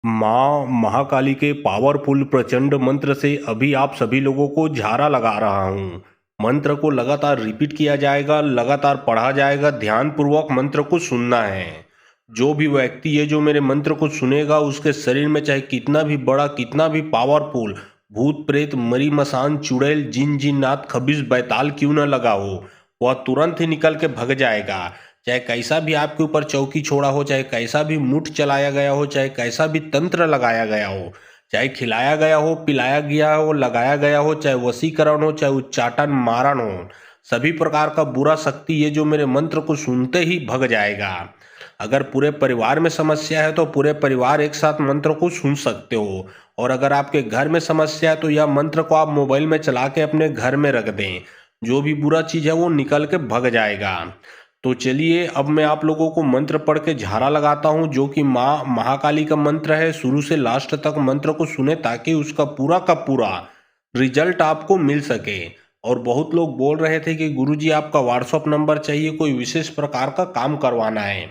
माँ महाकाली के पावरफुल प्रचंड मंत्र से अभी आप सभी लोगों को झारा लगा रहा हूँ। मंत्र को लगातार रिपीट किया जाएगा, लगातार पढ़ा जाएगा, ध्यानपूर्वक मंत्र को सुनना है। जो भी व्यक्ति है जो मेरे मंत्र को सुनेगा उसके शरीर में चाहे कितना भी बड़ा, कितना भी पावरफुल भूत प्रेत मरी मसान चुड़ैल जिन जिन्नात खबीस बैताल क्यों न लगा हो, वह तुरंत ही निकल के भग जाएगा। चाहे कैसा भी आपके ऊपर चौकी छोड़ा हो, चाहे कैसा भी मुठ चलाया गया हो, चाहे कैसा भी तंत्र लगाया गया हो, चाहे खिलाया गया हो, पिलाया गया हो, लगाया गया हो, चाहे वशीकरण हो, चाहे उच्चाटन मारण हो, सभी प्रकार का बुरा शक्ति ये जो मेरे मंत्र को सुनते ही भग जाएगा। अगर पूरे परिवार में समस्या है तो पूरे परिवार एक साथ मंत्र को सुन सकते हो, और अगर आपके घर में समस्या है तो यह मंत्र को आप मोबाइल में चला के अपने घर में रख दें। जो भी बुरा चीज़ है वो निकल के भग जाएगा। तो चलिए अब मैं आप लोगों को मंत्र पढ़ के झारा लगाता हूँ, जो कि माँ महाकाली का मंत्र है। शुरू से लास्ट तक मंत्र को सुने ताकि उसका पूरा का पूरा रिजल्ट आपको मिल सके। और बहुत लोग बोल रहे थे कि गुरुजी आपका व्हाट्सअप नंबर चाहिए, कोई विशेष प्रकार का काम करवाना है।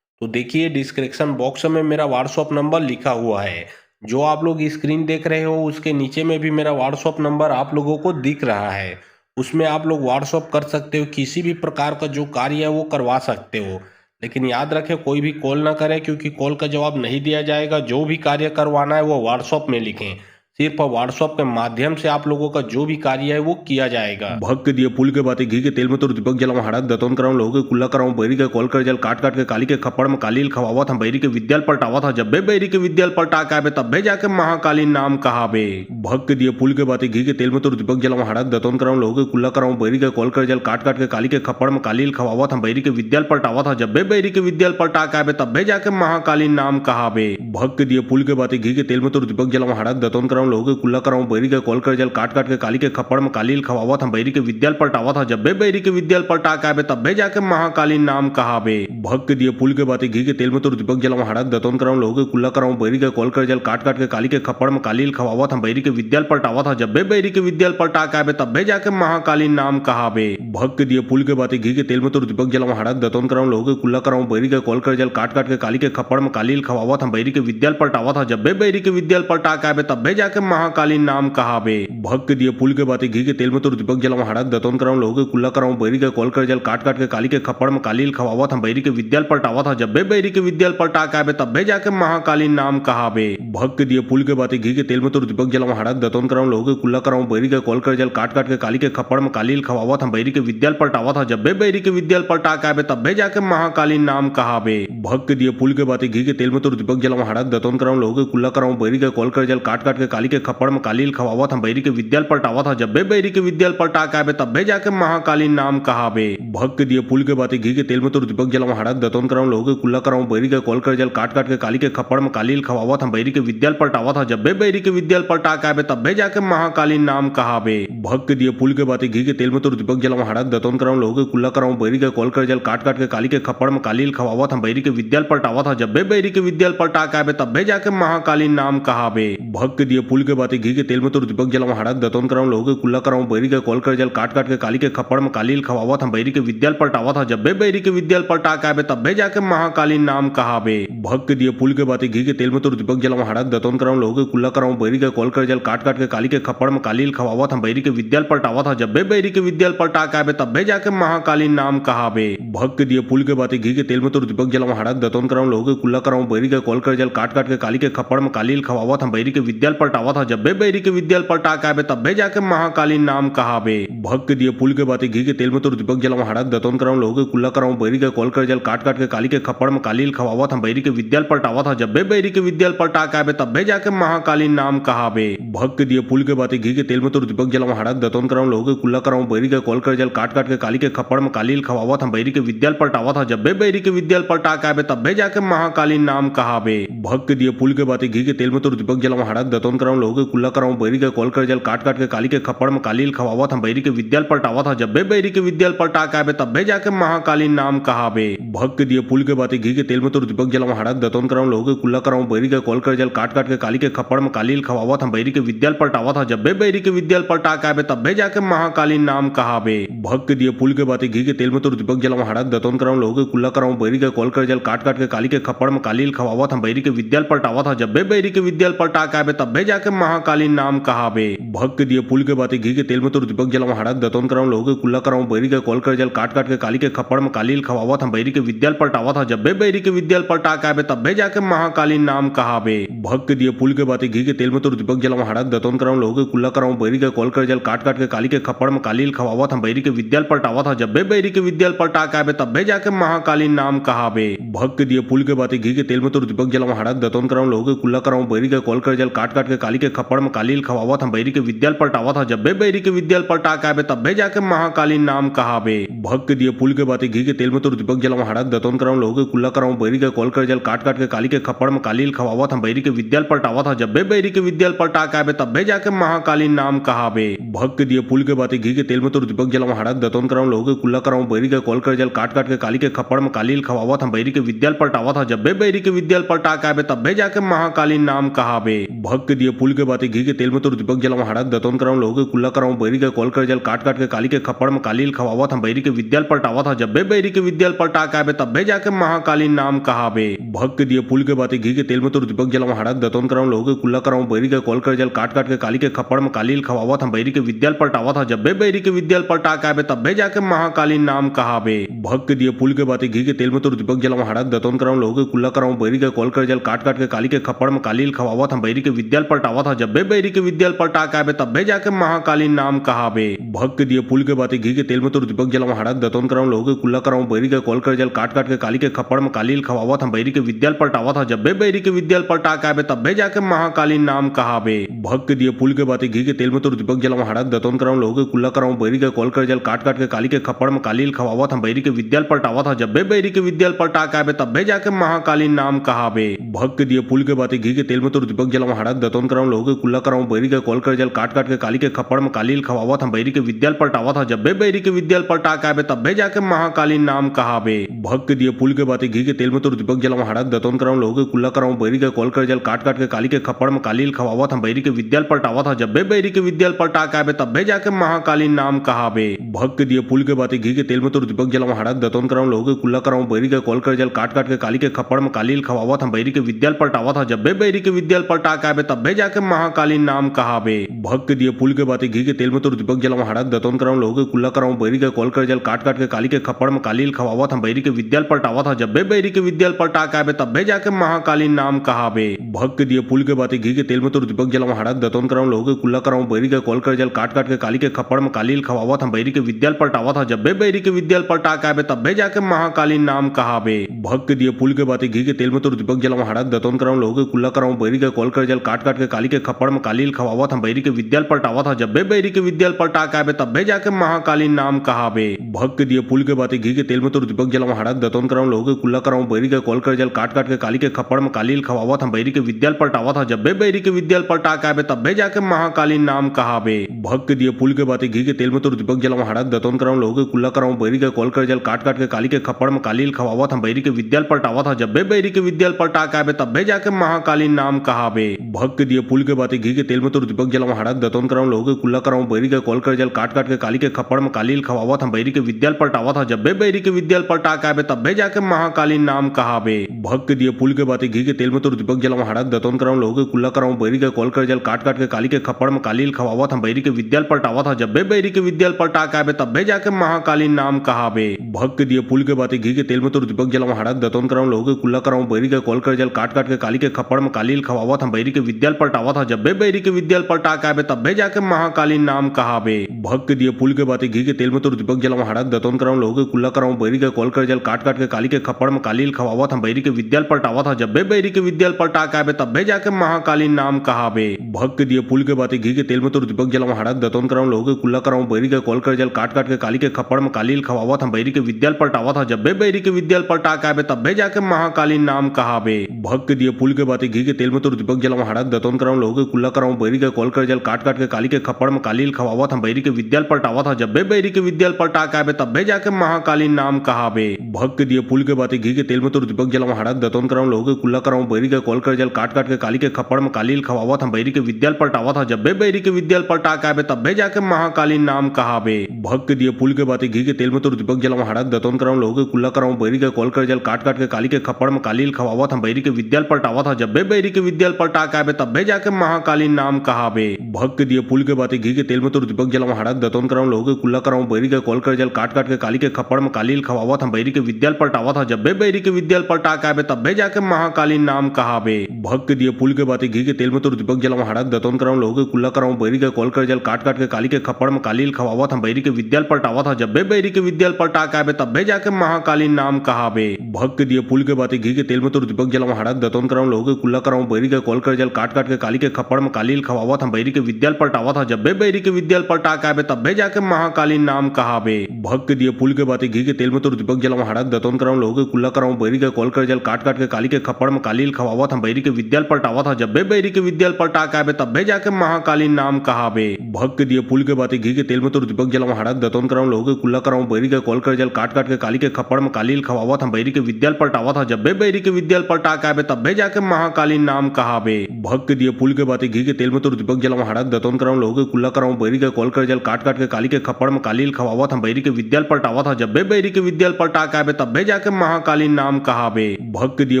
तो देखिए डिस्क्रिप्शन बॉक्स में मेरा व्हाट्सअप नंबर लिखा हुआ है। जो आप लोग स्क्रीन देख रहे हो उसके नीचे में भी मेरा व्हाट्सअप नंबर आप लोगों को दिख रहा है। उसमें आप लोग व्हाट्सअप कर सकते हो, किसी भी प्रकार का जो कार्य है वो करवा सकते हो। लेकिन याद रखें कोई भी कॉल ना करें, क्योंकि कॉल का जवाब नहीं दिया जाएगा। जो भी कार्य करवाना है वो व्हाट्सअप में लिखें। सिर्फ व्हाट्सअप के माध्यम से आप लोगों का जो भी कार्य है वो किया जाएगा। भग के दिए पुल के बातें घी के तेल में तो दीपक जलाऊं, हड़क दतौन कराऊं, लोगों के कुल्ला कराऊं, बैरी के कॉल कर जल काट काट के काली के खप्पड़ में कालील खवावा था, बैरी के विद्याल पलटावा था। जब बे बैरी के विद्याल पलटा के आवे तब बे जाके महाकाली नाम कहावे। भग के दिए पुल के बातें घी के तेल में तो दीपक जलाऊं, हड़क दतौन कराऊं, लोगों के कुल्ला कराऊं, बैरी के कॉल कर जल काट काट के काली के खप्पड़ में कालील खवावा था, बैरी के विद्याल पलटावा था। जब बे बैरी के विद्याल पलटा के आवे तब बे जाके महाकाली नाम कहावे। भग के दिए पुल के बातें घी के तेल में तो दीपक जलाऊं, हड़क दतौन कराऊं, लोगों के कुल्ला कराऊं, बैरी के कॉल कर जल काट काट के काली के खप्पड़ में कालील खवावा था, बैरी के विद्याल पलटावा था। जब बे बैरी के विद्याल पलटा के आवे तब बे जाके महाकाली नाम कहावे। भग के दिए पुल के बातें घी के तेल में तो दीपक जलाऊं, हड़क दतौन कराऊं, लोगों के कुल्ला कराऊं, बैरी के कॉल कर जल काट काट के काली के खप्पड़ में कालील खवावा था, बैरी के विद्याल पलटावा था। जब बे बैरी के विद्याल पलटा के आवे तब बे जाके महाकाली नाम कहावे। भग के दिए पुल के बातें घी के तेल में तो दीपक जलाऊं, हड़क दतौन कराऊं, लोगों के कुल्ला कराऊं, बैरी के कॉल कर जल काट काट के काली के खप्पड़ में कालील खवावा था, बैरी के विद्याल पलटावा था। जब बे बैरी के विद्याल पलटा के आवे तब बे जाके महाकाली नाम कहावे। भग के दिए पुल के बातें घी के तेल में तो दीपक जलाऊं, हड़क दतौन कराऊं, लोगों के कुल्ला कराऊं, बैरी के कॉल कर जल काट काट के काली के खप्पड़ में कालील खवावा था, बैरी के विद्याल पलटावा था। जब बे बैरी के विद्याल पलटा के आवे तब बे जाके महाकाली नाम कहावे। भग के दिए पुल के बातें घी के तेल में तो दीपक जलाऊं, हड़क दतौन कराऊं, लोगों के कुल्ला कराऊं, बैरी के कॉल कर जल काट काट के काली के खप्पड़ में कालील खवावा था, बैरी के विद्याल पलटावा था। जब बे बैरी के विद्याल पलटा के आवे तब बे जाके महाकाली नाम कहावे। भग के दिए पुल के बातें घी के तेल में तो दीपक जलाऊं, हड़क दतौन कराऊं, लोगों के कुल्ला कराऊं, बैरी के कॉल कर जल काट काट के काली के खप्पड़ में कालील खवावा था, बैरी के विद्याल पलटावा था। जब बे बैरी के विद्याल पलटा के आवे तब बे जाके महाकाली नाम कहावे। भग के दिए पुल के बातें घी के तेल में तो दीपक जलाऊं, हड़क दतौन कराऊं, लोगों के कुल्ला कराऊं, बैरी के कॉल कर जल काट काट के काली के खप्पड़ में कालील खवावा था, बैरी के विद्याल पलटावा था। जब बे बैरी के विद्याल पलटा के आवे तब बे जाके महाकाली नाम कहावे। भग के दिए पुल के बातें घी के तेल में तो दीपक जलाऊं, हड़क दतौन कराऊं, लोगों के कुल्ला कराऊं, बैरी के कॉल कर जल काट काट के काली के खप्पड़ में कालील खवावा था, बैरी के विद्याल पलटावा था। जब बे बैरी के विद्याल पलटा के आवे तब बे जाके महाकाली नाम कहावे। भग के दिए पुल के बातें घी के तेल में तो दीपक जलाऊं, हड़क दतौन कराऊं, लोगों के कुल्ला कराऊं, बैरी के कॉल कर जल काट काट के काली के खप्पड़ में कालील खवावा था, बैरी के विद्याल पलटावा था। जब बे बैरी के विद्याल पलटा के आवे तब बे जाके महाकाली नाम कहावे। भग के दिए पुल के बातें घी के तेल में तो दीपक जलाऊं, हड़क दतौन कराऊं, लोगों के कुल्ला कराऊं, बैरी के कॉल कर जल काट काट के काली के खप्पड़ में कालील खवावा था, बैरी के विद्याल पलटावा था। जब बे बैरी के विद्याल पलटा के आवे तब बे जाके महाकाली नाम कहावे। भग के दिए पुल के बातें घी के तेल में तो दीपक जलाऊं, हड़क दतौन कराऊं, लोगों के कुल्ला कराऊं, बैरी के कॉल कर जल काट काट के काली के खप्पड़ में कालील खवावा था, बैरी के विद्याल पलटावा था। जब बे बैरी के विद्याल पलटा के आवे तब बे जाके महाकाली नाम कहावे। भग के दिए पुल के बातें घी के तेल में तो दीपक जलाऊं, हड़क दतौन कराऊं, लोगों के कुल्ला कराऊं, बैरी के कॉल कर जल काट काट के काली के खप्पड़ में कालील खवावा था, बैरी के विद्याल पलटावा था। जब बे बैरी के विद्याल पलटा के आवे तब बे जाके महाकाली नाम कहावे। भग के दिए पुल के बातें घी के तेल में तो दीपक जलाऊं, हड़क दतौन कराऊं, लोगों के कुल्ला कराऊं, बैरी के कॉल कर जल काट काट के काली के खप्पड़ में कालील खवावा था, बैरी के विद्याल पलटावा था। जब बे बैरी के विद्याल पलटा के आवे तब बे जाके महाकाली नाम कहावे। भग के दिए पुल के बातें घी के तेल में तो दीपक जलाऊं, हड़क दतौन कराऊं, कराऊं लोगों के कुल्ला कराऊं बैरी के कॉल कर जल काट काट के काली के खप्पड़ में कालील खवावत हम बैरी के विद्याल पलटावत था जब बैरी के विद्याल पलटा के आबे तब जाके महाकालीन नाम कहाबे भक्त के दिए पुल के बातें घी के तेल में तो दीपक जलाऊं हड़क दतौन कराऊं लोगों के कुल्ला कराऊं बैरी के कॉल कर जल काट काट के काली के खप्पड़ में कालील खवावत हम बैरी के विद्याल पलटावत था जब बैरी के विद्याल पलटा के आबे तब जाके महाकालीन नाम कहाबे भक्त के दिए पुल के बातें घी के तेल में तो दीपक जलाऊं हड़क दतौन कराऊं लोगों के कुल्ला कराऊं बैरी के कॉल कर जल काट काट के काली के खप्पड़ में कालील खवावत हम बैरी के विद्याल पलटावत था जब बैरी के विद्याल पलटा के आबे तब जाके महाकालीन नाम कहाबे भक्त के दिए पुल के बातें घी के तेल में तो दीपक जलाऊं हड़क दतौन कराऊं लोगों के कुल्ला कराऊं बैरी के कॉल कर जल काट काट के काली के खप्पड़ में कालील खवावत हम बैरी के विद्याल पलटावत था जब बैरी के विद्याल पलटा के आबे तब जाके महाकालीन नाम कहाबे भक्त के दिए पुल के बातें घी के तेल में तो दीपक जलाऊं हड़क दतौन कराऊं लोगों के कुल्ला कराऊं बैरी के कॉल कर जल काट काट के काली के खप्पड़ में कालील खवावत हम बैरी के विद्याल पलटावत था जब बैरी के विद्याल पलटा के आबे तब जाके महाकालीन नाम कहाबे भक्त के दिए पुल के बातें घी के तेल में तो दीपक जलाऊं हड़क दतौन कराऊं लोगों के कुल्ला कराऊं बैरी के कॉल कर जल काट काट के काली के खप्पड़ में कालील खवावत हम बैरी के विद्याल पलटावत था जब बैरी के विद्याल पलटा के आबे तब जाके महाकालीन नाम कहाबे भक्त के दिए पुल के बातें घी के तेल में तो दीपक जलाऊं हड़क दतौन कराऊं लोगों के कुल्ला कराऊं बैरी के कॉल कर जल काट काट के काली के खप्पड़ में कालील खवावत हम बैरी के विद्याल पलटावत था जब बैरी के विद्याल पलटा के आबे तब जाके महाकालीन नाम कहाबे भक्त के दिए पुल के बातें घी के तेल में तो दीपक जलाऊं हड़क दतौन कराऊं लोगों के कुल्ला कराऊं बैरी के कॉल कर जल काट काट के काली के खप्पड़ में कालील खवावत हम बैरी के विद्याल पलटावत था जब बैरी के विद्याल पलटा के आबे तब जाके महाकालीन नाम कहाबे भक्त के दिए पुल के बातें घी के तेल में तो दीपक जलाऊं हड़क दतौन कराऊं लोगों के कुल्ला कराऊं बैरी के कॉल कर जल काट काट के काली के खप्पड़ में कालील खवावत हम बैरी के विद्याल पलटावत था जब बैरी के विद्याल पलटा के आबे तब जाके महाकालीन नाम कहाबे भक्त के दिए पुल के बातें घी के तेल में तो दीपक जलाऊं हड़क दतौन कराऊं लोगों के कुल्ला कराऊं बैरी के कॉल कर जल काट काट के काली के खप्पड़ में कालील खवावत हम बैरी के विद्याल पलटावत था जब बैरी के विद्याल पलटा के आबे तब जाके महाकालीन नाम कहाबे भक्त के दिए पुल के बातें घी के तेल में तो दीपक जलाऊं हड़क दतौन कराऊं लोगों के कुल्ला कराऊं बैरी के कॉल कर जल काट काट के काली के खप्पड़ में कालील खवावत हम बैरी के विद्याल पलटावत था जब बैरी के विद्याल पलटा के आबे तब जाके महाकालीन नाम कहाबे भक्त के दिए पुल के बातें घी के तेल में तो दीपक जलाऊं हड़क दतौन कराऊं लोगों के कुल्ला कराऊं बैरी के कॉल कर जल काट काट के काली के खप्पड़ में कालील खवावत हम बैरी के विद्याल पलटावत था जब बैरी के विद्याल पलटा के आबे तब जाके महाकालीन नाम कहाबे भक्त के दिए पुल के बातें घी के तेल में तो दीपक जलाऊं हड़क दतौन कराऊं लोगों के कुल्ला कराऊं बैरी के कॉल कर जल काट काट के काली के खप्पड़ में कालील खवावत हम बैरी के विद्याल पलटावत था जब बैरी के विद्याल पलटा के आबे तब जाके महाकालीन नाम कहाबे भक्त के दिए पुल के बातें घी के तेल में तो दीपक जलाऊं हड़क दतौन कराऊं लोगों के कुल्ला कराऊं बैरी के कॉल कर जल काट काट के काली के खप्पड़ में कालील खवावत हम बैरी के विद्याल पलटावत था जब बैरी के विद्याल पलटा के आबे तब जाके महाकालीन नाम कहाबे भक्त के दिए पुल के बातें घी के तेल में तो दीपक जलाऊं हड़क दतौन कराऊं लोगों के कुल्ला कराऊं बैरी के कॉल कर जल काट काट के काली के खप्पड़ में कालील खवावत हम बैरी के विद्याल पलटावत था जब बैरी के विद्याल पलटा के आबे तब जाके महाकालीन नाम कहाबे भक्त के दिए पुल के बातें घी के तेल में तो दीपक जलाऊं हड़क दतौन कराऊं लोगों के कुल्ला कराऊं बैरी के कॉल कर जल काट काट के काली के खप्पड़ में कालील खवावत हम बैरी के विद्याल पलटावत था जब बैरी के विद्याल पलटा के आबे तब जाके महाकालीन नाम कहाबे भक्त के दिए पुल के बातें घी के तेल में तो दीपक जलाऊं हड़क दतौन कराऊं लोगों के कुल्ला कराऊं बैरी के कॉल कर जल काट काट के काली के खप्पड़ में कालील खवावत हम बैरी के विद्याल पलटावत था जब बैरी के विद्याल पलटा के आबे तब जाके महाकालीन नाम कहाबे भक्त के दिए पुल के बातें घी के तेल में तो दीपक जलाऊं हड़क दतौन कराऊं लोगों के कुल्ला कराऊं बैरी के कॉल कर जल काट काट के काली के खप्पड़ में कालील खवावत हम बैरी के विद्याल पलटावत था जब बैरी के विद्याल पलटा के आबे तब जाके महाकालीन नाम कहाबे भक्त के दिए पुल के बातें घी के तेल में तो दीपक जलाऊं हड़क दतौन कराऊं लोगों के कुल्ला कराऊं बैरी के कॉल कर जल काट काट के काली के खप्पड़ में कालील खवावत हम बैरी के विद्याल पलटावत था जब बैरी के विद्याल पलटा के आबे तब जाके महाकालीन नाम कहाबे भक्त के दिए पुल के बातें घी के तेल में तो दीपक जलाऊं हड़क दतौन कराऊं लोगों के कुल्ला कराऊं बैरी के कॉल कर जल काट काट के काली के खप्पड़ में कालील खवावत हम बैरी के विद्याल पलटावत था जब बैरी के विद्याल पलटा के आबे तब जाके महाकालीन नाम कहाबे भक्त के दिए पुल के बातें घी के तेल में तो दीपक जलाऊं हड़क दतौन कराऊं लोगों के कुल्ला कराऊं बैरी के कॉल कर जल काट काट के काली के खप्पड़ में कालील खवावत हम बैरी के विद्याल पलटावत था जब बैरी के विद्याल पलटा के आबे तब जाके महाकालीन नाम कहाबे भक्त के दिए पुल के बातें घी के तेल में तो दीपक जलाऊं हड़क दतौन कराऊं लोगों के कुल्ला कराऊं बैरी के कॉल कर जल काट काट के काली के खप्पड़ में कालील खवावत हम बैरी के विद्याल पलटावत था जब बैरी के विद्याल पलटा के आबे तब जाके महाकालीन नाम कहाबे भक्त के दिए पुल के बातें घी के तेल में तो दीपक जलाऊं हड़क दतौन कराऊं लोगों के कुल्ला कराऊं बैरी के कॉल कर जल काट काट के काली के खप्पड़ में कालील खवावत हम बैरी के विद्याल पलटावत था जब बैरी के विद्याल पलटा के आबे तब जाके महाकालीन नाम कहाबे भक्त के दिए पुल के बातें घी के तेल में तो दीपक जलाऊं हड़क दतौन कराऊं लोगों के कुल्ला कराऊं बैरी के कॉल कर जल काट काट के काली के खप्पड़ में कालील खवावत हम बैरी के विद्याल पलटावत था जब बैरी के विद्याल पलटा के आबे तब जाके महाकालीन नाम कहाबे भक्त के दिए पुल के बातें घी के तेल में तो दीपक जलाऊं हड़क दतौन कराऊं लोगों के कुल्ला कराऊं बैरी के कॉल कर जल काट काट के काली के खप्पड़ में कालील खवावत हम बैरी के विद्याल पलटावत था जब बैरी के विद्याल पलटा के आबे तब जाके महाकालीन नाम कहाबे भक्त के दिए पुल के बातें घी के तेल में तो दीपक जलाऊं हड़क दतौन कराऊं लोगों के कुल्ला कराऊं बैरी के कॉल कर जल काट काट के काली के खप्पड़ में कालील खवावत हम बैरी के विद्याल पलटावत था जब बैरी के विद्याल पलटा के आबे तब जाके महाकालीन नाम कहाबे भक्त के दिए पुल के बातें घी के तेल में तो दीपक जलाऊं हड़क दतौन दतौन कराऊं लोगों के कुल्ला कराऊं बैरी के कॉल कर जल काट काट के काली के खप्पड़ में कालील खवावत हम बैरी के विद्याल पलटावत था जब बैरी के विद्याल पलटा के आबे तब जाके महाकालीन नाम कहाबे भक्त के दिए पुल के बातें घी के तेल में तो दीपक जलाऊं हड़क दतौन कराऊं लोगों के कुल्ला कराऊं बैरी के कॉल कर जल काट काट के काली के खप्पड़ में कालील खवावत हम बैरी के विद्याल पलटावत था जब बैरी के विद्याल पलटा के आबे तब जाके महाकालीन नाम कहाबे भक्त के दिए पुल के बातें घी के तेल में तो दीपक जलाऊं हड़क दतौन कराऊं लोगों के कुल्ला कराऊं बैरी के कॉल कर जल काट काट के काली के खप्पड़ में कालील खवावत हम बैरी के विद्याल पलटावत था जब बैरी के विद्याल पलटा के आबे तब जाके महाकालीन नाम कहाबे भक्त के दिए पुल के बातें घी के तेल में तो दीपक जलाऊं हड़क दतौन कराऊं लोगों के कुल्ला कराऊं बैरी के कॉल कर जल काट काट के काली के खप्पड़ में कालील खवावत हम बैरी के विद्याल पलटावत था जब बैरी के विद्याल पलटा के आबे तब जाके महाकालीन नाम कहाबे भक्त के दिए पुल के बातें घी के तेल में तो दीपक जलाऊं हड़क दतौन कराऊं लोगों के कुल्ला कराऊं बैरी के कॉल कर जल काट काट के काली के खप्पड़ में कालील खवावत हम बैरी के विद्याल पलटावत था जब बैरी के विद्याल पलटा के आबे तब जाके महाकालीन नाम कहाबे भक्त के दिए पुल के बातें घी के तेल में तो दीपक जलाऊं हड़क दतौन कराऊं लोगों के कुल्ला कराऊं बैरी के कॉल कर जल काट काट के काली के खप्पड़ में कालील खवावत हम बैरी के विद्याल पलटावत था जब बैरी के विद्याल पलटा के आबे तब जाके महाकालीन नाम कहाबे भक्त के दिए पुल के बातें घी के तेल में तो दीपक जलाऊं हड़क दतौन कराऊं लोगों के कुल्ला कराऊं बैरी के कॉल कर जल काट काट के काली के खप्पड़ में कालील खवावत हम बैरी के विद्याल पलटावत था जब बैरी के विद्याल पलटा के आबे तब जाके महाकालीन नाम कहाबे भक्त के दिए पुल के बातें घी के तेल में तो दीपक जलाऊं हड़क दतौन कराऊं लोगों के कुल्ला कराऊं बैरी के कॉल कर जल काट काट के काली के खप्पड़ में कालील खवावत हम बैरी के विद्याल पलटावत था जब बैरी के विद्याल पलटा के आबे तब जाके महाकालीन नाम कहाबे भक्त के दिए पुल के बातें घी के तेल में तो दीपक जलाऊं हड़क दतौन कराऊं लोगों के कुल्ला कराऊं बैरी के कॉल कर जल काट काट के काली के खप्पड़ में कालील खवावत हम बैरी के विद्याल पलटावत था जब बैरी के विद्याल पलटा के आबे तब जाके महाकालीन नाम कहाबे भक्त के दिए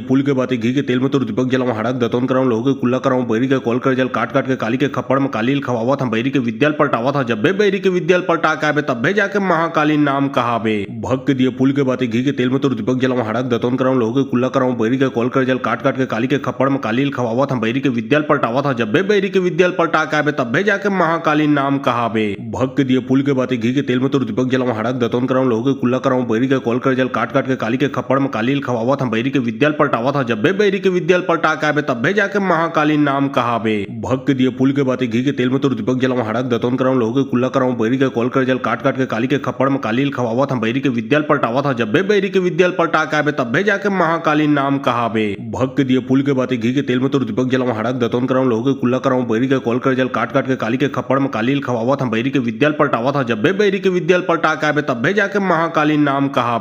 पुल के बातें घी के तेल में तो दीपक जलाऊं हड़क दतौन कराऊं लोगों के कुल्ला कराऊं बैरी के कॉल कर जल काट काट के काली के खप्पड़ में कालील खवावत हम बैरी के विद्याल पलटावत था जब बैरी के विद्याल पलटा के आबे तब जाके महाकालीन नाम कहाबे भक्त के दिए पुल के बातें घी के तेल में तो दीपक जलाऊं हड़क दतौन कराऊं लोगों के कुल्ला कराऊं बैरी के कॉल कर जल काट काट के काली के खप्पड़ में कालील खवावत हम बैरी के विद्याल पलटावत था जब बैरी के विद्याल पलटा के आबे तब जाके महाकालीन नाम कहाबे भक्त के दिए पुल के बातें घी के तेल में तो दीपक जलाऊं हड़क दतौन कराऊं लोगों के कुल्ला कराऊं बैरी के कॉल कर जल काट काट के काली के खप्पड़ में कालील खवावत हम बैरी के विद्याल पलटावत था जब बैरी के विद्याल पलटा के आबे तब जाके महाकालीन नाम कहाबे भक्त के दिए पुल के बातें घी के तेल में तो दीपक जलाऊं हड़क दतौन कराऊं लोगों के कुल्ला कराऊं बैरी के कॉल कर जल काट काट के काली के खप्पड़ में कालील खवावत हम बैरी के विद्याल पलटावत था जब बैरी के विद्याल पलटा के आबे तब जाके महाकालीन नाम कहाबे भक्त के दिए पुल के बातें घी के तेल में तो दीपक जलाऊं हड़क दतौन कराऊं लोगों के कुल्ला कराऊं बैरी के कॉल कर जल काट काट के काली के खप्पड़ में कालील खवावत हम बैरी के विद्याल पलटावत था जब बैरी के विद्याल पलटा के आबे तब जाके महाकालीन नाम कहाबे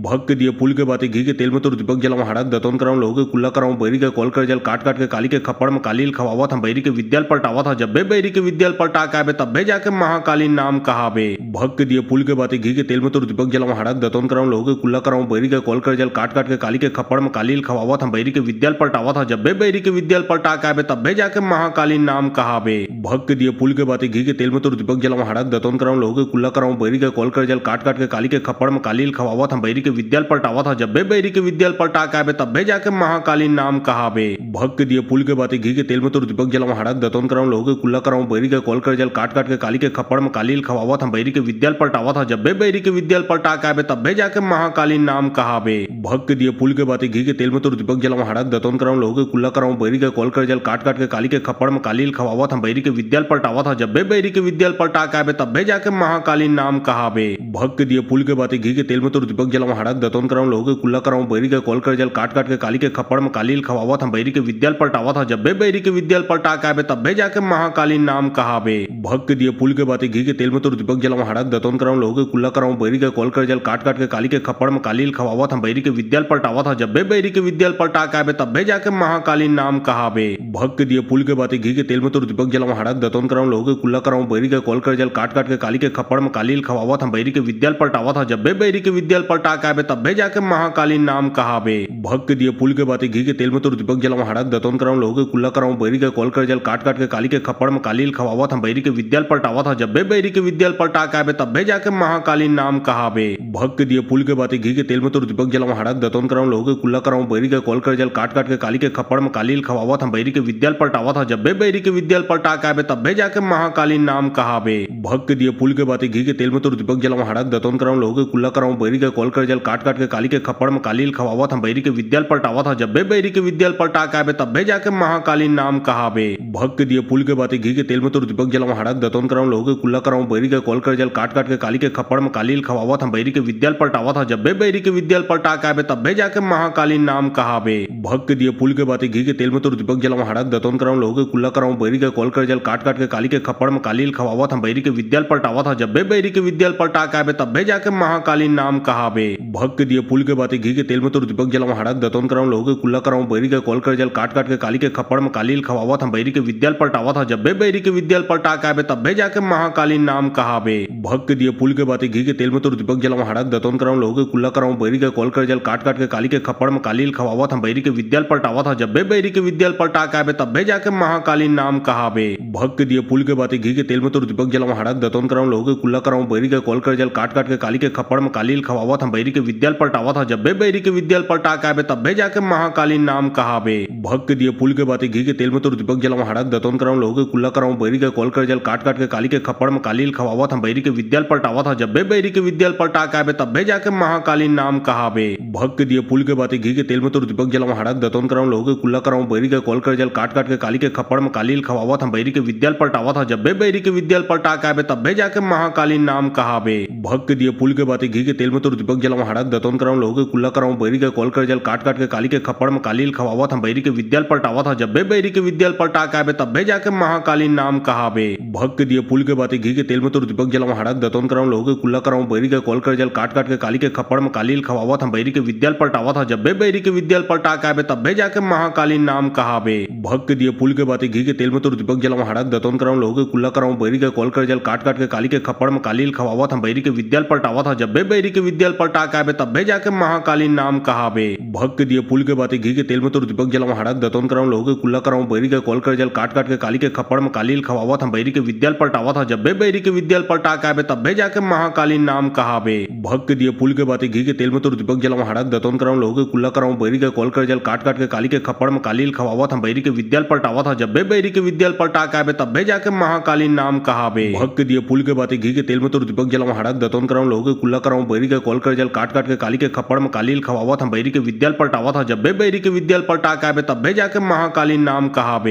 भक्त के दिए पुल के बातें घी के तेल में तो दीपक जलाऊं हड़क दतौन कराऊं लोगों के कुल्ला कराऊं बैरी के कॉल कर जल काट काट के काली के खप्पड़ में कालील खवावत हम बैरी के विद्याल पलटावत था जब बैरी के विद्याल पलटा के आबे तब जाके महाकालीन नाम कहाबे भक्त के दिए पुल के बातें घी के तेल में तो दीपक जलाऊं हड़क दतौन कराऊं लोगों के कुल्ला कराऊं बैरी के कॉल कर जल काट काट के काली के खप्पड़ में कालील खवावत हम बैरी के विद्याल पलटावत था जब बैरी के विद्याल पलटा के आबे तब जाके महाकालीन नाम कहाबे भक्त के दिए पुल के बातें घी के तेल में तो दीपक जलाऊं हड़क दतौन कराऊं लोगों के कुल्ला कराऊं बैरी के कॉल कर जल काट काट के काली के खप्पड़ में कालील खवावत हम बैरी के विद्याल पलटावत था जब बैरी के विद्याल पलटा के आबे तब जाके महाकालीन नाम कहाबे भक्त के दिए पुल के बातें घी के तेल में तो दीपक जलाऊं हड़क दतौन कराऊं लोगों के कुल्ला कराऊं बैरी के कॉल कर जल काट काट के काली के खप्पड़ में कालील खवावत हम बैरी के विद्याल पलटावत था जब बैरी के विद्याल पलटा के आबे तब जाके महाकालीन नाम कहाबे भक्त के दिए पुल के बातें घी के तेल में तो दीपक जलाऊं हड़क दतौन कराऊं लोगों के कुल्ला कराऊं बैरी के कॉल कर जल काट काट के काली के खप्पड़ में कालील खवावत हम बैरी के विद्याल पलटावत था जब बैरी के विद्याल पलटा के आबे तब जाके महाकालीन नाम कहाबे भक्त के दिए पुल के बातें घी के तेल में तो दीपक जलाऊं हड़क दतौन कराऊं लोगों के कुल्ला कराऊं बैरी के कॉल कर जल काट काट के काली के खप्पड़ में कालील खवावत हम बैरी के विद्याल पलटावत था जब बैरी के विद्याल पलटा के आबे तब जाके महाकालीन नाम कहाबे भक्त के दिए पुल के बातें घी के तेल में तो दीपक जलाऊं हड़क दतौन कराऊं लोगों के कुल्ला कराऊं बैरी के कॉल कर जल काट काट के काली के खप्पड़ में कालील खवावत हम बैरी के विद्याल पलटावत था जब बैरी के विद्याल पलटा के आबे तब जाके महाकालीन नाम कहाबे भक्त के दिए पुल के बातें घी के तेल में तो दीपक जलाऊं हड़क दतौन कराऊं लोगों के कुल्ला कराऊं बैरी के कॉल कर जल काट काट के काली के खप्पड़ में कालील खवावत हम बैरी के विद्याल पलटावत था जब बैरी के विद्याल पलटा के आबे तब जाके महाकालीन नाम कहाबे भक्त के दिए पुल के बातें घी के तेल में तो दीपक जलाऊं हड़क दतौन कराऊं लोगों के कुल्ला कराऊं बैरी के कॉल कर जल काट काट के काली के खप्पड़ में कालील खवावत हम बैरी के विद्याल पलटावत था जब बैरी के विद्याल पलटा के आबे तब जाके महाकालीन नाम कहाबे भक्त के दिए पुल के बातें घी के तेल में तो दीपक जलाऊं हड़क दतौन कराऊं लोगों के कुल्ला कराऊं बैरी के कॉल कर जल काट काट के काली के खप्पड़ में कालील खवावत हम बैरी के विद्याल पलटावत था जब बैरी के विद्याल पलटा के आबे तब जाके महाकालीन नाम कहाबे भक्त के दिए पुल के बातें घी के तेल में तो दीपक जलाऊं हड़क दतौन कराऊं लोगों के कुल्ला कराऊं बैरी के कॉल कर जल काट काट के काली के खप्पड़ में कालील खवावत हम बैरी के विद्याल पलटावत था जब बैरी के विद्याल पलटा के आबे तब जाके महाकालीन नाम कहाबे भक्त के दिए पुल के बातें घी के तेल में तो दीपक जलाऊं हड़क दतौन कराऊं लोगों के कुल्ला कराऊं बैरी के कॉल कर जल काट काट के काली के खप्पड़ में कालील खवावत हम बैरी के विद्याल पलटावत था जब बैरी के विद्याल पलटा के आबे तब जाके महाकालीन नाम कहाबे भक्त के दिए पुल के बातें घी के तेल में तो दीपक जलाऊं हड़क दतौन कराऊं लोगों के कुल्ला कराऊं बैरी के कॉल कर जल काट काट के काली के खप्पड़ में कालील खवावत हम बैरी के विद्याल पलटावत था जब बैरी के विद्याल पलटा के आबे तब जाके महाकालीन नाम कहाबे भग के दिए पुल के बातें घी के तेल में तो दीपक जलाऊं हड़क दतौन कराऊं लोगों के कुल्ला कराऊं बैरी के कॉल कर जल काट काट के काली के खप्पड़ में कालील खवावत हम बैरी के विद्याल पलटावत था जब बैरी के विद्याल पलटा के आबे तब जाके महाकालीन नाम कहाबे भग के दिए पुल के बातें घी के तेल में तो दीपक जलाऊं हड़क दतौन कराऊं लोगों के कुल्ला कराऊं बैरी के कॉल कर जल काट काट के काली के खप्पड़ में कालील खवावत हम बैरी के विद्याल पलटावत था जब बैरी के विद्याल पलटा के आबे तब जाके महाकालीन नाम कहाबे भग के दिए पुल के बातें घी के तेल में तो दीपक जलाऊं हड़क दतौन कराऊं लोगों के कुल्ला कराऊं बैरी के कॉल कर जल काट काट के काली के खप्पड़ में कालील खवावत हम बैरी के विद्याल पलटावत था जब बैरी के विद्याल पलटा के आबे तब जाके महाकालीन नाम कहाबे भग के दिए पुल के बातें घी के तेल में तो दीपक जलाऊं हड़क दतौन कराऊं लोगों के कुल्ला कराऊं बैरी के कॉल कर जल काट काट के काली के खप्पड़ में कालील खवावत हम बैरी के विद्याल पलटावत था जब बैरी के विद्याल पलटा के आबे तब जाके महाकालीन नाम कहाबे भग के दिए पुल के बातें घी के तेल में तो दीपक जलाऊं हड़क दतौन कराऊं लोगों के कुल्ला कराऊं बैरी के कॉल कर जल काट काट के काली के खप्पड़ में कालील खवावत हम बैरी के विद्याल पलटावत था जब बैरी के विद्याल पलटा के आबे तब जाके महाकालीन नाम कहाबे भग के दिए पुल के बातें घी के तेल में तो दीपक जलाऊं हड़क दतौन कराऊं लोगों के कुल्ला कराऊं बैरी के कॉल कर जल काट काट के काली के खप्पड़ में कालील खवावत हम बैरी के विद्याल पलटावत था जब बैरी के विद्याल पलटा के आबे तब जाके महाकालीन नाम कहाबे भग के दिए पुल के बातें घी के तेल में तो दीपक जलाऊं हड़क दतौन कराऊं लोगों के कुल्ला कराऊं बैरी के कॉल कर जल काट काट के काली के खप्पड़ में कालील खवावत हम बैरी के विद्याल पलटावत था जब बैरी के विद्याल पलटा के आबे तब जाके महाकालीन नाम कहाबे भग के दिए पुल के बातें घी के तेल में तो दीपक जलाऊं हड़क दतौन कराऊं लोगों के कुल्ला कराऊं बैरी के कॉल कर जल काट काट के काली के खप्पड़ में कालील खवावत हम बैरी के विद्याल पलटावत था जब बैरी के विद्याल पलटा के आबे तब जाके महाकालीन नाम कहाबे भग के दिए पुल के बातें घी के तेल में तो दीपक जलाऊं हड़क दतौन कराऊं लोगों के कुल्ला कराऊं बैरी के कॉल कर जल काट काट के काली के खप्पड़ में कालील खवावत हम बैरी के विद्याल पलटावत था जब बैरी के विद्याल पलटा के आबे तब जाके महाकालीन नाम कहाबे भग के दिए पुल के बातें घी के तेल में तो दीपक जलाऊं हड़क दतौन कराऊं लोगों के कुल्ला कराऊं बैरी के कॉल कर जल काट काट के काली के खप्पड़ में कालील खवावत हम बैरी के विद्याल पलटावत था जब बैरी के विद्याल पलटा के आबे तब जाके महाकालीन नाम कहाबे भग के दिए पुल के बातें घी के तेल में तो दीपक जलाऊं हड़क दतौन कराऊं लोगों के कुल्ला कराऊं बैरी के कॉल कर जल काट काट के काली के खप्पड़ में कालील खवावत हम बैरी के विद्याल पलटावत था जब बैरी के विद्याल पलटा के आबे तब जाके महाकालीन नाम कहाबे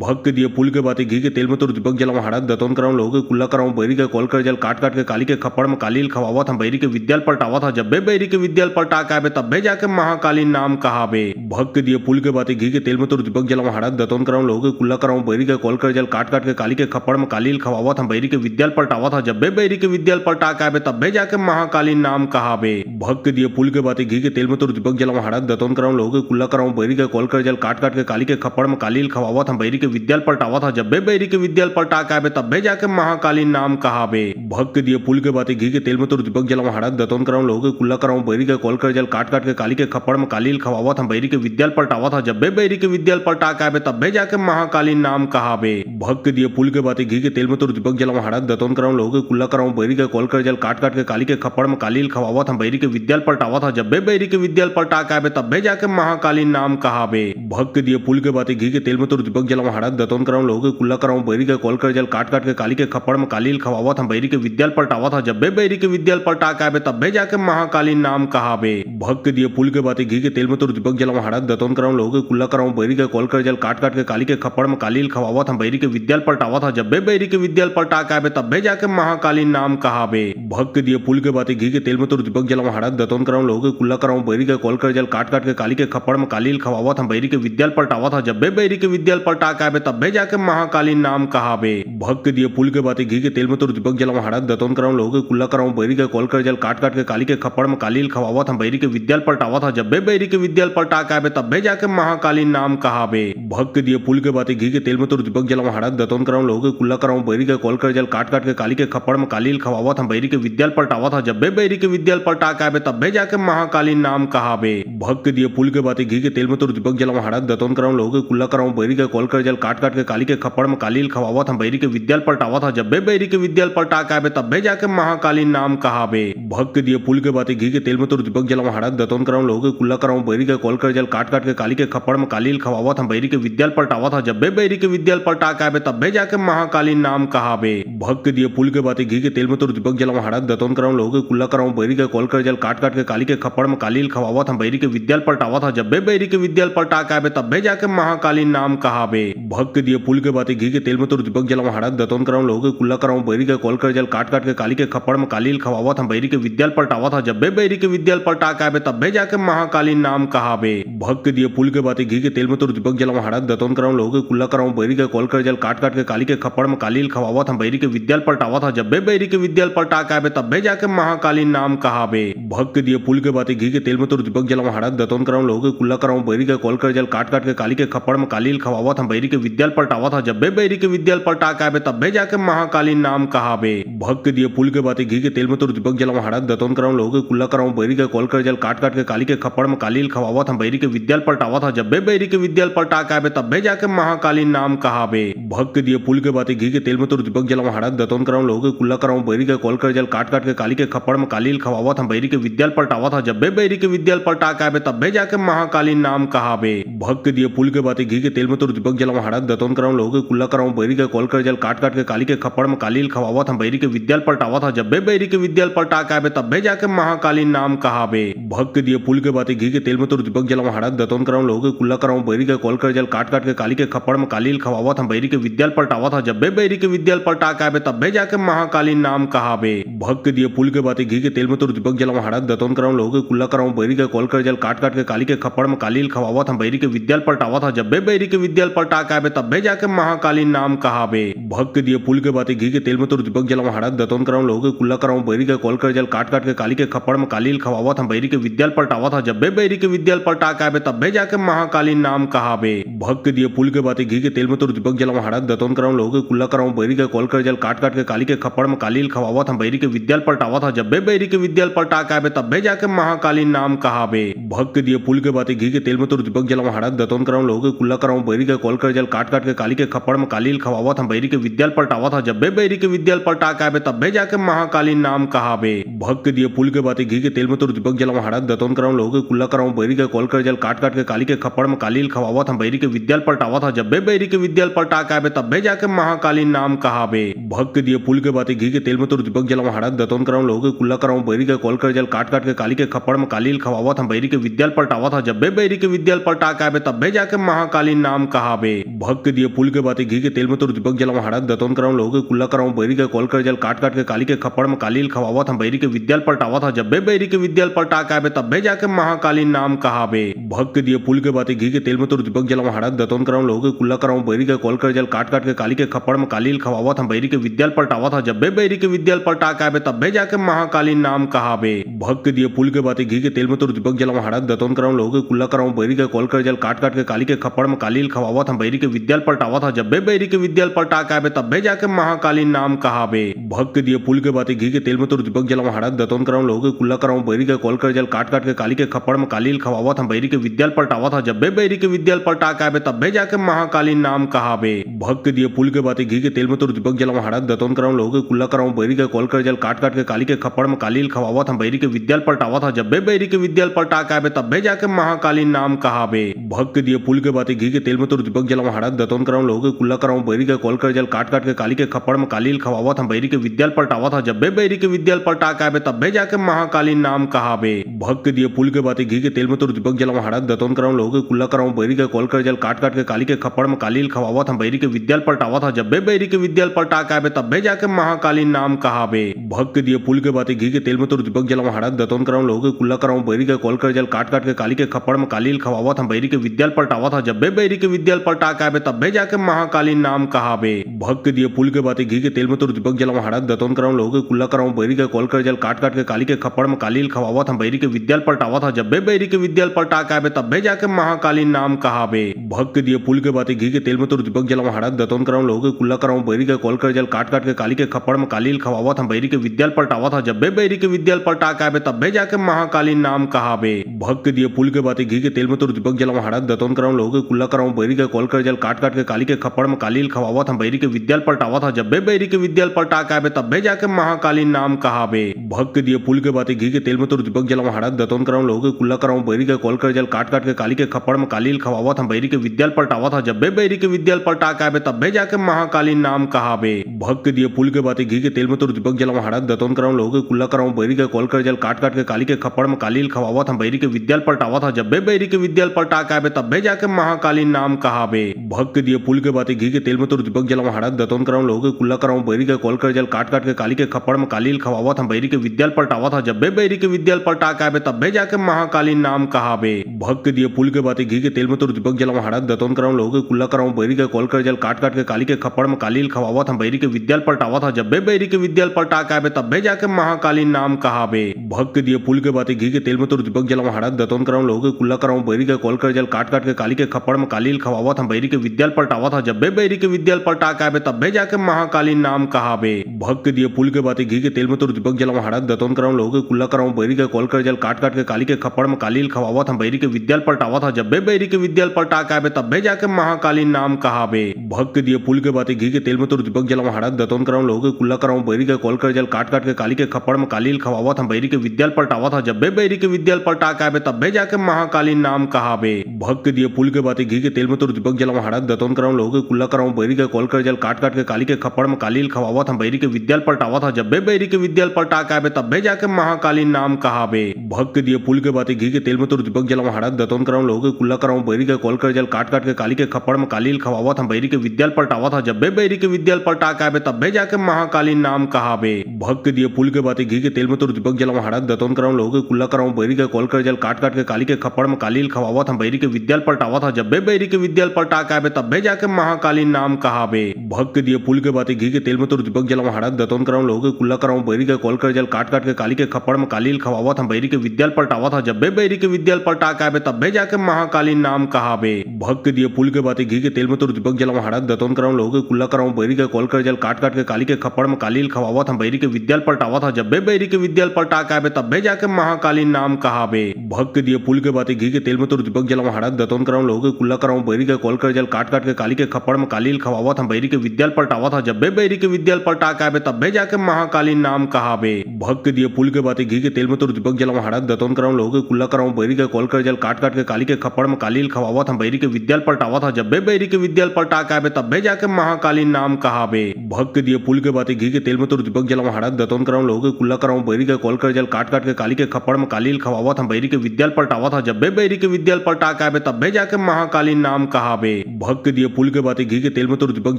भग के दिए पुल के बातें घी के तेल में तो दीपक जलाऊं हड़क दतौन कराऊं लोगों के कुल्ला कराऊं बैरी के कॉल कर जल काट काट के काली के खप्पड़ में कालील खवावत हम बैरी के विद्याल पलटावत था जब बैरी के विद्याल पलटा के आबे तब जाके महाकालीन नाम कहाबे भग के दिए पुल के बातें घी के तेल में तो दीपक जलाऊं हड़क दतौन कराऊं लोगों के कुल्ला कराऊं बैरी के कॉल कर जल काट काट के काली के खप्पड़ में कालील खवावत हम बैरी के विद्याल पलटावत था जब बैरी के विद्याल पलटा के आबे तब जाके महाकालीन नाम कहाबे भग के दिए पुल के बातें घी के तेल में तो दीपक जलाऊं हड़क दतौन कराऊं लोगों के कुल्ला कराऊं बैरी के कॉल कर जल काट काट के काली के खप्पड़ में कालील खवावत हम बैरी के विद्याल पलटावत था जब बैरी के विद्याल पलटा के आबे तब जाके महाकालीन नाम कहाबे भग के दिए पुल के बातें घी के तेल में तो दीपक जलाऊं हड़क दतौन कराऊं लोगों के कुल्ला कराऊं बैरी के कॉल कर जल काट काट के काली के खप्पड़ में कालील खवावत हम बैरी के विद्याल पलटावत था जब बैरी के विद्याल पलटा के आबे तब जाके महाकालीन नाम कहाबे भग के दिए पुल के बातें घी के तेल में तो दीपक जलाऊं हड़क दतौन कराऊं लोगों के कुल्ला कराऊं बैरी के कॉल कर जल काट काट के काली के खप्पड़ में कालील खवावत हम बैरी के विद्याल पलटावत था जब बैरी के विद्याल पलटा के आबे तब जाके महाकालीन नाम कहाबे भग के दिए पुल के बातें घी के तेल में तो दीपक जलाऊं हड़क दतौन कराऊं लोगों के कुल्ला कराऊं बैरी के कॉल कर जल काट काट के काली के खप्पड़ में कालील खवावत हम बैरी के विद्याल पलटावत था जब बैरी के विद्याल पलटा के आबे तब जाके महाकालीन नाम कहाबे भग के दिए पुल के बातें घी के तेल में तो दीपक जलाऊं हड़क दतौन कराऊं लोगों के कुल्ला कराऊं बैरी के कॉल कर जल काट काट के काली के खप्पड़ में कालील खवावत हम बैरी के विद्याल पलटावत था जब बैरी के विद्याल पलटा के आबे तब जाके महाकालीन नाम कहाबे भग के दिए पुल के बातें घी के तेल में तो दीपक जलाऊं हड़क दतौन कराऊं लोगों के कुल्ला कराऊं बैरी के कॉल कर जल काट काट के काली के खप्पड़ में कालील खवावत हम बैरी के विद्याल पलटावत था जब बैरी के विद्याल पलटा के आबे तब जाके महाकालीन नाम कहाबे भग के दिए पुल के बातें घी के तेल में तो दीपक जलाऊं हड़क दतौन कराऊं लोगों के कुल्ला कराऊं बैरी के कॉल कर जल काट काट के काली के खप्पड़ में कालील खवावत हम बैरी के विद्याल पलटावत था जब बैरी के विद्याल पलटा के आबे तब जाके महाकालीन नाम कहाबे भग के दिए पुल के बातें घी के तेल में तो दीपक जलाऊं हड़क दतौन कराऊं लोगों के कुल्ला कराऊं बैरी के कॉल कर जल काट काट के काली के खप्पड़ में कालील खवावत हम बैरी के विद्याल पलटावत था जब बैरी के विद्याल पलटा के आबे तब जाके महाकालीन नाम कहाबे भग के दिए पुल के बातें घी के तेल में तो दीपक जलाऊं हड़क दतौन कराऊं लोगों के कुल्ला कराऊं बैरी के कॉल कर जल काट काट के काली के खप्पड़ में कालील खवावत हम बैरी के विद्याल पलटावत था जब बैरी के विद्याल पलटा के आबे तब जाके महाकालीन नाम कहाबे भग के दिए पुल के बातें घी के तेल में तो दीपक जलाऊं हड़क दतौन कराऊं लोगों के कुल्ला कराऊं बैरी के कॉल कर जल काट काट के काली के खप्पड़ में कालील खवावत हम बैरी के विद्याल पलटावत था जब बैरी के विद्याल पलटा के आबे तब जाके महाकालीन नाम कहाबे भग के दिए पुल के बातें घी के तेल में तो दीपक जलाऊं हड़क दतौन कराऊं लोगों के कुल्ला कराऊं बैरी के कॉल कर जल काट काट के काली के खप्पड़ में कालील खवावत हम बैरी के विद्याल पलटावत था जब बैरी के विद्याल पलटा के आबे तब जाके महाकालीन नाम कहाबे भग के दिए पुल के बातें घी के तेल में तो दीपक जलाऊं हड़क दतौन कराऊं लोगों के कुल्ला कराऊं बैरी के कॉल कर जल काट काट के काली के खप्पड़ में कालील खवावत हम बैरी के विद्याल पलटावत था जब बैरी के विद्याल पलटा के आबे तब जाके महाकालीन नाम कहाबे भग के दिए पुल के बातें घी के तेल में तो दीपक जलाऊं हड़क दतोन कराऊं लोगों के कुल्ला कराऊं बैरी के कॉल कर जल काट काट के काली के खप्पड़ में कालील खवावत हम बैरी के विद्याल पलटावत था जब बैरी के विद्याल पलटा के आबे तब जाके महाकालीन नाम कहाबे भग के दिए पुल के बाते घी के तेल में तो दीपक जलाऊं हड़क दतोन कराऊं लोगों के कुल्ला कराऊं बैरी के कॉल कर जल काट काट के काली के खप्पड़ में कालील खवावत हम बैरी के विद्याल पलटावत था जब बैरी के विद्याल पलटा के आबे तब जाके महाकालीन नाम कहाबे भग के दिए पुल के बाते घी के तेल में तो दीपक जलाऊं हड़क दतोन कराऊं लोगों के कुल्ला कराऊं बैरी के कॉल कर जल काट काट के काली के खप्पड़ में कालील खवावत हम बैरी के विद्याल पलटावत था जब बैरी के विद्याल पलटा के आबे तब जाके महाकालीन नाम कहाबे भग के दिए पुल के बाते घी के तेल में तो दीपक जलाऊं हड़क दतोन कराऊं लोगों के कुल्ला कराऊं बैरी के कॉल कर जल काट काट के काली के खप्पड़ में कालील खवावत हम बैरी के विद्याल पलटावत था जब बैरी के विद्याल पलटा के आबे तब जाके महाकालीन नाम कहाबे भग के दिए पुल के बाते घी के तेल में तो दीपक जलाऊं हड़क दतोन कराऊं लोगों के कुल्ला कराऊं बैरी के कॉल कर जल काट काट के काली के खप्पड़ में कालील खवावत हम बैरी के विद्याल पलटावत था जब बैरी के विद्याल पलटा के आबे तब जाके महाकालीन नाम कहाबे भग के दिए पुल के बाते घी के तेल में तो दीपक जलाऊं हड़क दतोन कराऊं लोगों के कुल्ला कराऊं बैरी के कॉल कर जल काट काट के काली के खप्पड़ में कालील खवावत हम बैरी के विद्याल पलटावत था जब बैरी के विद्याल पलटा के आबे तब जाके महाकालीन नाम कहाबे भग के दिए पुल के बाते घी के तेल में तो दीपक जलाऊं हड़क दतोन कराऊं लोगों के कुल्ला कराऊं बैरी के कॉल कर जल काट काट के काली के खप्पड़ में कालील खवावत हम बैरी के विद्याल पलटावत था जब बैरी के विद्याल पलटा के आबे तब जाके महाकालीन नाम कहाबे भग के दिए पुल के बाते घी के तेल में तो दीपक जलाऊं हड़क दतोन कराऊं लोगों के कुल्ला कराऊं बैरी के कॉल कर जल काट काट के काली के खप्पड़ में कालील खवावत हम बैरी के विद्याल पलटावत था जब बैरी के विद्याल पलटा के आबे तब जाके महाकालीन नाम कहाबे भग के दिए पुल के बाते घी के तेल में तो दीपक जलाऊं हड़क दतोन कराऊं लोगों के कुल्ला कराऊं बैरी के कॉल कर जल काट काट के काली के खप्पड़ में कालील खवावत हम बैरी के विद्याल पलटावत था जब बैरी के विद्याल पलटा के आबे तब जाके महाकालीन नाम कहाबे भग के दिए पुल के बाते घी के तेल में तो दीपक जलाऊं हड़क दतोन कराऊं लोगों के कुल्ला कराऊं बैरी के कॉल कर जल काट काट के काली के खप्पड़ में कालील खवावत हम बैरी के विद्याल पलटावत था जब बैरी के विद्याल पलटा के आबे तब जाके महाकालीन नाम कहाबे भग के दिए पुल के बाते घी के तेल में तो दीपक जलाऊं हड़क दतोन कराऊं लोगों के कुल्ला कराऊं बैरी के कॉल कर जल काट काट के काली के खप्पड़ में कालील खवावत हम बैरी के विद्याल पलटावत था जब बैरी के विद्याल पलटा के आबे तब जाके महाकालीन नाम कहाबे भग के दिए पुल के बाते घी के तेल में तो दीपक जलाऊं हड़क दतोन कराऊं लोगों के कुल्ला कराऊं बैरी के कॉल कर जल काट काट के काली के खप्पड़ में कालील खवावत हम बैरी के विद्याल पलटावत था जब बैरी के विद्याल पलटा के आबे तब जाके महाकालीन नाम कहाबे भग के दिए पुल के बाते घी के तेल में तो दीपक जलाऊं हड़क दतोन कराऊं लोगों के कुल्ला कराऊं बैरी के कॉल कर जल काट काट के काली के खप्पड़ में कालील खवावत हम बैरी के विद्याल पलटावत था जब बैरी के विद्याल पलटा के आबे तब जाके महाकालीन नाम कहाबे भग के दिए पुल के बाते घी के तेल में तो दीपक जलाऊं हड़क दतोन कराऊं लोगों के कुल्ला कराऊं बैरी के कॉल कर जल काट काट के काली के खप्पड़ में कालील खवावत हम बैरी के विद्याल पलटावत था जब बैरी के विद्याल पलटा के आबे तब जाके महाकालीन नाम कहाबे भग के दिए पुल के बाते घी के तेल में तो दीपक जलाऊं हड़क दतोन कराऊं लोगों के कुल्ला कराऊं बैरी के कॉल कर जल काट काट के काली के खप्पड़ में कालील खवावत हम बैरी के विद्याल पलटावत था जब बैरी के विद्याल पलटा के आबे तब जाके महाकालीन नाम कहाबे भग के दिए पुल के बाते घी के तेल में तो दीपक जलाऊं हड़क दतोन कराऊं लोगों के कुल्ला कराऊं बैरी के कॉल कर जल काट काट के काली के खप्पड़ में कालील खवावत हम बैरी के विद्याल पलटावत था जब बैरी के विद्याल पलटा के आबे तब जाके महाकालीन नाम कहाबे भग के दिए पुल के बाते घी के तेल में तो दीपक जलाऊं हड़क दतोन कराऊं लोगों के कुल्ला कराऊं बैरी के कॉल कर जल काट काट के काली के खप्पड़ में कालील खवावत हम बैरी के विद्याल पलटावत था जब बैरी के विद्याल पलटा के आबे तब जाके महाकालीन नाम कहाबे भग के दिए पुल के बाते घी के तेल में तो दीपक जलाऊं हड़क दतोन कराऊं लोगों के कुल्ला कराऊं बैरी के कॉल कर जल काट काट के काली के खप्पड़ में कालील खवावत हम बैरी के विद्याल पलटावत था जब बैरी के विद्याल पलटा के आबे तब जाके महाकालीन नाम कहाबे भग के दिए पुल के बाते घी के तेल में तो दीपक जलाऊं हड़क दतोन कराऊं लोगों के कुल्ला कराऊं बैरी के कॉल कर जल काट काट के काली के खप्पड़ में कालील खवावत हम बैरी के विद्याल पलटावत था जब बैरी के विद्याल पलटा के आबे तब जाके महाकालीन नाम कहाबे भग के दिए पुल के बाते घी के तेल में तो दीपक जलाऊं हड़क दतोन कराऊं लोगों के कुल्ला कराऊं बैरी के कॉल कर जल काट काट के काली के खप्पड़ में कालील खवावत हम बैरी के विद्याल पलटावत था जब बैरी के विद्याल पलटा के आबे तब जाके महाकालीन नाम कहाबे भग के दिए पुल के बाते घी के तेल में तो दीपक जलाऊं हड़क दतोन कराऊं लोगों के कुल्ला कराऊं बैरी के कॉल कर जल काट काट के काली के खप्पड़ में कालील खवावत हम बैरी के विद्याल पलटावत था जब बैरी के विद्याल पलटा के आबे तब जाके महाकालीन नाम कहाबे भग के दिए पुल के बाते घी के तेल में तो दीपक जलाऊं हड़क दतोन कराऊं लोगों के कुल्ला कराऊं बैरी के कॉल कर जल काट काट के काली के खप्पड़ में कालील खवावत हम बैरी के विद्याल पलटावत था जब बैरी के विद्याल पलटा के आबे तब जाके महाकालीन नाम कहाबे भग के दिए पुल के बाते घी के तेल में तो दीपक जलाऊं हड़क दतोन कराऊं लोगों के कुल्ला कराऊं बैरी के कॉल कर जल काट काट के काली के खप्पड़ में कालील खवावत हम बैरी के विद्याल पलटावत था जब बैरी के विद्याल पलटा के आबे तब जाके महाकालीन नाम कहाबे भग के दिए पुल के बाते घी के तेल में तो दीपक जलाऊं हड़क दतोन कराऊं लोगों के कुल्ला कराऊं बैरी के कॉल कर जल काट काट के काली के खप्पड़ में कालील खवावत हम बैरी के विद्याल पलटावत था जब बैरी के विद्याल पलटा के आबे तब जाके महाकालीन नाम कहाबे भग के दिए पुल के बाते घी के तेल में तो दीपक जलाऊं हड़क दतोन कराऊं लोगों के कुल्ला कराऊं बैरी के कॉल कर जल काट काट के काली के खप्पड़ में कालील खवावत हम बैरी के विद्याल पलटावत था जब बैरी के विद्याल पलटा के आबे तब जाके महाकालीन नाम कहाबे भग के दिए पुल के बाते घी के तेल में तो दीपक जलाऊं हड़क दतोन कराऊं लोगों के कुल्ला कराऊं बैरी के कॉल कर जल काट काट के काली के खप्पड़ में कालील खवावत हम बैरी के विद्याल पलटावत था जब बैरी के विद्याल पलटा के आबे तब जाके महाकालीन नाम कहाबे भग के दिए पुल के बाते घी के तेल में तो दीपक जलाऊं हड़क दतोन कराऊं लोगों के कुल्ला कराऊं बैरी के कॉल कर जल काट काट के काली के खप्पड़ में कालील खवावत हम बैरी के विद्याल पलटावत था जब बैरी के विद्याल पलटा के आबे तब जाके महाकालीन नाम कहाबे भग के दिए पुल के बाते घी के तेल में तो दीपक जलाऊं हड़क दतोन कराऊं लोगों के कुल्ला कराऊं बैरी के कॉल कर जल काट काट के काली के खप्पड़ में कालील खवावत हम बैरी के विद्याल पलटावत था जब बैरी के विद्याल पलटा के आबे तब जाके महाकालीन नाम कहाबे भग के दिए पुल के बाते घी के तेल में तो दीपक जलाऊं हड़क दतोन कराऊं लोगों के कुल्ला कराऊं बैरी के कॉल कर जल काट काट के काली के खप्पड़ में कालील खवावत हम बैरी के विद्याल पलटावत था जब बैरी के विद्याल पलटा के आबे तब जाके महाकालीन नाम कहाबे भग के दिए पुल के बाते घी के तेल में तो दीपक जलाऊं हड़क दतोन कराऊं लोगों के कुल्ला कराऊं बैरी के कॉल कर जल काट काट के काली के खप्पड़ में कालील खवावत हम बैरी के विद्याल पलटावत था जब बैरी के विद्याल पलटा के आबे तब जाके महाकालीन नाम कहाबे भग के दिए पुल के बाते घी के तेल में तो दीपक जलाऊं हड़क दतोन कराऊं लोगों के कुल्ला कराऊं बैरी के कॉल कर जल काट काट के काली के खप्पड़ में कालील खवावत हम बैरी के विद्याल पलटावत था जब बैरी के विद्याल पलटा के आबे तब जाके महाकालीन नाम कहाबे भग के दिए पुल के बाते घी के तेल में तो दीपक जलाऊं हड़क दतोन कराऊं लोगों के कुल्ला कराऊं बैरी के कॉल कर जल काट काट के काली के खप्पड़ में कालील खवावत हम बैरी के विद्याल पलटावत था जब बैरी के विद्याल पलटा के आबे तब जाके महाकालीन नाम कहाबे भग के दिए पुल के बाते घी के तेल में तो दीपक जलाऊं हड़क दतोन कराऊं लोगों के कुल्ला कराऊं बैरी के कॉल कर जल काट काट के काली के खप्पड़ में कालील खवावत हम बैरी के विद्याल पलटावत था जब बैरी के विद्याल पलटा के आबे तब जाके महाकालीन नाम कहाबे भग के दिए पुल के बाते घी के तेल में तो दीपक जलाऊं हड़क दतोन कराऊं लोगों के कुल्ला कराऊं बैरी के कॉल कर जल काट काट के काली के खप्पड़ में कालील खवावत हम बैरी के विद्याल पलटावत था जब बैरी के विद्याल पलटा के आबे तब जाके महाकालीन नाम कहाबे भग के दिए पुल के बाते घी के तेल में तो दीपक जलाऊं हड़क दतोन कराऊं लोगों के कुल्ला कराऊं बैरी के कॉल कर जल काट काट के काली के खप्पड़ में कालील खवावत हम बैरी के विद्याल पलटावत था जब बैरी के विद्याल पलटा के आबे तब जाके महाकालीन नाम कहाबे भग के दिए पुल के बाते घी के तेल में तो दीपक जलाऊं हड़क दतोन कराऊं लोगों के कुल्ला कराऊं बैरी के कॉल कर जल काट काट के काली के खप्पड़ में कालील खवावत हम बैरी के विद्याल पलटावत था जब बैरी के विद्याल पलटा के आबे तब जाके महाकालीन नाम कहाबे भग के दिए पुल के बाते घी के तेल में तो दीपक जलाऊं हड़क दतोन कराऊं लोगों के कुल्ला कराऊं बैरी के कॉल कर जल काट काट के काली के खप्पड़ में कालील खवावत हम बैरी के विद्याल पलटावत था जब बैरी के विद्याल पलटा के आबे तब जाके महाकालीन नाम कहाबे भग के दिए पुल के बाते घी के तेल में तो दीपक जलाऊं हड़क दतोन कराऊं लोगों के कुल्ला कराऊं बैरी के कॉल कर जल काट काट के काली के खप्पड़ में कालील खवावत हम बैरी के विद्याल पलटावत था जब बैरी के विद्याल पलटा के आबे तब जाके महाकालीन नाम कहाबे भग के दिए पुल के बाते घी के तेल में तो दीपक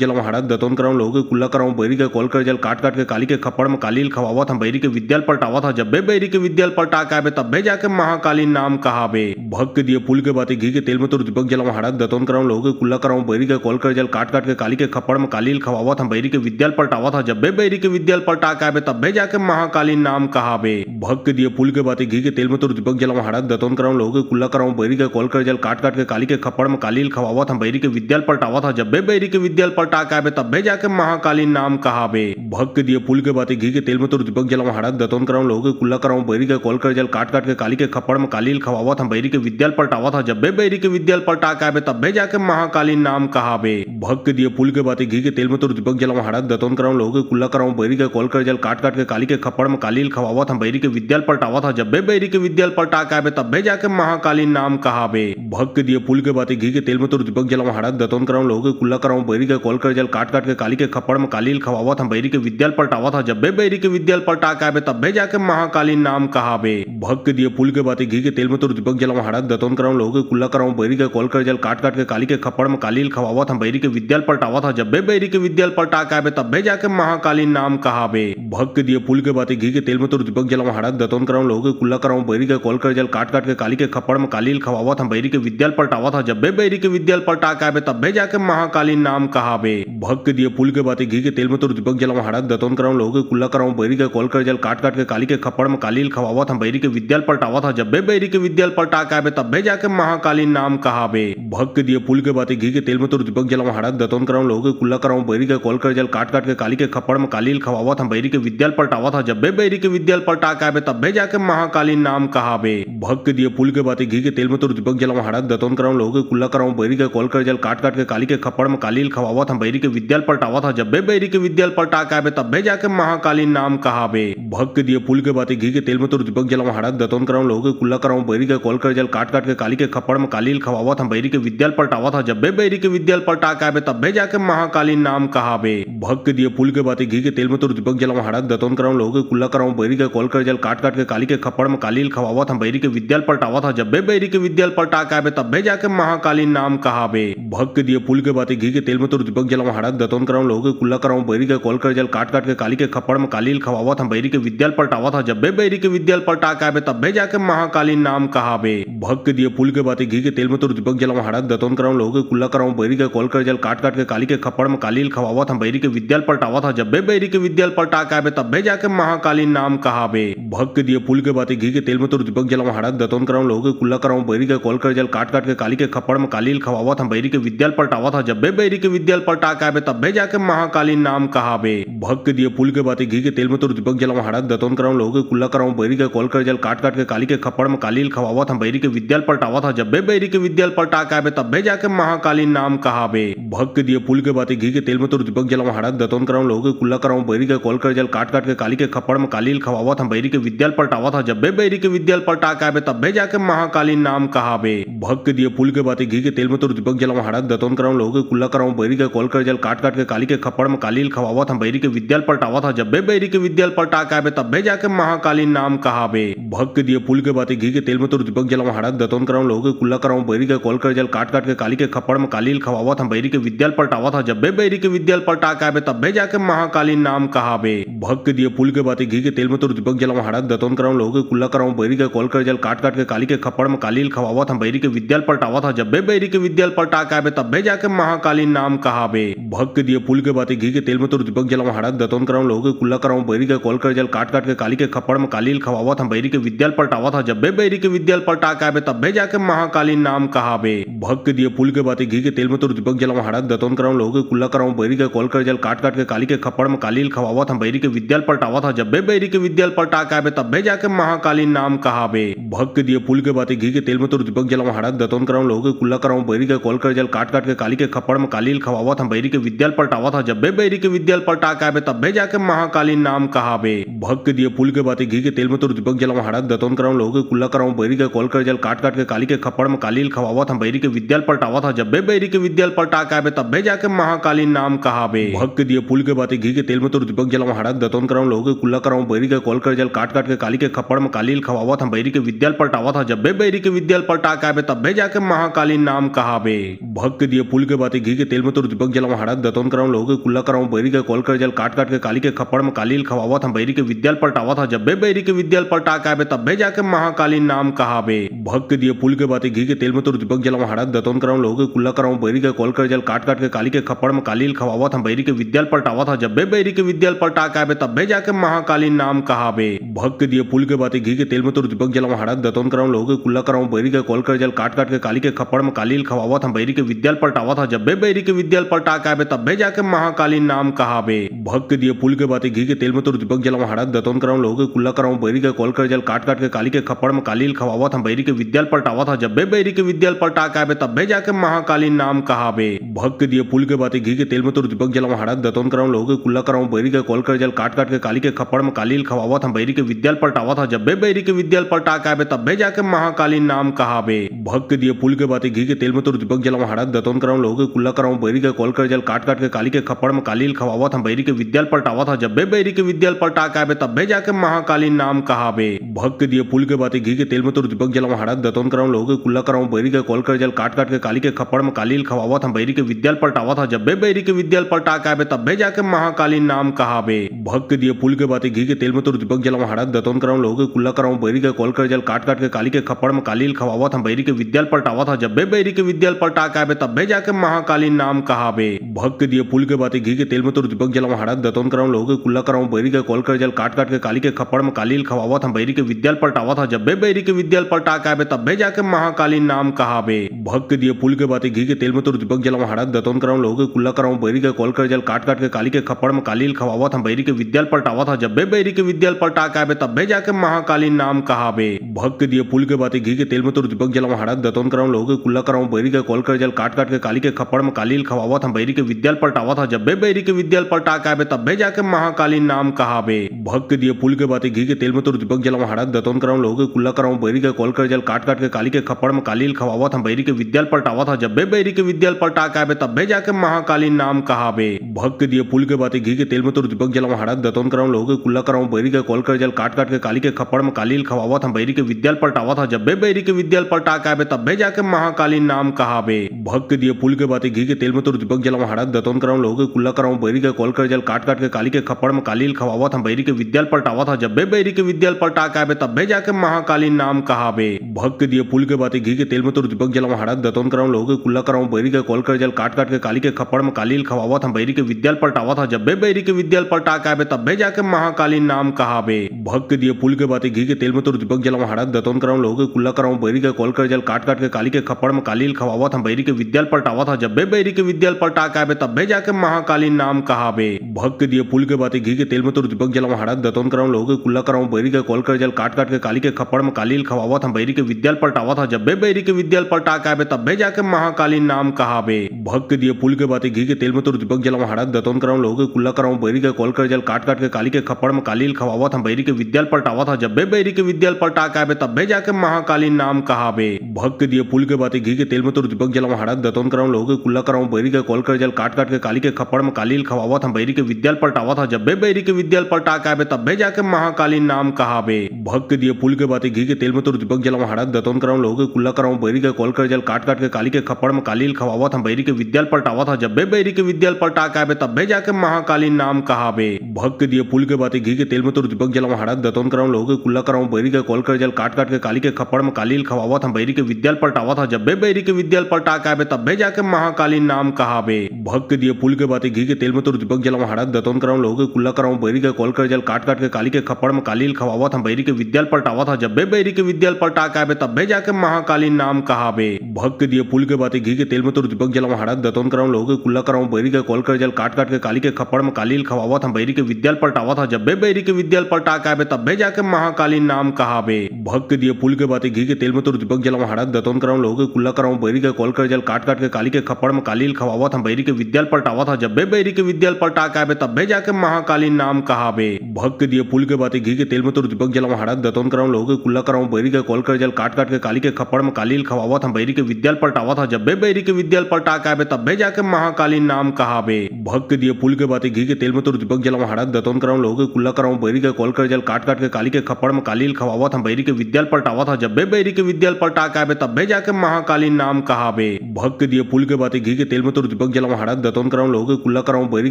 जलाऊं हड़क दतोन कराऊं लोगों के कुल्ला कराऊं बैरी के कॉल कर जल काट काट के काली के खप्पड़ में कालील खवावत हम बैरी के विद्याल पलटावत था जब बैरी के विद्याल पलटा के आबे तब जाके महाकालीन नाम कहाबे भग के दिए पुल के बाते घी के तेल में तो दीपक जलाऊं हड़क दतोन कराऊं लोगों के कुल्ला कराऊं बैरी के कॉल कर जल काट काट के काली के खप्पड़ में कालील खवावत हम बैरी के विद्याल पलटावत था जब बैरी के विद्याल पलटा के आबे तब जाके महाकालीन नाम कहाबे भग के दिए पुल के बाते घी के तेल में तो दीपक जलाऊं हड़क दतोन कराऊं लोगों के कुल्ला कराऊं बैरी के कॉल कर जल काट काट के काली के खप्पड़ में कालील खवावत हम बैरी के विद्याल पलटावत था जब बैरी के विद्याल पलटा के आबे तब जाके महाकालीन नाम कहाबे भग के दिए पुल के बाते घी के तेल में तो दीपक जलाऊं हड़क दतोन कराऊं लोगों के कुल्ला कराऊं बैरी के कॉल कर जल काट काट के काली के खप्पड़ में कालील खवावत हम बैरी के विद्याल पलटावत था जब बैरी के विद्याल पलटा के आबे तब जाके महाकालीन नाम कहाबे भग के दिए पुल के बाते घी के तेल में तो दीपक जलाऊं हड़क दतोन कराऊं लोगों के कुल्ला कराऊं बैरी के कॉल कर जल काट काट के काली के खप्पड़ में कालील खवावत हम बैरी के विद्याल पलटावत था जब बैरी के विद्याल पलटा के आबे तब जाके महाकालीन नाम कहाबे भग के दिए पुल के बाते घी के तेल में तो दीपक जलाऊं हड़क दतोन कराऊं लोगों के कुल्ला कराऊं बैरी के कॉल कर जल काट काट के काली के खप्पड़ में कालील खवावत हम बैरी के विद्याल पलटावत था जब बैरी के विद्याल पलटा के आबे तब जाके महाकालीन नाम कहाबे भग के दिए पुल के बाते घी के तेल में तो दीपक जलाऊं हड़क दतोन कराऊं लोगों के कुल्ला कराऊं बैरी के कॉल कर जल काट काट के काली के खप्पड़ में कालील खवावत हम बैरी के विद्याल पलटावत था जब बैरी के विद्याल पलटा के आबे तब जाके महाकालीन नाम कहाबे भग के दिए पुल के बाते घी के तेल में तो दीपक जलाऊं हड़क दतोन कराऊं लोगों के कुल्ला कराऊं बैरी के कॉल कर जल काट काट के काली के खप्पड़ में कालील खवावत हम बैरी के विद्याल पलटावत था जब बैरी के विद्याल पलटा के आबे तब जाके महाकालीन नाम कहाबे भग के दिए पुल के बाते घी के तेल में तो दीपक जलाऊं हड़क दतोन कराऊं लोगों के कुल्ला कराऊं बैरी के कॉल कर जल काट काट के काली के खप्पड़ में कालील खवावत हम बैरी के विद्याल पलटावत था जब बैरी के विद्याल पलटा के आबे तब जाके महाकालीन नाम कहाबे भग के दिए पुल के बाते घी के तेल में तो दीपक जलाऊं हड़क दतोन कराऊं लोगों के कुल्ला कराऊं बैरी के कॉल कर जल काट काट के काली के खप्पड़ में कालील खवावत हम बैरी के विद्याल पलटावत था जब बैरी के विद्याल पलटा के आबे तब जाके महाकालीन नाम कहाबे भग के दिए पुल के बाते घी के तेल में तो दीपक जलाऊं हड़क दतोन कराऊं लोगों के कुल्ला कराऊं बैरी के कॉल कर जल काट काट के काली के खप्पड़ में कालील खवावत हम बैरी के विद्याल पलटावत था जब बैरी के विद्याल पलटा के आबे तब जाके महाकालीन नाम कहाबे भग के दिए पुल के बाते घी के तेल में तो दीपक जलाऊं हड़क दतोन कराऊं लोगों के कुल्ला कराऊं बैरी के कॉल कर जल काट काट के काली के खप्पड़ में कालील खवावत हम बैरी के विद्याल पलटावत था जब बैरी के विद्याल पलटा के आबे तब जाके महाकालीन नाम कहाबे भग के दिए पुल के बाते घी के तेल में तो दीपक जलाऊं हड़क दतोन कराऊं लोगों के कुल्ला कराऊं बैरी के कॉल कर जल काट काट के काली के खप्पड़ में कालील खवावत हम बैरी के विद्याल पलटावत था जब बैरी के विद्याल पलटा के आबे तब जाके महाकालीन नाम कहाबे भग के दिए पुल के बाते घी के तेल में तो दीपक जलाऊं हड़क दतोन कराऊं लोगों के कुल्ला कराऊं बैरी के कॉल कर जल काट काट के काली के खप्पड़ में कालील खवावत हम बैरी के विद्याल पलटावत था जब बैरी के विद्याल पलटा के आबे तब जाके महाकालीन नाम कहाबे भग के दिए पुल के बाते घी के तेल में तो दीपक जलाऊं हड़क हड़क दतोन कराऊं लोगों के कुल्ला कराऊं बैरी के कॉल कर जल काट काट के काली के खप्पड़ में कालील खवावत हम बैरी के विद्याल पलटावत था जब बैरी के विद्याल पलटा के आबे तब जाके महाकालीन नाम कहाबे भग के दिए पुल के बाते घी के तेल में तो दीपक जलाऊं हड़क दतोन कराऊं लोगों के कुल्ला कराऊं बैरी के कॉल कर जल काट काट के काली के खप्पड़ में कालील खवावत हम बैरी के विद्याल पलटावत था जब बैरी के विद्याल पलटा के आबे तब जाके महाकालीन नाम कहाबे भग के दिए पुल के बाते घी के तेल में तो दीपक जलाऊं हड़क दतोन कराऊं लोगों के कुल्ला कराऊं बैरी के कॉल कर जल काट काट के काली के खप्पड़ में कालील खवावत हम बैरी के विद्याल पलटावत था जब बैरी के विद्याल पलटा के आबे तब जाके महाकालीन नाम कहाबे भग के दिए पुल के बाते घी के तेल में तो दीपक जलाऊं हड़क दतोन कराऊं लोगों के कुल्ला कराऊं बैरी के कॉल कर जल काट काट के काली के खप्पड़ में कालील खवावत हम बैरी के विद्याल पलटावत था जब बैरी के विद्याल पलटा के आबे तब जाके महाकालीन नाम कहाबे भग के दिए पुल के बाते घी के तेल में तो दीपक जलाऊं हड़क दतोन कराऊं लोगों के कुल्ला कराऊं बैरी के कॉल कर जल काट काट के काली के खप्पड़ में कालील खवावत हम बैरी के विद्याल पलटावत था जब बैरी के विद्याल पलटा के आबे तब जाके महाकालीन नाम कहाबे भग के दिए पुल के बाते घी के तेल में तो दीपक जलाऊं हड़क दतोन कराऊं लोगों के कुल्ला कराऊं बैरी के कॉल कर जल काट काट के काली के खप्पड़ में कालील खवावत हम बैरी के विद्याल पलटावत था जब बैरी के विद्याल पलटा के आबे तब जाके महाकालीन नाम कहाबे भग के दिए पुल के बाते घी के तेल में तो दीपक जलाऊं हड़क दतोन कराऊं लोगों के कुल्ला कराऊं बैरी के कॉल कर जल काट काट के काली के खप्पड़ में कालील खवावत हम बैरी के विद्याल पलटावत था जब बैरी के विद्याल पलटा के आबे तब जाके महाकालीन नाम कहाबे भग के दिए पुल के बाते घी के तेल में तो दीपक जलाऊं हड़क दतोन कराऊं लोगों के कुल्ला कराऊं बैरी के कॉल कर जल काट काट के काली के खप्पड़ में कालील खवावत हम बैरी के विद्याल पलटावत था जब बैरी के विद्याल पलटा के आबे तब जाके महाकालीन नाम कहाबे भग के दिए पुल के बाते घी के तेल में तो दीपक जलाऊं हड़क दतोन कराऊं लोगों के कुल्ला कराऊं बैरी के कॉल कर जल काट काट के काली के खप्पड़ में कालील खवावत हम बैरी के विद्याल पलटावत था जब बैरी के विद्याल पलटा के आबे तब जाके महाकालीन नाम कहाबे भग के दिए पुल के बाते घी के तेल में तो दीपक जलाऊं हड़क दतोन कराऊं लोगों के कुल्ला कराऊं बैरी के कॉल कर जल काट काट के काली के खप्पड़ में कालील खवावत हम बैरी के विद्याल पलटावत था जब बैरी के विद्याल पलटा के आबे तब जाके महाकालीन नाम कहाबे भग के दिए पुल के बाते घी के तेल में तो दीपक जलाऊं हड़क दतोन कराऊं लोगों के कुल्ला कराऊं बैरी के कॉल कर जल काट काट के काली के खप्पड़ में कालील खवावत हम बैरी के विद्याल पलटावत था जब बैरी के विद्याल पलटा के आबे तब जाके महाकालीन नाम कहाबे भग के दिए पुल के बाते घी के तेल में तो दीपक जलाऊं हड़क दतोन कराऊं लोगों के कुल्ला कराऊं बैरी के कॉल कर जल काट काट के काली के खप्पड़ में कालील खवावत हम बैरी के विद्याल पलटावत था जब बैरी के विद्याल पलटा के आबे तब जाके महाकालीन नाम कहाबे भग के दिए पुल के बाते घी के तेल में तो दीपक जलाऊं हड़क दतोन कराऊं लोगों के कुल्ला कराऊं बैरी के कॉल कर जल काट काट के काली के खप्पड़ में कालील खवावत हम बैरी के विद्याल पलटावत था जब बैरी के विद्याल पलटा के आबे तब जाके महाकालीन नाम कहाबे भग के दिए पुल के बाते घी के तेल में तो दीपक जलाऊं हड़क दतोन कराऊं लोगों के कुल्ला कराऊं बैरी के कॉल कर जल काट काट के काली के खप्पड़ में कालील खवावत हम बैरी के विद्याल पलटावत था जब बैरी के विद्याल पलटा के आबे तब जाके महाकालीन नाम कहाबे भग के दिए पुल के बाते घी के तेल में तो दीपक जलाऊं हड़क दतोन कराऊं लोगों के कुल्ला कराऊं बैरी के कॉल कर जल काट काट के काली के खप्पड़ में कालील खवावत हम बैरी के विद्याल पलटावत था जब बैरी के विद्याल पलटा के आबे तब जाके महाकालीन नाम कहाबे भग के दिए पुल के बाते घी के तेल में तो दीपक जलाऊं हड़क दतोन कराऊं लोगों के कुल्ला कराऊं बैरी के कॉल कर जल काट काट के काली के खप्पड़ में कालील खवावत हम बैरी के विद्याल पलटावत था जब बैरी के विद्याल पलटा के आबे तब जाके महाकालीन नाम कहाबे भग के दिए पुल के बाते घी के तेल में तो दीपक जलाऊं हड़क दतोन कराऊं लोगों के कुल्ला कराऊं बैरी के कॉल कर जल काट काट के काली के खप्पड़ में कालील खवावत हम बैरी के विद्याल पलटावत था जब बैरी के विद्याल पलटा के आबे तब जाके महाकालीन नाम कहाबे भग के दिए पुल के बाते घी के तेल में तो दीपक जलाऊं हड़क दतोन कराऊं लोगों के कुल्ला कराऊं बैरी के कॉल कर जल काट काट के काली के खप्पड़ में कालील खवावत हम बैरी के विद्याल पलटावत था जब बैरी के विद्याल पलटा के आबे तब जाके महाकालीन नाम कहाबे भग के दिए पुल के बाते घी के तेल में तो दीपक जलाऊं हड़क दतोन कराऊं लोगों के कुल्ला कराऊं बैरी के कॉल कर जल काट काट के काली के खप्पड़ में कालील खवावत हम बैरी के विद्याल पलटावत था जब बैरी के विद्याल पलटा के आबे तब जाके महाकालीन नाम कहाबे भग के दिए पुल के बाते घी के तेल में तो दीपक जलाऊं हड़क दतोन कराऊं लोगों के कुल्ला कराऊं बैरी के कॉल कर जल काट काट के काली के खप्पड़ में कालील खवावत हम बैरी के विद्याल पलटावत था जब बैरी के विद्याल पलटा के आबे तब जाके महाकालीन नाम कहाबे भग के दिए पुल के बाते घी के तेल में तो दीपक जलाऊं हड़क दतोन कराऊं लोगों के कुल्ला कराऊं बैरी के कॉल कर जल काट काट के काली के खप्पड़ में कालील खवावत हम बैरी के विद्याल पलटावत था जब बैरी के विद्याल पलटा के आबे तब जाके महाकालीन नाम कहाबे भग के दिए पुल के बाते घी के तेल में तो दीपक जलाऊं हड़क दतोन कराऊं लोगों के कुल्ला कराऊं बैरी के कॉल कर जल काट काट के काली के खप्पड़ में कालील खवावत हम बैरी के विद्याल पलटावत था जब बैरी के विद्याल पलटा के आबे तब जाके महाकालीन नाम कहाबे भग के दिए पुल के बाते घी के तेल में तो दीपक जलाऊं हड़क दतोन कराऊं लोगों के कुल्ला कराऊं बैरी के कॉल कर जल काट काट के काली के खप्पड़ में कालील खवावत हम बैरी के विद्याल पलटावत था जब बैरी के विद्याल पलटा के आबे तब जाके महाकालीन नाम कहाबे भग के दिए पुल के बाते घी के तेल में तो दीपक जलाऊं हड़क दतोन कराऊं लोगों के कुल्ला कराऊं बैरी के कॉल कर जल काट काट के काली के खप्पड़ में कालील खवावत हम बैरी के विद्याल पलटावत था जब बैरी के विद्याल पलटा के आबे तब जाके महाकालीन नाम कहाबे भग के दिए पुल के बाते घी के तेल में तो दीपक जलाऊं हड़क दतोन कराऊं लोगों के कुल्ला कराऊं बैरी के कॉल कर जल काट काट के काली के खप्पड़ में कालील खवावत हम बैरी के विद्याल पलटावत था जब बैरी के विद्याल पलटा के आबे तब जाके महाकालीन नाम कहाबे भग के दिए पुल के बाते घी के तेल में तो दीपक जलाऊं हड़क दतोन कराऊं लोगों के कुल्ला कराऊं बैरी के कॉल कर जल काट काट के काली के खप्पड़ में कालील खवावत हम बैरी के विद्याल पलटावत था जब बैरी के विद्याल पलटा के आबे तब जाके महाकालीन नाम कहाबे भग के दिए पुल के बाते घी के तेल में तो दीपक जलाऊं हड़क दतोन कराऊं लोगों के कुल्ला कराऊं बैरी के कॉल कर जल काट काट के काली के खप्पड़ में कालील खवावत हम बैरी के विद्याल पलटावा था जब बैरी के विद्याल पलटा के आबे तब जाके महाकालीन नाम कहाबे भग के दिए पुल के बातें घी के तेल में तो दीपक जलाऊं हड़क दतोन कराऊं लोगों के कुल्ला कराऊं बैरी के कॉल कर जल काट काट के काली के खप्पड़ में कालील खवावत हम बैरी के विद्याल पलटावा था जब बैरी के विद्याल पलटा के आबे तब जाके महाकालीन नाम कहाबे भग के दिए पुल के बातें घी के तेल में तो दीपक जलाऊं हड़क दतोन कराऊं लोगों के कुल्ला कराऊं बैरी के कॉल कर जल काट काट के काली के खप्पड़ में कालील खवावत हम बैरी के विद्याल पलटावा था जब बैरी के विद्याल पलटा के आबे तब जाके महाकालीन नाम कहाबे भग के दिए पुल के बातें घी के तेल में तो दीपक जलाऊं हड़क दतोन कराऊं लोगों के कुल्ला कराऊं बैरी के कॉल कर जल काट काट के काली के खप्पड़ में कालील खवावत हम बैरी के विद्याल पलटावा था जब बैरी के विद्याल पलटा के आबे तब जाके महाकालीन नाम कहाबे भग के दिए पुल के बातें घी के तेल में तो दीपक जलाऊं हड़क दतोन कराऊं लोगों के कुल्ला कराऊं बैरी के कॉल कर जल काट काट के काली के खप्पड़ में कालील खवावत हम बैरी के विद्याल पलटावा था जब बैरी के विद्याल पलटा के आबे तब जाके महाकालीन नाम कहाबे भग के दिए पुल के बातें घी के तेल में तो दीपक जलाऊं हड़क दतोन कराऊं लोगों के कुल्ला कराऊं बैरी के कॉल कर जल काट काट के काली के खप्पड़ में कालील खवावत हम बैरी के विद्याल पलटावा था जब बैरी के विद्याल पलटा के आबे तब जाके महाकालीन नाम कहाबे भग के दिए पुल के बातें घी के तेल में तो दीपक जलाऊं हड़क दतोन कराऊं लोगों के कुल्ला कराऊं बैरी के कॉल कर जल काट काट के काली के खप्पड़ में कालील खवावत हम बैरी के विद्याल पलटावा था जब बैरी के विद्याल पलटा के आबे तब जाके महाकालीन नाम कहाबे भग के दिए पुल के बातें घी के तेल में तो दीपक जलाऊं हड़क दतोन कराऊं लोगों के कुल्ला कराऊं बैरी के कॉल कर जल काट काट के काली के खप्पड़ में कालील खवावत हम बैरी के विद्याल पलटावा था जब बैरी के विद्याल पलटा के आबे तब जाके महाकालीन नाम कहाबे भग के दिए पुल के बातें घी के तेल में तो दीपक जलाऊं हड़क दतोन कराऊं लोगों के कुल्ला कराऊं बैरी के कॉल कर जल काट काट के काली के खप्पड़ में कालील खवावत हम बैरी के विद्याल पलटावा था जब बैरी के विद्याल पलटा के आबे तब जाके महाकालीन नाम कहाबे भग के दिए पुल के बातें घी के तेल में तो दीपक जलाऊं हड़क दतोन कराऊं लोगों के कुल्ला कराऊं बैरी के कॉल कर जल काट काट के काली के खप्पड़ में कालील खवावत हम बैरी के विद्याल पलटावा था जब बैरी के विद्याल पलटा के आबे तब जाके महाकालीन नाम कहाबे भग के दिए पुल के बातें घी के तेल में तो दीपक जलाऊं हड़क दतोन कराऊं लोगों के कुल्ला कराऊं बैरी के कॉल कर जल काट काट के काली के खप्पड़ में कालील खवावत हम बैरी के विद्याल पलटावा था जब बैरी के विद्याल पलटा के आबे तब जाके महाकालीन नाम कहाबे भग के दिए पुल के बातें घी के तेल में तो दीपक जलाऊं हड़क दतोन कराऊं लोगों के कुल्ला कराऊं बैरी के कॉल कर जल काट काट के काली के खप्पड़ में कालील खवावत हम बैरी के विद्याल पलटावा था जब बैरी के विद्याल पलटा के आबे तब जाके महाकालीन नाम कहाबे भग के दिए पुल के बातें घी के तेल में तो दीपक जलाऊं हड़क दतोन कराऊं लोगों के कुल्ला कराऊं बैरी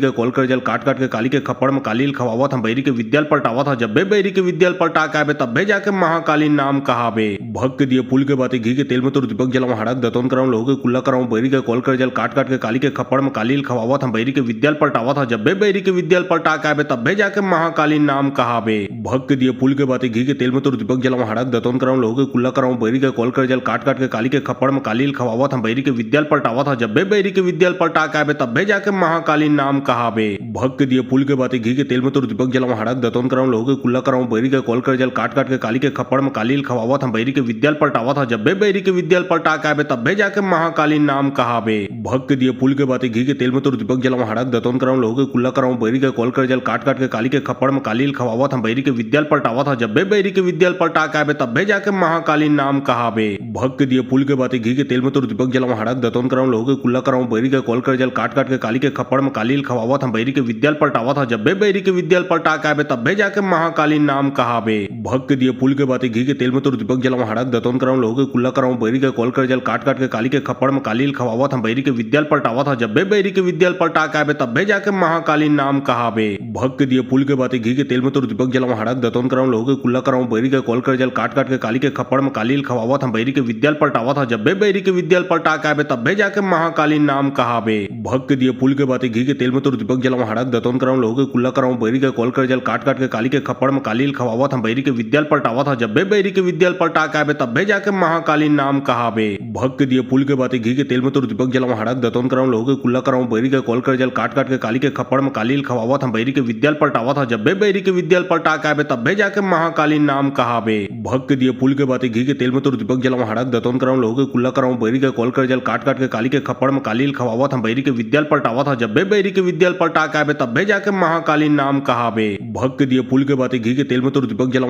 के कॉल कर जल काट काट के काली के खप्पड़ में कालील खवावत हम बैरी के विद्याल पलटावा था जब बैरी के विद्याल पलटा के आबे तब जाके महाकालीन नाम कहाबे भग के दिए पुल के बातें घी के तेल में तो दीपक जलाऊं हड़क दतोन कराऊं लोगों के कुल्ला कराऊं बैरी के कॉल कर जल काट काट के काली के खप्पड़ में कालील खवावत हम बैरी के विद्याल पलटावा था जब बैरी के विद्याल पलटा के आबे तब जाके महाकालीन नाम कहाबे भग के दिए पुल के बातें घी के तेल में तो दीपक जलाऊं हड़क दतोन कराऊं लोगों के कुल्ला कराऊं बैरी के कॉल कर जल काट काट के काली के खप्पड़ में कालील खवावत हम बैरी के विद्याल पलटावा था जब बैरी के विद्याल पलटा के आबे तब जाके महाकालीन नाम कहाबे भग के दिए पुल के बातें घी के तेल में तो दीपक जलाऊं हड़क दतोन कराऊं लोगों के कुल्ला कराऊं बैरी के कॉल कर जल काट काट के काली के खप्पड़ में कालील खवावत हम बैरी के विद्याल पलटावा था जब बैरी के विद्याल पलटा के आबे तब जाके महाकालीन नाम कहाबे भग के दिए पुल के बातें घी के तेल में तो दीपक जलाऊं हड़क दतोन कराऊं लोगों के कुल्ला कराऊं बैरी के कॉल कर जल काट काट के काली के खप्पड़ में कालील खवावत हम बैरी के विद्याल पलटावा था जब बैरी के विद्याल पलटा के आबे तब जाके महाकालीन नाम कहाबे भग के दिए पुल के बातें घी के तेल में तो दीपक जलाऊं हड़क दतोन कराऊं लोगों के कुल्ला कराऊं बैरी के कॉल कर जल काट काट के काली के खप्पड़ में कालील खवावत हम बैरी के विद्याल पलटावा था जब बैरी के विद्याल पलटा के आबे तब जाके महाकालीन नाम कहाबे भग के दिए पुल के बातें घी के तेल में तो दीपक जलाऊं हड़क दतोन कराऊं लोगों के कुल्ला कराऊं बैरी के कॉल कर जल काट काट के काली के खप्पड़ में कालील खवावत हम बैरी के विद्याल पलटावा था जब बैरी के विद्याल पलटा के आबे तब जाके महाकालीन नाम कहाबे भग के दिए पुल के बातें घी के तेल में तो दीपक जलाऊं हड़क दतोन कराऊं लोगों के कुल्ला कराऊं बैरी के कॉल कर जल काट काट के काली के खप्पड़ में कालील खवावत हम बैरी के विद्याल पलटावा था जब बैरी के विद्याल पलटा के आबे तब जाके महाकालीन नाम कहाबे भग के दिए पुल के बातें घी के तेल में तो दीपक जलाऊं हड़क दतोन कराऊं लोगों के कुल्ला कराऊं बैरी के कॉल कर जल काट काट के काली के खप्पड़ में कालील खवावत हम बैरी के विद्याल पलटावा था जब बैरी के विद्याल पलटा के आबे तब जाके महाकालीन नाम कहाबे भग के दिए पुल के बातें घी के तेल में तो दीपक जलाऊं हड़क दतोन कराऊं लोगों के कुल्ला कराऊं बैरी के कॉल कर जल काट काट के काली के खप्पड़ में कालील खवावत हम बैरी के विद्याल पलटावा था जब बैरी के विद्याल पलटा के आबे तब जाके महाकालीन नाम कहाबे भग के दिए पुल के बातें घी के तेल में तो दीपक जलाऊं हड़क दतोन कराऊं लोगों के कुल्ला कराऊं बैरी के कॉल कर जल काट काट के काली के खप्पड़ में कालील खवावत हम बैरी के विद्याल पलटावा था जब बैरी के विद्याल पलटा के आबे तब जाके महाकालीन नाम कहाबे भग के दिए पुल के बातें घी के तेल में तो दीपक जलाऊं हड़क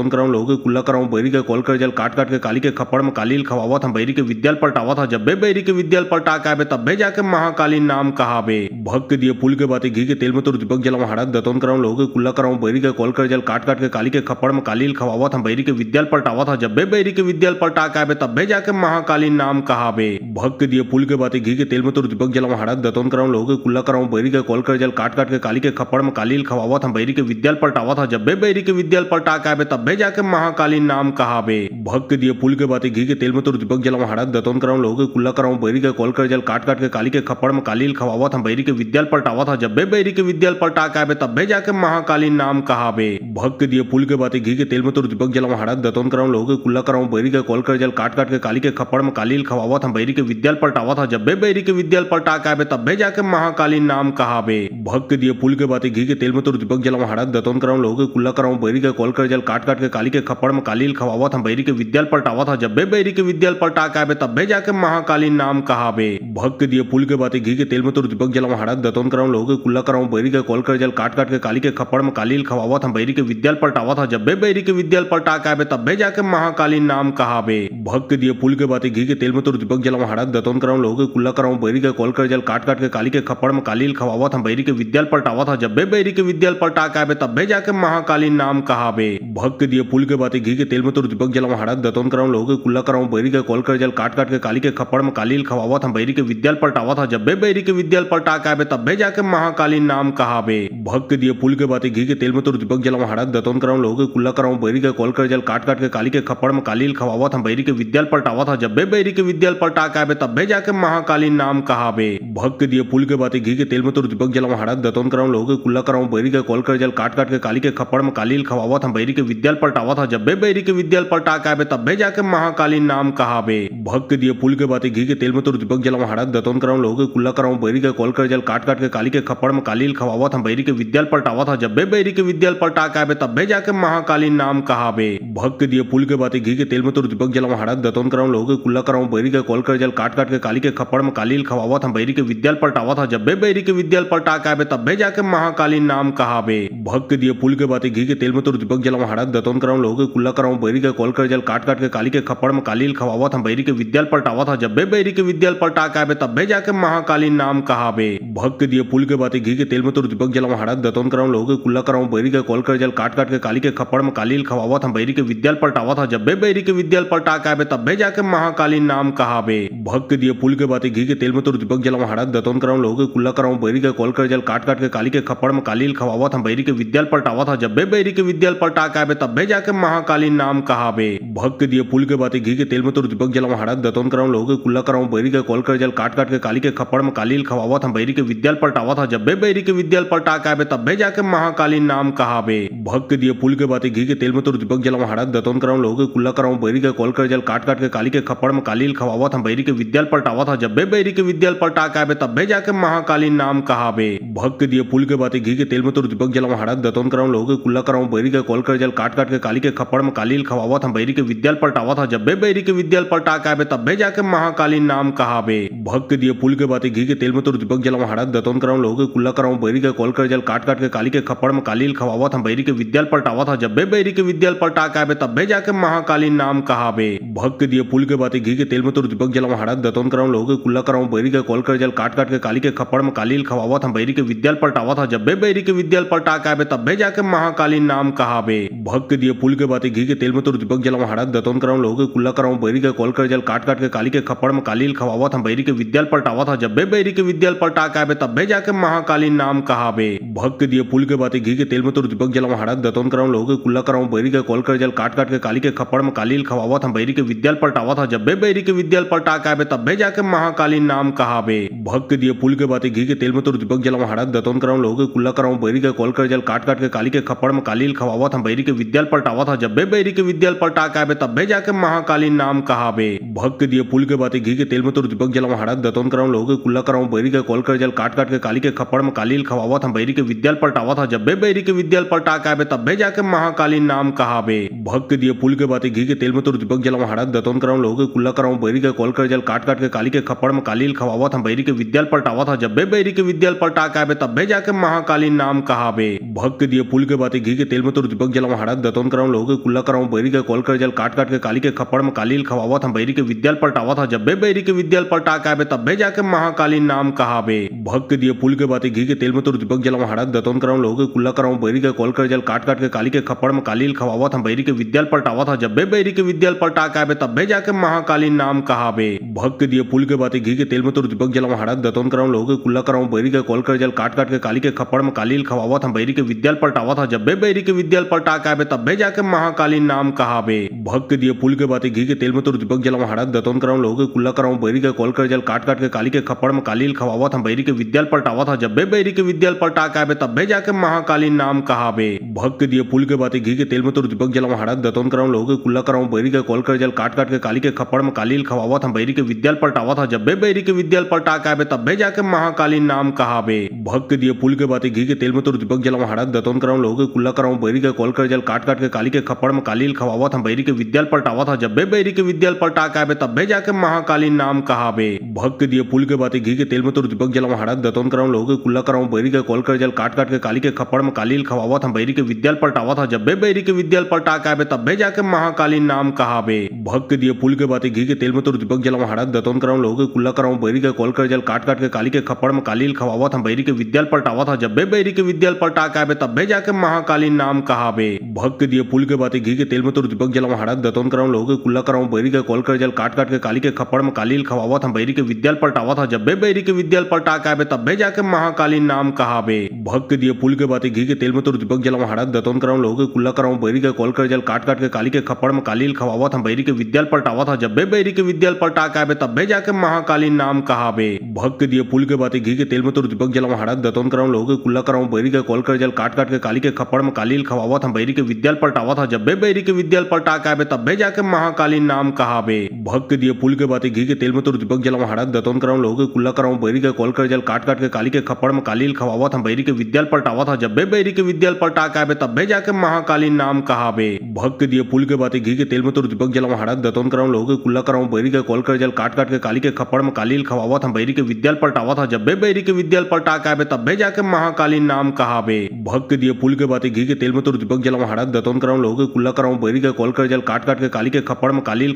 दतोन कराऊं लोगों के कुल्ला कराऊं बैरी के कॉल कर जल काट काट के काली के खप्पड़ में कालील खवावत हम बैरी के विद्याल पलटावा था जब बैरी के विद्याल पलटा के आबे तब जाके महाकालीन नाम कहाबे भग के दिए पुल के बातें घी के तेल में तो दीपक जलाऊं हड़क दतोन कराऊं लोगों के कुल्ला कराऊं बैरी के कॉल कर जल काट काट के काली के खप्पड़ में कालील खवावत हम बैरी के विद्याल पलटावा था जब बैरी के विद्याल पलटा के आबे तब जाके महाकालीन नाम कहाबे भग के दिए पुल के बातें घी के तेल में तो दीपक जलाऊं हड़क दतोन कराऊं लोगों के कुल्ला कराऊं बैरी के कॉल कर जल काट काट के काली के खप्पड़ में कालील खवावत हम बैरी के विद्याल पलटावा था जब बैरी के विद्याल पलटा के आबे तब जाके महाकालीन नाम कहाबे भग के दिए पुल के बातें घी के तेल में तो दीपक जलाऊं हड़द दतोन कराऊं लोगों के कुल्ला कराऊं बैरी के कॉल कर जल काट काट के काली के खप्पड़ में कालील खवावत हम बैरी के विद्याल पलटावा था जब बैरी के विद्याल पलटा के आबे तब जाके महाकालीन नाम कहाबे भग के दिए पुल के बातें घी के तेल में तो दीपक जलाऊं हड़द दतोन कराऊं लोगों के कुल्ला कराऊं बैरी के कॉल कर जल काट काट के काली के खप्पड़ में कालील खवावत हम बैरी के विद्याल पलटावा था जब बैरी के विद्याल पलटा के आबे तब जाके महाकालीन नाम कहाबे भग के दिए पुल के बातें घी के तेल में तो दीपक जलाऊं हड़द दतोन कराऊं लोगों के कुल्ला कराऊं बैरी के कॉल कर जल काट काट के काली के खप्पड़ में कालील खवावत हम बैरी के विद्याल पलटावा था जब बैरी के विद्याल पलटा के आबे तब जाके महाकालीन नाम कहाबे भग के दिए पुल के बातें घी के तेल में तो दीपक जलाऊं हड़द दतोन कराऊं लोगों के कुल्ला कराऊं बैरी के कॉल कर जल काट काट के काली के खप्पड़ में कालील खवावत हम बैरी के विद्याल पलटावा था जब बैरी के विद्याल पलटा के आबे तब जाके महाकालीन नाम कहाबे भग के दिए पुल के बातें घी के तेल में तो दीपक जलाऊं हड़द दतोन कराऊं लोगों के कुल्ला कराऊं बैरी के कॉल कर जल काट काट के काली के खप्पड़ में कालील खवावत हम बैरी के विद्याल पलटावा था जब बैरी के विद्याल पलटा के आबे तब जाके महाकालीन नाम कहाबे भग के दिए पुल के बातें घी के तेल में तो दीपक जलाऊं हड़द दतोन कराऊं लोगों के कुल्ला कराऊं बैरी के कॉल कर जल काट काट के काली के खप्पड़ में कालील खवावत हम बैरी के विद्याल पलटावा था जब बैरी के विद्याल पलटा के आबे तब जाके महाकालीन नाम कहाबे भग के दिए पुल के बातें घी के तेल में तो दीपक जलाऊं हड़द दतोन कराऊं लोगों के कुल्ला कराऊं बैरी के कॉल कर जल काट काट के काली के खप्पड़ में कालील खवावत हम बैरी के विद्याल पलटावा था जब बैरी के विद्याल पलटा के आबे तब जाके महाकालीन नाम कहाबे भग के दिए पुल के बातें घी के तेल में तो दीपक जलाऊं हड़द दतोन कराऊं लोगों के कुल्ला कराऊं बैरी के कॉल कर जल काट काट के काली के खप्पड़ में कालील खवावत हम बैरी के विद्याल पलटावा था जब बैरी के विद्याल पलटा के आबे तब जाके महाकालीन नाम कहाबे भग के दिए पुल के बातें घी के तेल में तो दीपक जलाऊं हड़द दतोन कराऊं लोगों के कुल्ला कराऊं बैरी के कॉल कर जल काट काट के काली के खप्पड़ में कालील खवावत हम बैरी के विद्याल पलटावा था जब बैरी के विद्याल पलटा के आबे तब जाके महाकालीन नाम कहाबे भग के दिए पुल के बातें घी के तेल में तो दीपक जलाऊं हड़द दतोन कराऊं लोगों के कुल्ला कराऊं बैरी के कॉल कर जल काट काट के काली के खप्पड़ में कालील खवावत हम बैरी के विद्याल पलटावा था जब बैरी के विद्याल पलटा के आबे तब जाके महाकालीन नाम कहाबे भग के दिए पुल के बातें घी के तेल में तो दीपक जलाऊं हड़द दतोन कराऊं लोगों के कुल्ला कराऊं बैरी के कॉल कर जल काट काट के काली के खप्पड़ में कालील खवावत हम बैरी के विद्याल पलटावा था जब बैरी के विद्याल पलटा के आबे तब जाके महाकालीन नाम कहाबे भग के दिए पुल के बातें घी के तेल में तो दीपक जलाऊं हड़द दतोन कराऊं लोगों के कुल्ला कराऊं बैरी के कॉल कर जल काट काट के काली के खप्पड़ में कालील खवावत हम बैरी के विद्याल पलटावा था जब बैरी के विद्याल पलटा के आबे तब जाके महाकालीन नाम कहाबे भग के दिए पुल के बातें घी के तेल में तो दीपक जलाऊं हड़द दतोन कराऊं लोगों के कुल्ला कराऊं बैरी के कॉल कर जल काट काट के काली के खप्पड़ में कालील खवावत हम बैरी के विद्याल पलटावा था जब बैरी के विद्याल पलटा के आबे तब जाके महाकालीन नाम कहाबे भग के दिए पुल के बातें घी के तेल में तो दीपक जलाऊं हड़द दतोन कराऊं लोगों के कुल्ला कराऊं बैरी के कॉल कर जल काट काट के काली के खप्पड़ में कालील खवावत हम बैरी के विद्याल पलटावा था जब बैरी के विद्याल पलटा के आबे तब जाके महाकालीन नाम कहाबे भग के दिए पुल के बातें घी के तेल में तो दीपक जलाऊं हड़द दतोन कराऊं लोगों के कुल्ला कराऊं बैरी के कॉल कर जल काट काट के काली के खप्पड़ में कालील खवावत हम बैरी के विद्याल पलटावा था जब बैरी के विद्याल पलटा के आबे तब जाके महाकालीन नाम कहाबे भग के दिए पुल के बातें घी के तेल में तो दीपक जलाऊं हड़द दतोन कराऊं लोगों के कुल्ला कराऊं बैरी के कॉल कर जल काट काट के काली के खप्पड़ में कालील खवावत हम बैरी के विद्याल पलटावा था जब बैरी के विद्याल पलटा के आबे तब जाके महाकालीन नाम कहाबे भग के दिए पुल के बातें घी के तेल में तो दीपक जलाऊं हड़द दतोन कराऊं लोगों के कुल्ला कराऊं बैरी के कॉल कर जल काट काट के काली के खप्पड़ में कालील खवावत हम बैरी के विद्याल पलटावा था जब बैरी के विद्याल पलटा के आबे तब जाके महाकालीन नाम कहाबे भग के दिए पुल के बातें घी के तेल में तो दीपक जलाऊं हड़द दतोन कराऊं लोगों के कुल्ला कराऊं बैरी के कॉल कर जल काट काट के काली के खप्पड़ में कालील खवावत हम बैरी के विद्याल पलटावा था जब बैरी के विद्याल पलटा के आबे तब जाके महाकालीन नाम कहाबे भग के दिए पुल के बातें घी के तेल में तो दीपक जलाऊं हड़द दतोन कराऊं लोगों के कुल्ला कराऊं बैरी के कॉल कर जल काट काट के काली के खप्पड़ में कालील खवावत हम बैरी के विद्याल पलटावा था जब बैरी के विद्याल पलटा के आबे तब जाके महाकालीन नाम कहाबे भग के दिए पुल के बातें घी के तेल में तो दीपक जलाऊं हड़द दतोन कराऊं लोगों के कुल्ला कराऊं बैरी के कॉल कर जल काट काट के काली के खप्पड़ में कालील खवावत हम बैरी के विद्याल पलटावा था जब बैरी के विद्याल पलटा के आबे तब जाके महाकालीन नाम कहाबे भग के दिए पुल के बातें घी के तेल में तो दीपक जलाऊं हड़द दतोन कराऊं लोगों के कुल्ला कराऊं बैरी के कॉल कर जल काट काट के काली के खप्पड़ में कालील खवावत हम बैरी के विद्याल पलटावा था जब बैरी के विद्याल पलटा के आबे तब जाके महाकालीन नाम कहाबे भग के दिए पुल के बातें घी के तेल में तो दीपक जलाऊं हड़द दतोन कराऊं लोगों के कुल्ला कराऊं बैरी के कॉल कर जल काट काट के काली के खप्पड़ में कालील खवावत हम बैरी के विद्याल पलटावा था जब बैरी के विद्याल पलटा के आबे तब जाके महाकालीन नाम कहाबे भग के दिए पुल के बातें घी के तेल में तो दीपक जलाऊं हड़द दतोन कराऊं लोगों के कुल्ला कराऊं बैरी के कॉल कर जल काट काट के काली के खप्पड़ में कालील खवावत हम बैरी के विद्याल पलटावा था जब बैरी के विद्याल पलटा के आबे तब जाके महाकालीन नाम कहाबे भग के दिए पुल के बातें घी के तेल में तो दीपक जलाऊं हड़द दतोन कराऊं लोगों के कुल्ला कराऊं बैरी के कॉल कर जल काट काट के काली के खप्पड़ में कालील खवावत हम बैरी के विद्याल पलटावा था जब बैरी के विद्याल पलटा के आबे तब जाके महाकालीन नाम कहाबे भग के दिए पुल के बातें घी के तेल में तो दीपक जलाऊं हड़द दतोन कराऊं लोगों के कुल्ला कराऊं बैरी के कॉल कर जल काट काट के काली के खप्पड़ में कालील खवावत हम बैरी के विद्याल पलटावा था जब बैरी के विद्याल पलटा के आबे तब जाके महाकालीन नाम कहाबे भग के दिए पुल के बातें घी के तेल में तो दीपक जलाऊं हड़द दतोन कराऊं लोगों के कुल्ला कराऊं बैरी के कॉल कर जल काट काट के काली के खप्पड़ में कालील खवावत हम बैरी के विद्याल पलटावा था जब बैरी के विद्याल पलटा के आबे तब जाके महाकालीन नाम कहाबे भग के दिए पुल के बातें घी के तेल में तो दीपक जलाऊं हड़क दतोन कराऊं लोगों के कुल्ला कराऊं बैरी के कॉल कर जल काट काट के काली के खप्पड़ में कालील खवावत हम बैरी के विद्याल पलटावत था जब्बे बैरी के विद्याल पलटा के आबे तब्बे जाके महाकालीन नाम कहाबे भग के दिए पुल के बातें घी के तेल में तो दीपक जलाऊं हड़क दतोन कराऊं लोगों के कुल्ला कराऊं बैरी के कॉल कर जल काट काट के काली के खप्पड़ में कालील खवावत हम बैरी के विद्याल पलटावा था जब्बे बैरी के विद्याल पलटा के आबे तब्बे जाके महाकालीन नाम कहाबे भग के दिए पुल के बातें घी के तेल में तो दीपक जलाऊं हड़क दतोन कराऊं लोगों के कुल्ला कराऊं बैरी के कॉल कर जल काट काट के काली के खप्पड़ में कालील खवावत हम बैरी के विद्याल पलटावा था जब्बे बैरी के विद्याल पलटा के आबे तब्बे जाके महाकालीन नाम कहाबे भग के दिए पुल के बातें घी के तेल में तो दीपक जलाऊं हड़क दतोन कराऊं लोगों के कुल्ला कराऊं बैरी के कॉल कर जल काट काट के काली के खप्पड़ में कालील खवावत हम बैरी के विद्याल पलटावा था जब्बे बैरी के विद्याल पलटा के आबे तब्बे जाके महाकालीन नाम कहाबे भग के दिए पुल के बातें घी के तेल में तो दीपक जलाऊं हड़क दतोन कराऊं लोगों के कुल्ला कराऊं बैरी के कॉल कर जल काट काट के काली के खप्पड़ में कालील खवावत हम बैरी के विद्याल पलटावा था जब्बे बैरी के विद्याल पलटा के आबे तब्बे जाके महाकालीन नाम कहाबे भग के दिए पुल के बातें घी के तेल में तो दीपक जलाऊं हड़क दतोन कराऊं लोगों के कुल्ला कराऊं बैरी के कॉल कर जल काट काट के काली के खप्पड़ में कालील खवावत हम बैरी के विद्याल पलटावा था जब्बे बैरी के विद्याल पलटा के आबे तब्बे जाके महाकालीन नाम कहाबे भग के दिए पुल के बातें घी के तेल में तो दीपक जलाऊं हड़क दतोन कराऊं लोगों के कुल्ला कराऊं बैरी के कॉल कर जल काट काट के काली के खप्पड़ में कालील खवावत हम बैरी के विद्याल पलटावा था जब्बे बैरी के विद्याल पलटा के आबे तब्बे जाके महाकालीन नाम कहाबे भग के दिए पुल के बातें घी के तेल में तो दीपक जलाऊं हड़क दतोन कराऊं लोगों के कुल्ला कराऊं बैरी के कॉल कर जल काट काट के काली के खप्पड़ में कालील खवावत हम बैरी के विद्याल पलटावा था जब्बे बैरी के विद्याल पलटा के आबे तब्बे जाके महाकालीन नाम कहाबे भग के दिए पुल के बातें घी के तेल में तो दीपक जलाऊं हड़क दतोन कराऊं लोगों के कुल्ला कराऊं बैरी के कॉल कर जल काट काट के काली के खप्पड़ में कालील खवावत हम बैरी के विद्याल पलटावा था जब्बे बैरी के विद्याल पलटा के आबे तब्बे जाके महाकालीन नाम कहाबे भग के दिए पुल के बातें घी के तेल में तो दीपक जलाऊं हड़क दतोन कराऊं लोगों के कुल्ला कराऊं बैरी के कॉल कर जल काट काट के काली के खप्पड़ में कालील खवावत हम बैरी के विद्याल पलटावा था जब्बे बैरी के विद्याल पलटा के आबे तब्बे जाके महाकालीन नाम कहाबे भग के दिए पुल के बातें घी के तेल में तो दीपक जलाऊं हड़क दतोन कराऊं लोगों के कुल्ला कराऊं बैरी के कॉल कर जल काट काट के काली के खप्पड़ में कालील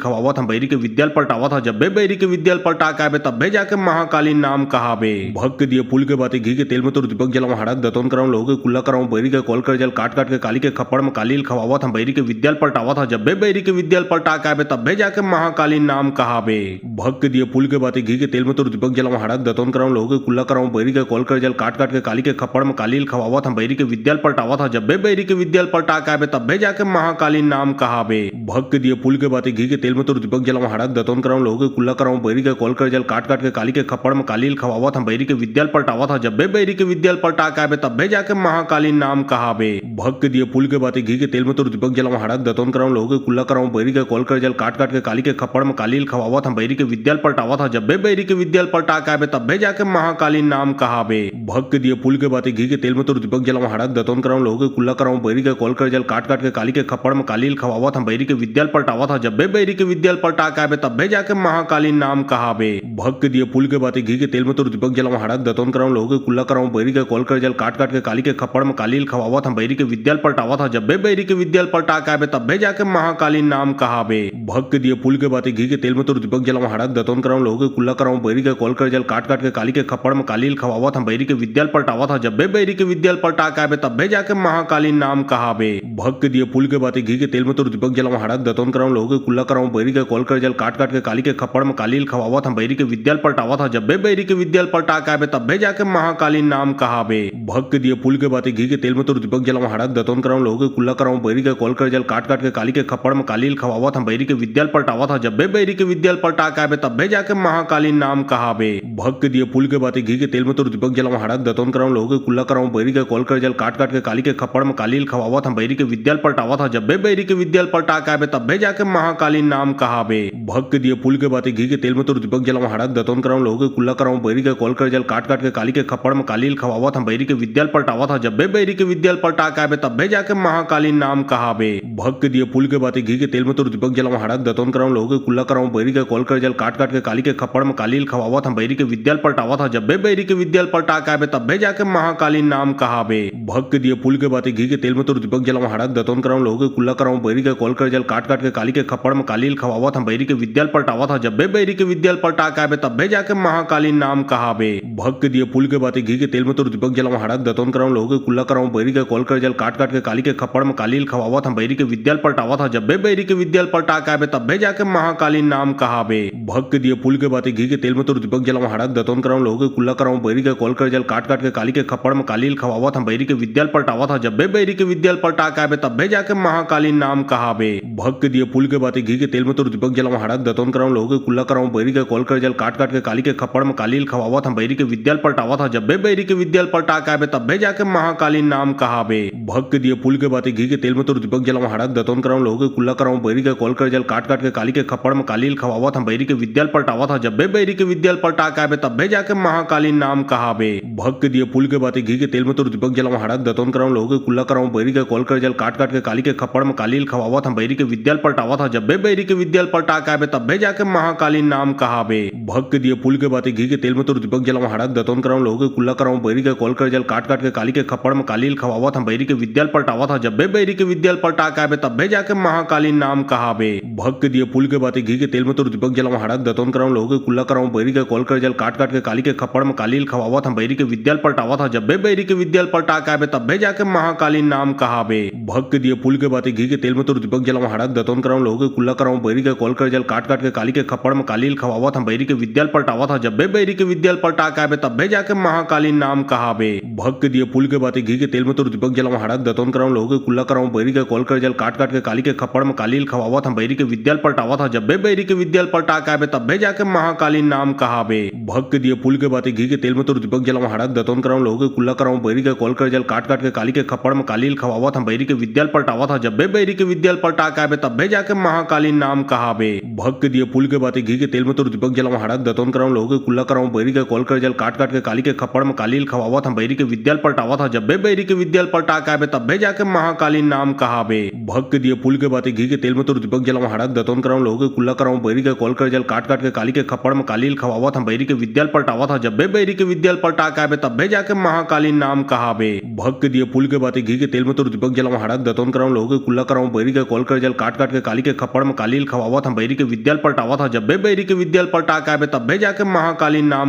खवावत हम बैरी के विद्याल पलटावा था जब्बे बैरी के विद्याल पलटा के आबे तब्बे जाके महाकालीन नाम कहाबे भग के दिए पुल के बातें घी के तेल में तो दीपक जलाऊं हड़क दतोन कराऊं लोगों के कुल्ला कराऊं बैरी के कॉल कर जल काट काट के काली के खप्पड़ में कालील खवावत हम बैरी के विद्याल पलटावा था जब्बे बैरी के विद्याल पलटा के आबे तब्बे जाके महाकालीन नाम कहाबे भग के दिए पुल के बातें घी के तेल में तो दीपक जलाऊं हड़क दतोन कराऊं लोगों के कुल्ला कराऊं बैरी के कॉल कर जल काट काट के काली के खप्पड़ में कालील खवावत हम बैरी के विद्याल पलटावा था जब्बे बैरी के विद्याल पलटा के आबे तब्बे जाके महाकालीन नाम कहाबे भग के दिए पुल के बातें घी के तेल में तो दीपक जलाऊं हड़क दतोन कराऊं लोगों के कुल्ला कराऊं बैरी के कॉल कर जल काट काट के काली के खप्पड़ में कालील खवावत हम बैरी के विद्याल पलटावा था जब्बे बैरी के विद्याल पलटा के आबे तब्बे जाके महाकालीन नाम कहाबे भग के दिए पुल के बातें घी के तेल में तो दीपक जलाऊं हड़क दतोन कराऊं लोगों के कुल्ला कराऊं बैरी के कॉल कर जल काट काट के काली के खप्पड़ में कालील खवावत हम बैरी के विद्याल पलटावा था जब्बे बैरी के विद्याल पलटा के आबे तब्बे जाके महाकालीन नाम कहाबे भग के दिए पुल के बातें घी के तेल में तो दीपक जलाऊं हड़क दतोन कराऊं लोगों के कुल्ला कराऊं बैरी के कॉल कर जल काट काट के काली के खप्पड़ में कालील खवावत हम बैरी के विद्याल पलटावा था जब्बे बैरी के विद्याल पलटा के आबे तब्बे जाके महाकालीन नाम कहाबे भग के दिए पुल के बातें घी के तेल में तो दीपक जलाऊं हड़क दतोन कराऊं लोगों के कुल्ला कराऊं बैरी के कॉल कर जल काट काट के काली के खप्पड़ में कालील खवावत हम बैरी के विद्याल पलटावा था जब्बे बैरी के विद्याल पलटा के आबे तब्बे जाके महाकालीन नाम कहाबे भग के दिए पुल के बातें घी के तेल में तो दीपक जलाऊं हड़क दतोन कराऊं लोगों के कुल्ला कराऊं बैरी के कॉल कर जल काट काट के काली के खप्पड़ में कालील खवावत हम बैरी के विद्याल पलटावा था जब्बे बैरी के विद्याल पलटा के आबे तब्बे जाके महाकालीन नाम कहाबे भग के दिए पुल के बातें घी के तेल में तो दीपक जलाऊं हड़क दतोन कराऊं लोगों के कुल्ला कराऊं बैरी के कॉल कर जल काट काट के काली के खप्पड़ में कालील खवावत हम बैरी के विद्याल पलटावा था जब्बे बैरी के विद्याल पलटा के आबे तब्बे जाके महाकालीन नाम कहाबे भग के दिए पुल के बातें घी के तेल में तो दीपक जलाऊं हड़क दतोन कराऊं लोगों के कुल्ला कराऊं बैरी के कॉल कर जल काट काट के काली के खप्पड़ में कालील खवावत हम बैरी के विद्याल पलटावा था जब्बे बैरी के विद्याल पलटा के आबे तब्बे जाके महाकालीन नाम कहाबे भग के दिए पुल के बातें घी के तेल में तो दीपक जलाऊं हड़क दतोन कराऊं लोगों के कुल्ला कराऊं बैरी के कॉल कर जल काट काट के काली के खप्पड़ में कालील खवावत हम बैरी के विद्याल पलटावा था जब्बे बैरी के विद्याल पलटा के आबे तब्बे जाके महाकालीन नाम कहाबे भग के दिए पुल के बातें घी के तेल में तो दीपक जलाऊं हड़क दतोन कराऊं लोगों के कुल्ला कराऊं बैरी के कॉल कर जल काट काट के काली के खप्पड़ में कालील खवावत हम बैरी के विद्याल पलटावा था जब्बे बैरी के विद्याल पलटा के आबे तब्बे जाके महाकालीन नाम कहाबे भग के दिए पुल के बातें घी के तेल में तो दीपक जलाऊं हड़क दतोन कराऊं लोगों के कुल्ला कराऊं बैरी के कॉल कर जल काट काट के काली के खप्पड़ में कालील खवावत हम बैरी के विद्याल पलटावा था जब्बे बैरी के विद्याल पलटा के आबे तब्बे जाके महाकालीन नाम कहाबे भग के दिए पुल के बातें घी के तेल में तो दीपक जलाऊं हड़क दतोन कराऊं लोगों के कुल्ला कराऊं बैरी के कॉल कर जल काट काट के काली के खप्पड़ में कालील खवावत हम बैरी के विद्याल पलटावा था जब्बे बैरी के विद्याल पलटा के आबे तब्बे जाके महाकालीन नाम कहाबे भग के दिए पुल के बातें घी के तेल में तो दीपक जलाऊं हड़क दतोन कराऊं लोगों के कुल्ला कराऊं बैरी के कॉल कर जल काट काट के काली के खप्पड़ में कालील खवावत हम बैरी के विद्याल पलटावा था जब्बे बैरी के विद्याल पलटा के आबे तब्बे जाके महाकालीन नाम कहाबे भग के दिए पुल के बातें घी के तेल में तो दीपक जलाऊं हड़क दतोन कराऊं लोगों के कुल्ला कराऊं बैरी के कॉल कर जल काट काट के काली के खप्पड़ में कालील खवावत हम बैरी के विद्याल पलटावा था जब्बे बैरी के विद्याल पलटा के आबे तब्बे जाके महाकालीन नाम कहाबे भग के दिए पुल के बातें घी के तेल में तो दीपक दीपक जलाऊं हड़क दतौन कराऊं लोगों के कुल्ला कराऊं बैरी के कॉल कर जल काट काट के काली के खप्पड़ में कालील खवावत हम बैरी के विद्याल पलटावत था जब बैरी के विद्याल पलटा के आबे तब जाके महाकालीन नाम कहाबे भग के दिए पुल के बातें घी के तेल में तो दीपक जलाऊं हड़क दतौन कराऊं लोगों के कुल्ला कराऊं बैरी के कॉल कर जल काट काट के काली के खप्पड़ में कालील खवावत हम बैरी के विद्याल पलटावत था जब बैरी के विद्याल पलटा के आबे तब जाके महाकालीन नाम कहाबे भग के दिए पुल के बातें घी के तेल में तो दीपक जलाऊं हड़क दतौन कराऊं लोगों के कुल्ला कराऊं बैरी के कॉल कर जल काट काट के काली के खप्पड़ में कालील खवावत हम बैरी के विद्याल पलटावत था जब बैरी के विद्याल पलटा के आबे तब जाके महाकालीन नाम कहाबे भग के दिए पुल के बातें घी के तेल में तो दीपक जलाऊं हड़क दतौन कराऊं लोगों के कुल्ला कराऊं बैरी के कॉल कर जल काट काट के काली के खप्पड़ में कालील खवावत हम बैरी के विद्याल पलटावत था जब बैरी के विद्याल पलटा के आबे तब जाके महाकालीन नाम कहाबे भग के दिए पुल के बातें घी के तेल में तो दीपक जलाऊं हड़क दतौन कराऊं लोगों के कुल्ला कराऊं बैरी के कॉल कर जल काट काट के काली के खप्पड़ में कालील खवावत हम बैरी के विद्याल पलटावत था जब बैरी के विद्याल पलटा के आबे तब जाके महाकालीन नाम कहाबे भग के दिए पुल के बातें घी के तेल में तो दीपक जलाऊं हड़क दतौन कराऊं लोगों के कुल्ला कराऊं बैरी के कॉल कर जल काट काट के काली के खप्पड़ में कालील खवावत हम बैरी के विद्याल पलटावत था जब बैरी के विद्याल पलटा के आबे तब जाके महाकालीन नाम कहाबे भग के दिए पुल के बातें घी के तेल में तो दीपक जलाऊं हड़क दतौन कराऊं लोगों के कुल्ला कराऊं बैरी के कॉल कर जल काट काट के काली के खप्पड़ में कालील खवावत हम बैरी के विद्याल पलटावत था जब बैरी के विद्याल पलटा के आबे तब जाके महाकालीन नाम कहाबे भग के दिए पुल के बातें घी के तेल में तो दीपक जलाऊं हड़क दतौन कराऊं लोगों के कुल्ला कराऊं बैरी के कॉल कर जल काट काट के काली के खप्पड़ में कालील खवावत हम बैरी के विद्याल पलटावत था जब बैरी के विद्याल पलटा के आबे तब जाके महाकालीन नाम कहाबे भग के दिए पुल के बातें घी के तेल में तो दीपक जलाऊं हड़क दतौन कराऊं लोगों के कुल्ला कराऊं बैरी के कॉल कर जल काट काट के काली के खप्पड़ में कालील खवावत हम बैरी के विद्याल पलटावत था जब बैरी के विद्याल पलटा के आबे तब जाके महाकालीन नाम कहाबे भग के दिए पुल के बातें घी के तेल में तो दीपक जलाऊं हड़क दतौन कराऊं लोगों के कुल्ला कराऊं बैरी के कॉल कर जल काट काट के काली के खप्पड़ में कालील खवावत हम बैरी के विद्याल पलटावत था जब बैरी के विद्याल पलटा के आबे तब जाके महाकालीन नाम कहाबे भग के दिए पुल के बातें घी के तेल में तो दीपक जलाऊं हड़क दतौन कराऊं लोगों के कुल्ला कराऊं बैरी के कॉल कर जल काट काट के काली के खप्पड़ में कालील खवावत हम बैरी के विद्याल पलटावत था जब बैरी के विद्याल पलटा के आबे तब जाके महाकालीन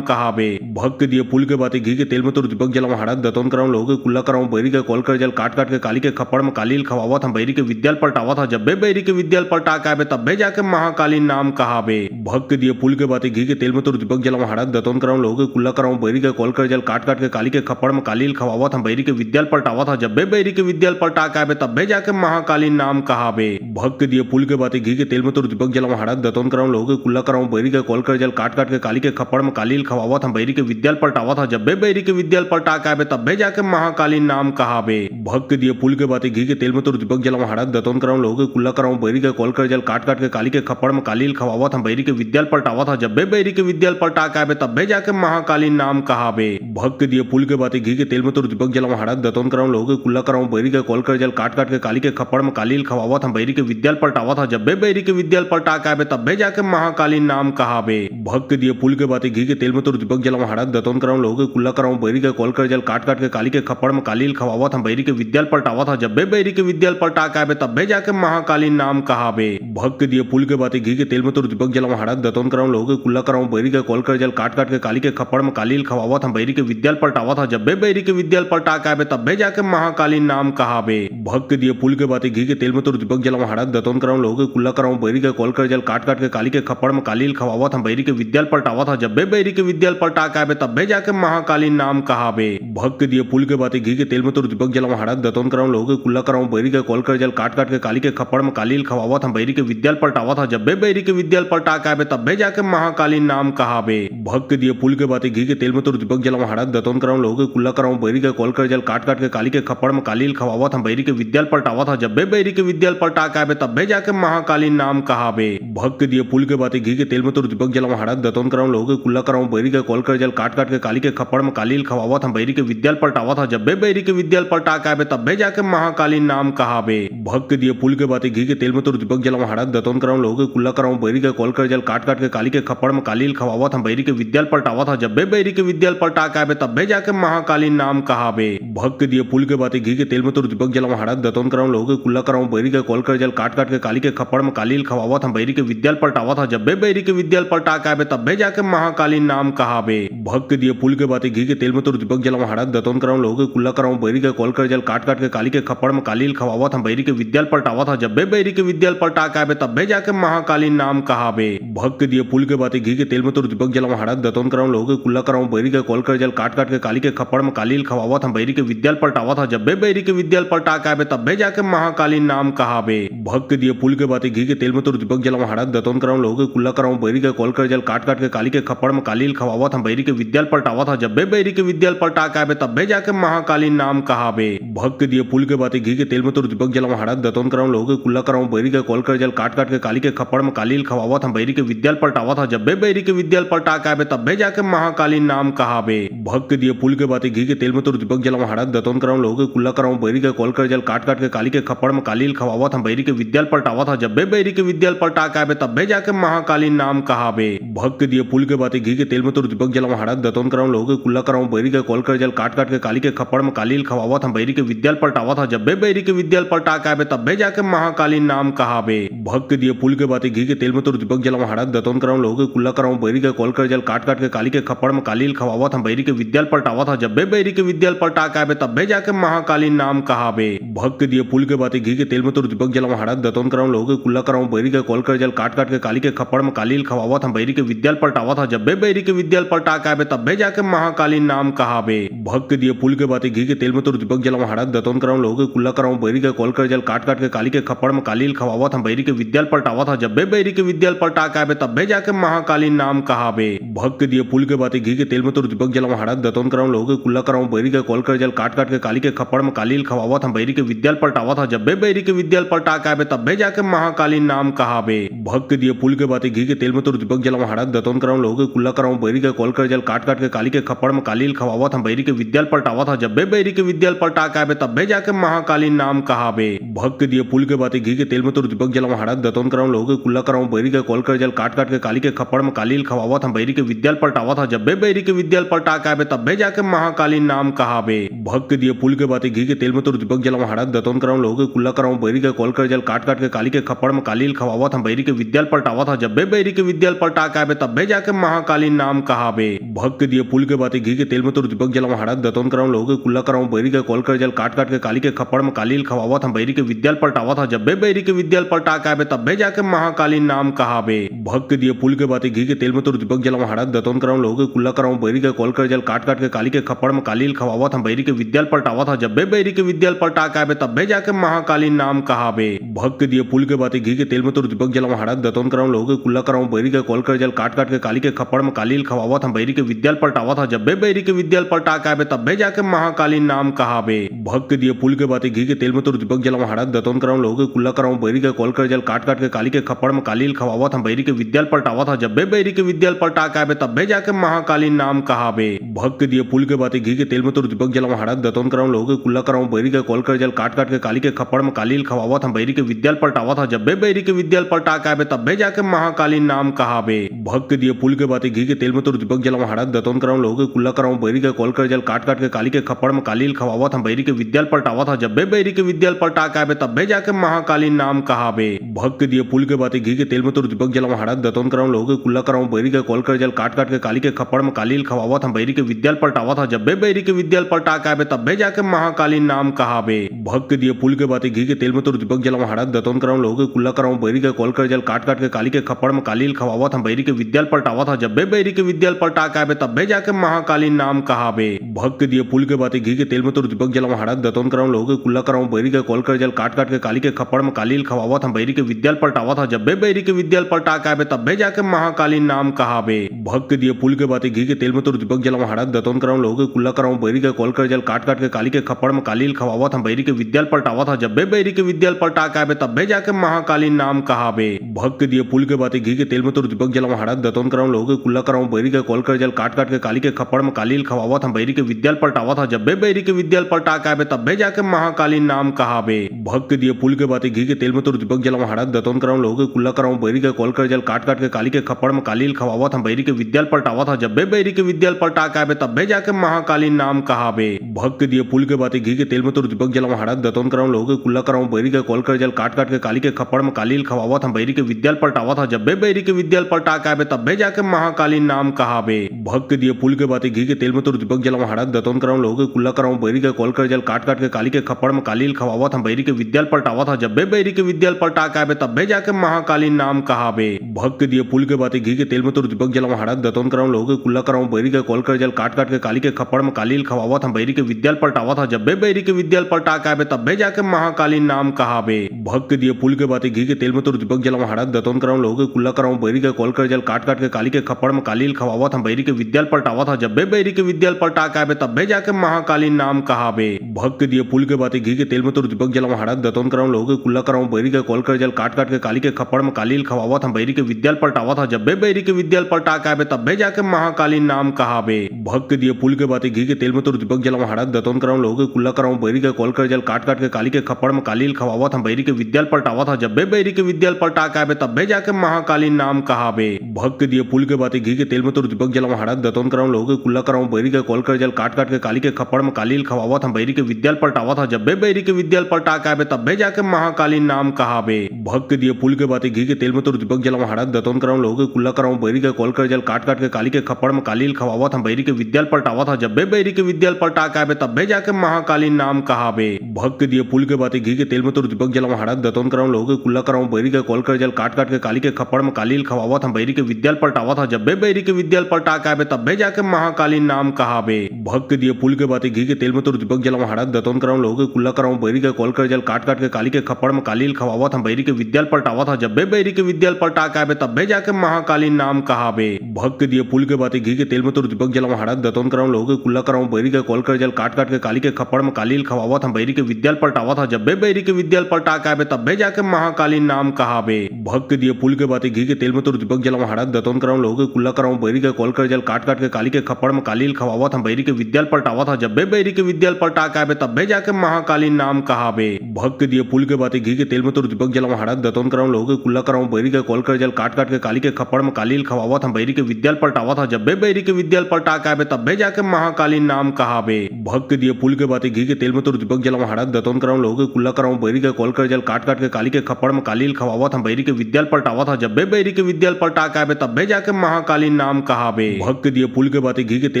नाम कहाबे भग के दिए पुल के बातें घी के तेल में तो दीपक जलाऊं हड़क दतौन कराऊं लोगों के कुल्ला कराऊं बैरी के कॉल कर जल काट काट के काली के खप्पड़ में कालील खवावत हम बैरी के विद्याल पलटावत था जब बैरी के विद्याल पलटा के आबे तब जाके महाकालीन नाम कहाबे भग के दिए पुल के बातें घी के तेल में तो दीपक जलाऊं हड़क दतौन कराऊं लोगों के कुल्ला कराऊं बैरी के कॉल कर जल काट काट के काली के खप्पड़ में कालील खवावत हम बैरी के विद्याल पलटावत था जब बैरी के विद्याल पलटा के आबे तब जाके महाकालीन नाम कहाबे भग के दिए पुल के बातें घी के तेल में तो दीपक जलाऊं हड़क दतौन कराऊं लोगों के कुल्ला कराऊं बैरी के कॉल कर जल काट काट के काली के खप्पड़ में कालील खवावत हम बैरी के विद्याल पलटावत था जब बैरी के विद्याल पलटा के आबे तब जाके महाकालीन नाम कहाबे भग के दिए पुल के बातें घी के तेल में तो दीपक जलाऊं हड़क दतौन कराऊं लोगों के कुल्ला कराऊं बैरी के कॉल कर जल काट काट के काली के खप्पड़ में कालील खवावत हम बैरी के विद्याल पलटावत था जब बैरी के विद्याल पलटा के आबे तब जाके महाकालीन नाम कहाबे भग के दिए पुल के बातें घी के तेल में तो दीपक जलाऊं हड़क दतौन कराऊं लोगों के कुल्ला कराऊं बैरी के कॉल कर जल काट काट के काली के खप्पड़ में कालील खवावत हम बैरी के विद्याल पलटावत था जब बैरी के विद्याल पलटा के आबे तब जाके महाकालीन नाम कहाबे भग के दिए पुल के बातें घी के तेल में तो दीपक जलाऊं हड़क दतौन कराऊं लोगों के कुल्ला कराऊं बैरी के कॉल कर जल काट काट के काली के खप्पड़ में कालील खवावत हम बैरी के विद्याल पलटावत था जब बैरी के विद्याल पलटा के आबे तब जाके महाकालीन नाम कहाबे भग के दिए पुल के बातें घी के तेल में तो दीपक जलाऊं हड़क दतौन कराऊं लोगों के कुल्ला कराऊं बैरी के कॉल कर जल काट काट के काली के खप्पड़ में कालील खवावत हम बैरी के विद्याल पलटावत था जब बैरी के विद्याल पलटा के आबे तब जाके महाकालीन नाम कहाबे भग के दिए पुल के बातें घी के तेल में तो दीपक जलाऊं हड़क दतौन कराऊं लोगों के कुल्ला कराऊं बैरी के कॉल कर जल काट काट के काली के खप्पड़ में कालील खवावत हम बैरी के विद्याल पलटावत था जब बैरी के विद्याल पलटा के आबे तब जाके महाकालीन नाम कहाबे भग के दिए पुल के बातें घी के तेल में तो दीपक जलाऊं हड़क दतौन कराऊं लोगों के कुल्ला कराऊं बैरी के कॉल कर जल काट काट के काली के खप्पड़ में कालील खवावत हम बैरी के विद्याल पलटावत था जब बैरी के विद्याल पलटा के आबे तब जाके महाकालीन नाम कहाबे भग के दिए पुल के बातें घी के तेल में तो दीपक जलाऊं हड़क दतौन कराऊं लोगों के कुल्ला कराऊं बैरी के कॉल कर जल काट काट के काली के खप्पड़ में कालील खवावत हम बैरी के विद्याल पलटावत था जब बैरी के विद्याल पलटा के आबे तब जाके महाकालीन नाम कहाबे भग के दिए पुल के बातें घी के तेल में तो दीपक जलाऊं हड़क दतौन कराऊं लोगों के कुल्ला कराऊं बैरी के कॉल कर जल काट काट के काली के खप्पड़ में कालील खवावत हम बैरी के विद्याल पलटावत था जब बैरी के विद्याल पलटा के आबे तब जाके महाकालीन नाम कहाबे भग के दिए पुल के बातें घी के तेल में तो दीपक जलाऊं हड़क दतौन कराऊं लोगों के कुल्ला कराऊं बैरी के कॉल कर जल काट काट के काली के खप्पड़ में कालील खवावत हम बैरी के विद्याल पलटावत था जब बैरी के विद्याल पलटा के आबे तब जाके महाकालीन नाम कहाबे भग के दिए पुल के बातें घी के तेल में तो दीपक जलाऊं हड़क दतौन कराऊं लोगों के कुल्ला कराऊं बैरी के कॉल कर जल काट काट के काली के खप्पड़ में कालील खवावत हम बैरी के विद्याल पलटावत था जब बैरी के विद्याल पलटा के आबे तब जाके महाकालीन नाम कहाबे भग के दिए पुल के बातें घी के तेल में तो दीपक जलाऊं हड़क दतौन कराऊं लोगों के कुल्ला कराऊं बैरी के कॉल कर जल काट काट के काली के खप्पड़ में कालील खवावत हम बैरी के विद्याल पलटावत था जब बैरी के विद्याल पलटा के आबे तब जाके महाकालीन नाम कहाबे भग के दिए पुल के बातें घी के तेल में तो दीपक जलाऊं हड़क दतौन कराऊं लोगों के कुल्ला कराऊं बैरी के कॉल कर जल काट काट के काली के खप्पड़ में कालील खवावत हम बैरी के विद्याल पलटावत था जब बैरी के विद्याल पलटा के आबे तब जाके महाकालीन नाम कहाबे भग के दिए पुल के बातें घी के तेल में तो दीपक जलम हड़क दतोन कराऊं लोगों के कुल्ला कराऊं बैरी के कॉल कर जल काट काट के काली के खप्पड़ में कालील खवावत हम बैरी के विद्याल पलटावत था जब बैरी के विद्याल पलटा के आबे तब जाके महाकालीन नाम कहाबे भग के दिए पुल के बातें घी के तेल में तो दीपक जलम हड़क दतोन कराऊं लोगों के कुल्ला कराऊं बैरी के कॉल कर जल काट काट के काली के खप्पड़ में कालील खवावत हम बैरी के विद्याल पलटावत था जब बैरी के विद्याल पलटा के आबे तब जाके महाकालीन नाम कहाबे भग के दिए पुल के बातें घी के तेल में तो दीपक जलम हड़क दतोन कराऊं लोगों के कुल्ला कराऊं बैरी के कॉल कर जल काट काट के काली के खप्पड़ में कालील खवावत हम बैरी के विद्याल पलटावत था जब बैरी के विद्याल पलटा के आबे तब जाके महाकालीन नाम कहाबे भग के दिए पुल के बातें घी के तेल में तो दीपक जलम हड़क दतोन कराऊं लोगों के कुल्ला कराऊं बैरी के कॉल कर जल काट काट के काली के खप्पड़ में कालील खवावत हम बैरी के विद्याल पलटावत था जब बैरी के विद्याल पलटा के आबे तब जाके महाकालीन नाम कहाबे भग के दिए पुल के बातें घी के तेल में तो दीपक जलम हड़क दतोन कराऊं लोगों के कुल्ला कराऊं बैरी के कॉल कर जल काट काट के काली के खप्पड़ में कालील खवावत हम बैरी के विद्याल पलटावत था जब बैरी के विद्याल पलटा के आबे तब जाके महाकालीन नाम कहाबे भग के दिए पुल के बातें घी के तेल में तो दीपक जलम हड़क दतोन कराऊं लोगों के कुल्ला कराऊं बैरी के कॉल कर जल काट काट के काली के खप्पड़ में कालील खवावत हम बैरी के विद्याल पलटावत था जब बैरी के विद्याल पलटा के आबे तब जाके महाकालीन नाम कहाबे भग के दिए पुल के बातें घी के तेल में तो दीपक जलम हड़क दतोन कराऊं लोगों के कुल्ला कराऊं बैरी के कॉल कर जल काट काट के काली के खप्पड़ में कालील खवावत हम बैरी के विद्याल पलटावत था जब बैरी के विद्याल पलटा के आबे तब जाके महाकालीन नाम कहाबे भग के दिए पुल के बातें घी के तेल में तो दीपक जलम हड़क दतोन कराऊं लोगों के कुल्ला कराऊं बैरी के कॉल कर जल काट काट के काली के खप्पड़ में कालील खवावत हम बैरी के विद्याल पलटावत था जब बैरी के विद्याल पलटा के आबे तब जाके महाकालीन नाम कहाबे भग के दिए पुल के बातें घी के तेल में तो दीपक जलम हड़क दतोन कराऊं लोगों के कुल्ला कराऊं बैरी के कॉल कर जल काट काट के काली के खप्पड़ में कालील खवावत हम बैरी के विद्याल पलटावत था जब बैरी के विद्याल पलटा के आबे तब जाके महाकालीन नाम कहाबे भग के दिए पुल के बातें घी के तेल में तो दीपक जलम हड़क दतोन कराऊं लोगों के कुल्ला कराऊं बैरी के कॉल कर जल काट काट के काली के खप्पड़ में कालील खवावत हम बैरी के विद्याल पलटावत था जब बैरी के विद्याल पलटा के आबे तब जाके महाकालीन नाम कहाबे भग के दिए पुल के बातें घी के तेल में तो दीपक जलम हड़क दतोन कराऊं लोगों के कुल्ला कराऊं बैरी के कॉल कर जल काट काट के काली के खप्पड़ में कालील खवावत हम बैरी के विद्याल पलटावत था जब बैरी के विद्याल पलटा के आबे तब जाके महाकालीन नाम कहाबे भग के दिए पुल के बातें घी के तेल में तो दीपक जलम हड़क दतोन कराऊं लोगों के कुल्ला कराऊं बैरी के कॉल कर जल काट काट के काली के खप्पड़ में कालील खवावत हम बैरी के विद्याल पलटावत था जब बैरी के विद्याल पलटा के आबे तब जाके महाकालीन नाम कहाबे भग के दिए पुल के बातें घी के तेल में तो दीपक जलम हड़क दतोन कराऊं लोगों के कुल्ला कराऊं बैरी के कॉल कर जल काट काट के काली के खप्पड़ में कालील खवावत हम बैरी के विद्याल पलटावत था जब बैरी के विद्याल पलटा के आबे तब जाके महाकालीन नाम कहाबे भग के दिए पुल के बातें घी के तेल में तो दीपक जलम हड़क दतोन कराऊं लोगों के कुल्ला कराऊं बैरी के कॉल कर जल काट काट के काली के खप्पड़ में कालील खवावत हम बैरी के विद्याल पलटावत था जब बैरी के विद्याल पलटा के आबे तब जाके महाकालीन नाम कहाबे भग के दिए पुल के बातें घी के तेल में तो दीपक जलम हड़क दतोन कराऊं लोगों के कुल्ला कराऊं बैरी के कॉल कर जल काट काट के काली के खप्पड़ में कालील खवावत हम बैरी के विद्याल पलटावत था जब बैरी के विद्याल पलटा के आबे तब जाके महाकालीन नाम कहाबे भग के दिए पुल के बातें घी के तेल में तो दीपक जलम हड़क दतोन कराऊं लोगों के कुल्ला कराऊं बैरी के कॉल कर जल काट काट के काली के खप्पड़ में कालील खवावत हम बैरी के विद्याल पलटावत था जब बैरी के विद्याल पलटा के आबे तब जाके महाकालीन नाम कहाबे भग के दिए पुल के बातें घी के तेल में तो दीपक जलम हड़क दतोन कराऊं लोगों के कुल्ला कराऊं बैरी के कॉल कर जल काट काट के काली के खप्पड़ में कालील खवावत हम बैरी के विद्याल पलटावत था जब बैरी के विद्याल पलटा के आबे तब जाके महाकालीन नाम कहाबे भग के दिए पुल के बातें घी के तेल में तो दीपक जलम हड़क दतोन कराऊं लोगों के कुल्ला कराऊं बैरी के कॉल कर जल काट काट के काली के खप्पड़ में कालील खवावत हम बैरी के विद्याल पलटावत था जब बैरी के विद्याल पलटा के आबे तब जाके महाकालीन नाम कहाबे भग के दिए पुल के बातें घी के तेल में तो दीपक जलम हड़क दतोन कराऊं लोगों के कुल्ला कराऊं बैरी के कॉल कर जल काट काट के काली के खप्पड़ में कालील खवावत हम बैरी के विद्याल पलटावत था जब बैरी के विद्याल पलटा के आबे तब जाके महाकालीन नाम कहाबे भग के दिए पुल के बातें घी के तेल में तो दीपक जलम हड़क दतोन कराऊं लोगों के कुल्ला कराऊं बैरी के कॉल कर जल काट काट के काली के खप्पड़ में कालील खवावत हम बैरी के विद्याल पलटावत था जब बैरी के विद्याल पलटा के आबे तब जाके महाकालीन नाम कहाबे भग के दिए पुल के बातें घी के तेल में तो दीपक जलम हड़क दतोन कराऊं लोगों के कुल्ला कराऊं बैरी के कॉल कर जल काट काट के काली के खप्पड़ में कालील खवावत हम बैरी के विद्याल पलटावत था जब बैरी के विद्याल पलटा के आबे तब जाके महाकालीन नाम कहाबे भग के दिए पुल के बातें घी के तेल में तो दीपक जलम हड़क दतोन कराऊं लोगों के कुल्ला कराऊं बैरी के कॉल कर जल काट काट के काली के खप्पड़ में कालील खवावत हम बैरी के विद्याल पलटावत था जब बैरी के विद्याल पलटा के आबे तब जाके महाकालीन नाम कहाबे भग के दिए पुल के बातें घी के तेल में तो दीपक जलम हड़क दतोन कराऊं लोगों के कुल्ला कराऊं बैरी के कॉल कर जल काट काट के काली के खप्पड़ में कालील खवावत हम बैरी के विद्याल पलटावत था जब बैरी के विद्याल पलटा के आबे तब जाके महाकालीन नाम कहाबे भग के दिए पुल के बातें घी के तेल में तो दीपक जलम हड़क दतोन कराऊं लोगों के कुल्ला कराऊं बैरी के कॉल कर जल काट काट के काली के खप्पड़ में कालील खवावत हम बैरी के विद्याल पलटावत था जब बैरी के विद्याल पलटा के आबे तब जाके महाकालीन नाम कहाबे भग के दिए पुल के बातें घी के तेल में तो दीपक जलम हड़क दतोन कराऊं लोगों के कुल्ला कराऊं बैरी के कॉल कर जल काट काट के काली के खप्पड़ में कालील खवावत हम बैरी के विद्याल पलटावत था जब बैरी के विद्याल पलटा के आबे तब जाके महाकालीन नाम कहाबे भग के दिए पुल के बातें घी के तेल में तो दीपक जलम हड़क दतोन कराऊं लोगों के कुल्ला कराऊं बैरी के कॉल कर जल काट काट के काली के खप्पड़ में कालील खवावत हम बैरी के विद्याल पलटावत था जब बैरी के विद्याल पलटा के आबे तब जाके महाकालीन नाम कहाबे भग के दिए पुल के बातें घी के तेल में तो दीपक जलाऊं हड़क दतौन कराऊं लोगों के कुल्ला कराऊं बैरी के कॉल कर जल काट काट के काली के खप्पड़ में कालील खवावत हम बैरी के विद्याल पलटावत था जब बैरी के विद्याल पलटा के आबे तब जाके महाकालीन नाम कहाबे भग के दिए पुल के बातें घी के तेल में तो दीपक जलाऊं हड़क दतौन कराऊं लोगों के कुल्ला कराऊं बैरी के कॉल कर जल काट काट के काली के खप्पड़ में कालील खवावत हम बैरी के विद्याल पलटावत था जब बैरी के विद्याल पलटा के आबे तब जाके महाकालीन नाम कहाबे भग के दिए पुल के बातें घी के तेल में तो दीपक जलाऊं हड़क दतौन कराऊं लोगों के कुल्ला कराऊं बैरी के कॉल कर जल काट काट के काली के खप्पड़ में कालील खवावत हम बैरी के विद्याल पलटावत था जब बैरी के विद्याल पलटा के आबे तब जाके महाकालीन नाम कहाबे भग के दिए पुल के बातें घी के तेल में तो दीपक जलाऊं हड़क दतौन कराऊं लोगों के कुल्ला कराऊं बैरी के कॉल कर जल काट काट के काली के खप्पड़ में कालील खवावत हम बैरी के विद्याल पलटावत था जब बैरी के विद्याल पलटा के आबे तब जाके महाकालीन नाम कहाबे भग के दिए पुल के बातें घी के तेल में तो दीपक जलाऊं हड़क दतौन कराऊं लोगों के कुल्ला कराऊं बैरी के कॉल कर जल काट काट के काली के खप्पड़ में कालील खवावत हम बैरी के विद्याल पलटावत था जब बैरी के विद्याल पलटा के आबे तब जाके महाकालीन नाम कहाबे भग के दिए पुल के बातें घी के तेल में तो दीपक जलाऊं हड़क दतौन कराऊं लोगों के कुल्ला कराऊं बैरी के कॉल कर जल काट काट के काली के खप्पड़ में कालील खवावत हम बैरी के विद्याल पलटावत था जब बैरी के विद्याल पलटा के आबे तब जाके महाकालीन नाम कहाबे भग के दिए पुल के बातें घी के तेल में तो दीपक जलाऊं हड़क दतौन कराऊं लोगों के कुल्ला कराऊं बैरी के कॉल कर जल काट काट के काली के खप्पड़ में कालील खवावत हम बैरी के विद्याल पलटावत था जब बैरी के विद्याल पलटा के आबे तब जाके महाकालीन नाम कहाबे भग के दिए पुल के बातें घी के तेल में तो दीपक जलाऊं हड़क दतौन कराऊं लोगों के कुल्ला कराऊं बैरी के कॉल कर जल काट काट के काली के खप्पड़ में कालील खवावत हम बैरी के विद्याल पलटावत था जब बैरी के विद्याल पलटा के आबे तब जाके महाकालीन नाम कहाबे भग के दिए पुल के बातें घी के तेल में तो दीपक जलाऊं हड़क दतौन कराऊं लोगों के कुल्ला कराऊं बैरी के कॉल कर जल काट काट के काली के खप्पड़ में कालील खवावत हम बैरी के विद्याल पलटावत था जब बैरी के विद्याल पलटा के आबे तब जाके महाकालीन नाम कहाबे भग के दिए पुल के बातें घी के तेल में तो दीपक जलाऊं हड़क दतौन कराऊं लोगों के कुल्ला कराऊं बैरी के कॉल कर जल काट काट के काली के खप्पड़ में कालील खवावत हम बैरी के विद्याल पलटावत था जब बैरी के विद्याल पलटा के आबे तब जाके महाकालीन नाम कहाबे भग के दिए पुल के बातें घी के तेल में तो दीपक जलाऊं हड़क दतौन कराऊं लोगों के कुल्ला कराऊं बैरी के कॉल कर जल काट काट के काली के खप्पड़ में कालील खवावत हम बैरी के विद्याल पलटावत था जब बैरी के विद्याल पलटा के आबे तब जाके महाकालीन नाम कहाबे भग के दिए पुल के बातें घी के